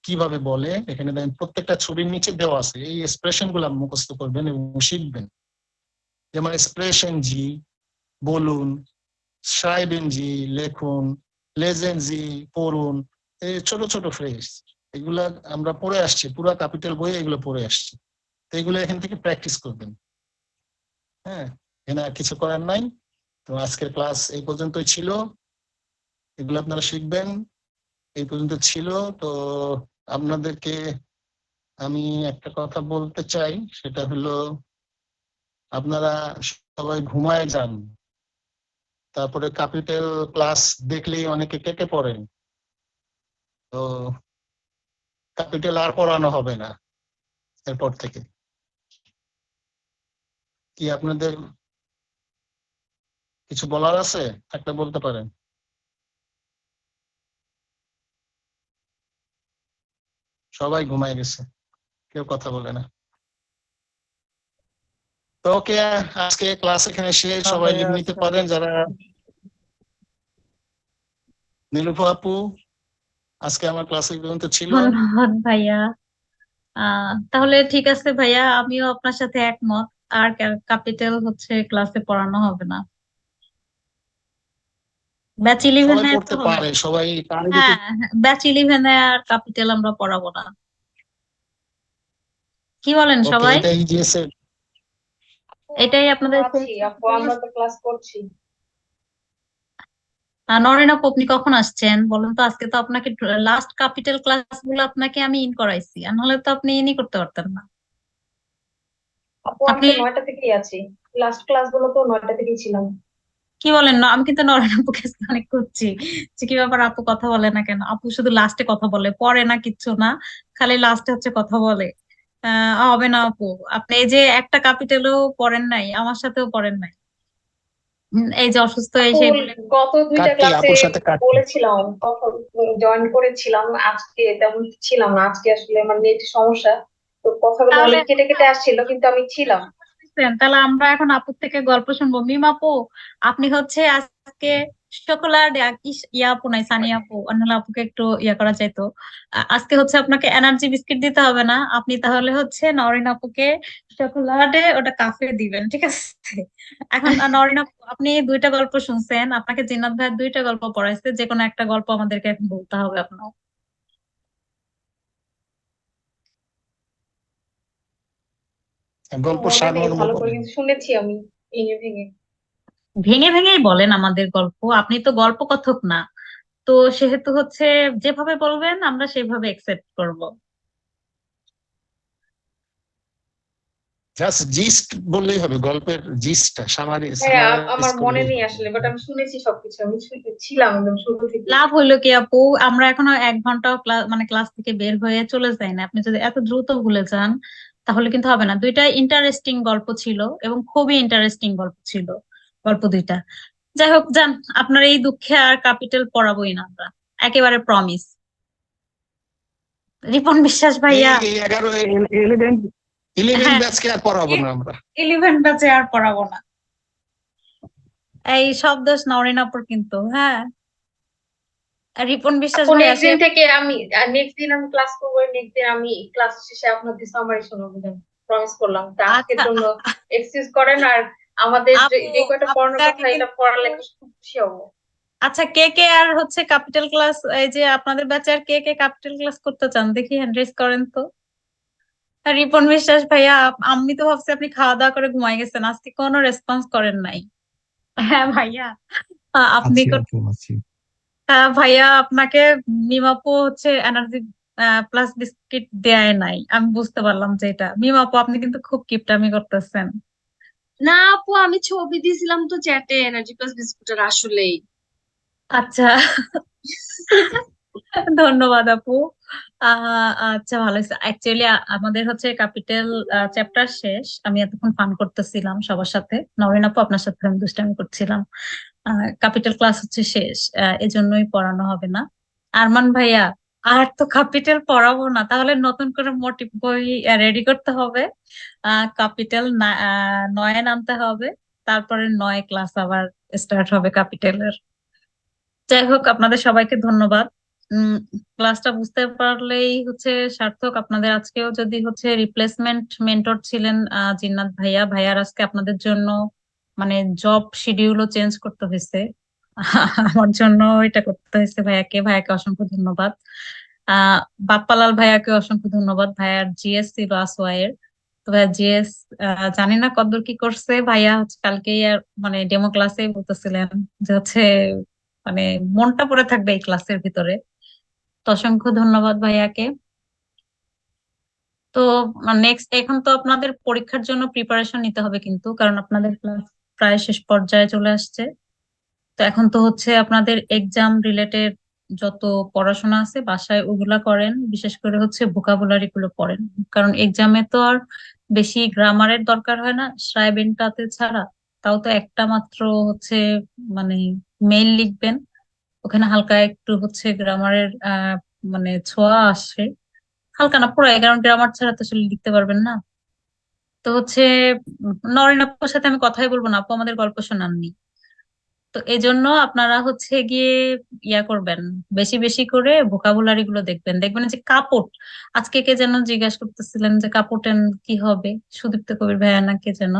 কিভাবে বলে। এখানে দেখেন প্রত্যেকটা ছবির নিচে দেওয়া আছে, এই এক্সপ্রেশন গুলা মুখস্থ করবেন এবং শিখবেন। যেমন এক্সপ্রেশন জি বলুন, schreiben জি লেখুন, lesen জি পড়ুন, এই ছোট ছোট ফ্রেজ এগুলা আমরা পড়ে আসছি, পুরো ক্যাপিটাল বইয়ে এগুলো পড়ে আসছি। তো এগুলো এখান থেকে প্র্যাকটিস করবেন। হ্যাঁ, এখানে আর কিছু করার নাই। তো আজকের ক্লাস এই পর্যন্তই ছিল, এগুলো আপনারা শিখবেন, এই পর্যন্ত ছিল। তো আপনাদেরকে আমি একটা কথা বলতে চাই, সেটা হলো আপনারা সবাই ঘুমায় যান, তারপরে ক্যাপিটাল ক্লাস দেখলেই অনেকে কেটে পড়েন, তো ক্যাপিটাল আর পড়ানো হবে না এরপর থেকে। কি আপনাদের কিছু বলার আছে? একটা বলতে পারেন। সবাই ঘুমায় গেছে, কেউ কথা বলে না। তো ওকে, আজকে ক্লাস এখানে শেষ, সবাই লিভ নিতে পারেন যারা নীলুফা আপু আজকে আমার ক্লাসে পর্যন্ত ছিল। ধন্যবাদ ভাইয়া। তাহলে ঠিক আছে ভাইয়া, আমিও আপনার সাথে একমত। আর ক্যাপিটাল হচ্ছে ক্লাসে পড়ানো হবে না, ব্যাচ সবাই ইলেভেনে তো পড়তে হলো। পারে, সবাই পারে হ্যাঁ, ব্যাচ ইলেভেনে আর ক্যাপিটাল আমরা পড়াবো না। কি বলেন ওকে, সবাই? এটা ইজিএস এর এটাই আপনাদের আছি আপু, আমরা তো ক্লাস করছি। নরেন আপু, আপনি কখন আসছেন বলেন তো? আজকে তো আপনাকে লাস্ট ক্যাপিটাল ক্লাস গুলো আপনাকে আমি ইন করাইছি, আর নাহলে তো আপনি ইনই করতে পারতেন না। আপু আমি আপনি তো 9টা থেকেই আছি, লাস্ট ক্লাস গুলো তো 9টা থেকেই ছিলাম। কি বলেন না? আমি কিন্তু নরেন আপুকে অনেক করছি যে কি ব্যাপার, আপু কথা বলে না কেন? আপু শুধু লাস্টে কথা বলে, পরে না কিচ্ছু না, খালি লাস্টে হচ্ছে কথা বলে। হবে না আপু, আপনি এই যে একটা ক্যাপিটালও পড়েন নাই, আমার সাথেও পড়েন নাই। এই যে অসুস্থ আপু এসে গত 2টা কাটটি ক্লাসে আপুর সাথে কাটটি। বলেছিলাম, তখন জয়েন করেছিলাম, আজকে তেমন ছিলাম না। আজকে আসলে আমার নেট সমস্যা, তো কথাগুলো তাহলে অনেক কেটে কেটে আসছিল, কিন্তু আমি ছিলাম। তাহলে আমরা এখন আপুর থেকে গল্প শুনবো। মিম আপু, আপনি হচ্ছে আজকে সকলার ইয়া আপু নাই, সানি আপু, অন্যান্য আপুকে একটু ইয়া করা চাইতো। আজকে হচ্ছে আপনাকে এনার্জি বিস্কিট দিতে হবে না, আপনি তাহলে হচ্ছে নরিন আপুকে চকোলাটে ওটা কাফে দিবেন, ঠিক আছে? এখন নরিন আপু, আপনি 2টা গল্প শুনছেন, আপনাকে জিন্নাত ভাই 2টা গল্প পড়াইছে, যে কোনো একটা গল্প আমাদেরকে এখন বলতে হবে আপনার। গল্প মনে নেই সারমর্ম ভালো করে, বলেন। কিন্তু শুনেছি আমি ভেঙে ভেঙে। ভেঙে ভেঙেই বলেন আমাদের গল্প, আপনি তো গল্প কথক না। তো সেহেতু হচ্ছে যেভাবে বলবেন আমরা সেভাবে একসেপ্ট করব। জাস্ট জিস্ট বললেই হবে, গল্পের জিস্টটা হ্যাঁ সামারাইজ আমার মনে করলেই নেই হবে। আসলে, বাট আমি শুনেছি সবকিছু, আমি ছিলাম একদম শুরু থেকে। লাভ হইলো কি আপু, আমরা এখনো 1 ঘন্টাও মানে ক্লাস থেকে বের হয়ে চলে যাই না, আপনি যদি এত দ্রুত ভুলে যান তাহলে কিন্তু হবে না। 2টা ইন্টারেস্টিং গল্প ছিল এবং খুবই ইন্টারেস্টিং গল্প ছিল গল্প 2টা। যাই হোক, যান, আপনার এই দুঃখে আর ক্যাপিটাল পড়াবোই না আমরা, একেবারে প্রমিস। রিপন বিশ্বাস এই ভাইয়া। 11 11 11 হ্যাঁ, ব্যাচকে আর পড়াবো না আমরা। 11 ব্যাচে আর পড়াবো না। এই সব দোষ নরিন আপুর কিন্তু, হ্যাঁ। রিপন বিশ্বাস আপু ভাইয়া নেক্সট দিন থেকে আমি, নেক্সট দিন আমি ক্লাস করবো, নেক্সট দিন আমি ক্লাস শেষে আপনাদের সামারি শোনাবো, প্রমিস করলাম। তা আজকের আচ্ছা জন্য এক্সকিউজ করেন, আর আমাদের আপু, যে কয়টা পড়ানোর আপনাকে কথা, এটা পড়ালে খুব খুশি হবো। আচ্ছা, কে কে আর হচ্ছে ক্যাপিটাল ক্লাস, এই যে আপনাদের ব্যাচে আর কে কে ক্যাপিটাল ক্লাস করতে চান দেখি, হ্যান্ড রেজ করেন তো। আর রিপন বিশ্বাস ভাইয়া, আমি তো ভাবছি আপনি খাওয়া দাওয়া করে ঘুমাই গেছেন, আজকে কোনো রেসপন্স করেন নাই। হ্যাঁ ভাইয়া, আপনি আছি আপু আছি। ভাইয়া আপনাকে মিমাপু হচ্ছে এনার্জি প্লাস বিস্কিট দেয় নাই, আমি বুঝতে পারলাম যে এটা। মিমাপু, আপনি কিন্তু খুব কিপটামি করতেছেন। না আপু, আমি ছবি দিয়েছিলাম তো চ্যাটে এনার্জি প্লাস বিস্কুটের, আসলেই। আচ্ছা, ধন্যবাদ আপু। আচ্ছা, ভালো হয়েছে। অ্যাকচুয়ালি আমাদের হচ্ছে ক্যাপিটাল চ্যাপ্টার শেষ, আমি এতক্ষণ ফান করতেছিলাম সবার সাথে, নবীন আপু আপনার সাথে আমি দুষ্টামি করছিলাম। ক্যাপিটাল ক্লাস হচ্ছে শেষ, এজন্যই পড়ানো হবে না। আরমান ভাইয়া, আর তো ক্যাপিটাল পড়াবো না, তাহলে নতুন করে মোটিভ বই রেডি করতে হবে। ক্যাপিটাল 9 আনতে হবে, তারপরে 9 ক্লাস আবার স্টার্ট হবে ক্যাপিটালের। যাই হোক, আপনাদের সবাইকে ধন্যবাদ। ক্লাসটা বুঝতে পারলেই হচ্ছে সার্থক। আপনাদের আজকেও যদি হচ্ছে রিপ্লেসমেন্ট মেন্টর ছিলেন জিন্নাত ভাইয়া, ভাইয়ার আজকে আপনাদের জন্য মানে জব শিডিউলও চেঞ্জ করতে হয়েছে, আমার জন্য এটা করতে হয়েছে। ভাইয়াকে অসংখ্য ধন্যবাদ। বাপ্পালাল ভাইয়াকে অসংখ্য ধন্যবাদ, ভাইয়ার জিএস ছিল আসওয়াইয়ের। তো ভাইয়া জিএস জানি না কতদূর কি করছে, ভাইয়া হচ্ছে কালকেই আর মানে ডেমো ক্লাসে বলতেছিলেন যে হচ্ছে মানে মনটা পড়ে থাকবে এই ক্লাসের ভিতরে। তো অসংখ্য ধন্যবাদ ভাইয়াকে। তো নেক্সট, এখন তো আপনাদের পরীক্ষার জন্য প্রিপারেশন নিতে হবে কিন্তু, কারণ আপনাদের ক্লাস প্রায় শেষ পর্যায়ে চলে আসছে। তো এখন তো হচ্ছে আপনাদের এক্সাম রিলেটেড যত পড়াশোনা আছে বাসায় ওগুলা করেন, বিশেষ করে হচ্ছে ভোকাবুলারি গুলো পড়েন, কারণ এক্সামে তো আর বেশি গ্রামারের দরকার হয় না শ্রাইবেনটাতে ছাড়া। তাও তো একটা মাত্র হচ্ছে মানে মেইল লিখবেন, ওখানে হালকা একটু হচ্ছে গ্রামারের মানে ছোঁয়া আসে, হালকা না পুরো, কারণ গ্রামার ছাড়া তো আসলে লিখতে পারবেন না। তো হচ্ছে নরেন আপুর সাথে আমি কথাই বলবো না, আপু আমাদের গল্প শোনাননি। তো এই জন্য আপনারা হচ্ছে গিয়ে ইয়া করবেন, বেশি বেশি করে ভোকাবুলারি গুলো দেখবেন। দেখবেন যে কাপড়, আজকে কে যেন জিজ্ঞাসা করতেছিলেন যে কাপড়ের কি হবে, সুদীপ্ত কবির ভাইয়া না কে যেন।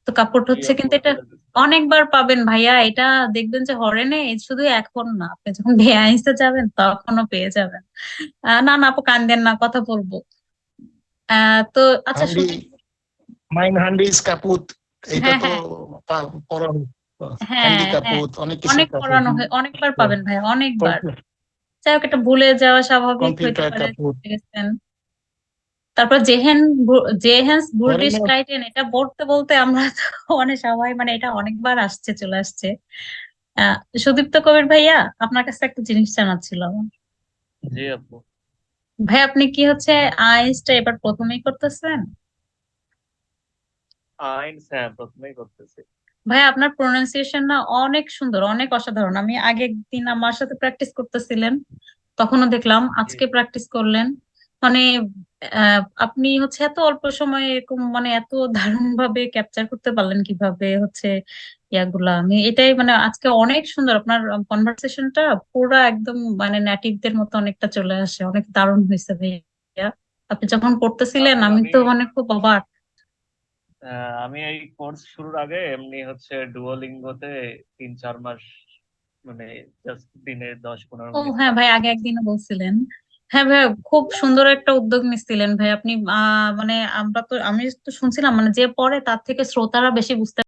তো কাপড় হচ্ছে কিন্তু এটা অনেকবার পাবেন ভাইয়া, এটা দেখবেন যে হরেনে শুধু এখন না, আপনি যখন বেআইনিতে যাবেন তখনও পেয়ে যাবেন। না না আপু কান্দেন না, কথা বলবো। তো আচ্ছা হান্ডি, মাইন হান্ডিস কাপুত, এটা হ্যাঁ তো হ্যাঁ পড়ানো। হ্যাঁ হ্যান্ডি হ্যাঁ, কাপুত, অনেক কিছু অনেক কাপুত। পড়ানো হয়, অনেকবার পাবেন ভাইয়া, অনেকবার। যাই হোক, এটা ভুলে যাওয়া স্বাভাবিক হইতে কম্পিউটার পারে, কাপুত। ভুলে গেছেন। তারপর জেহেন্স বুরডিশকাইটেন, এটা পড়তে বলতে আমরা তো মানে সবাই মানে এটা অনেকবার আসছে, চলে আসছে। সুদীপ্ত কবির ভাইয়া, আপনার কাছে একটা জিনিস জানার ছিল আমার। জি আপু। ভাই আপনি কি হচ্ছে আইএলটিএস এবার প্রথমেই করতেছেন? আইনস, হ্যাঁ প্রথমেই করতেছি। ভাই আপনার প্রোনাউন্সিয়েশন না অনেক সুন্দর, অনেক অসাধারণ। আমি আগে একদিন আমার সাথে প্র্যাকটিস করতেছিলেন, তখনও দেখলাম, আজকে প্র্যাকটিস করলেন। মানে আপনি হচ্ছে এত অল্প সময়ে এরকম মানে এত দারুণ ভাবে ক্যাপচার করতে পারলেন কিভাবে হচ্ছে ইয়াগুলা। আমি এটাই মানে আজকে অনেক সুন্দর আপনার কনভারসেশনটা, পুরা একদম মানে নেটিভদের মতো অনেকটা চলে আসে, অনেক দারুণ হয়েছে ভাইয়া। আপনি যখন পড়তেছিলেন আপু আমি আমি তো মানে খুব অবাক। আমি এই কোর্স শুরুর আগে এমনি হচ্ছে ডুওলিঙ্গোতে 3-4 মাস মানে জাস্ট দিনে 10-15 ও মিনিট হ্যাঁ ভাই, প্র্যাকটিস আগে করতাম। একদিনও বলছিলেন। হ্যাঁ ভাই, খুব সুন্দর একটা উদ্যোগ নিচ্ছিলেন ভাই আপনি। মানে আমরা তো, আমি তো শুনছিলাম মানে যে পড়ে তার থেকে শ্রোতারা বেশি বুঝতে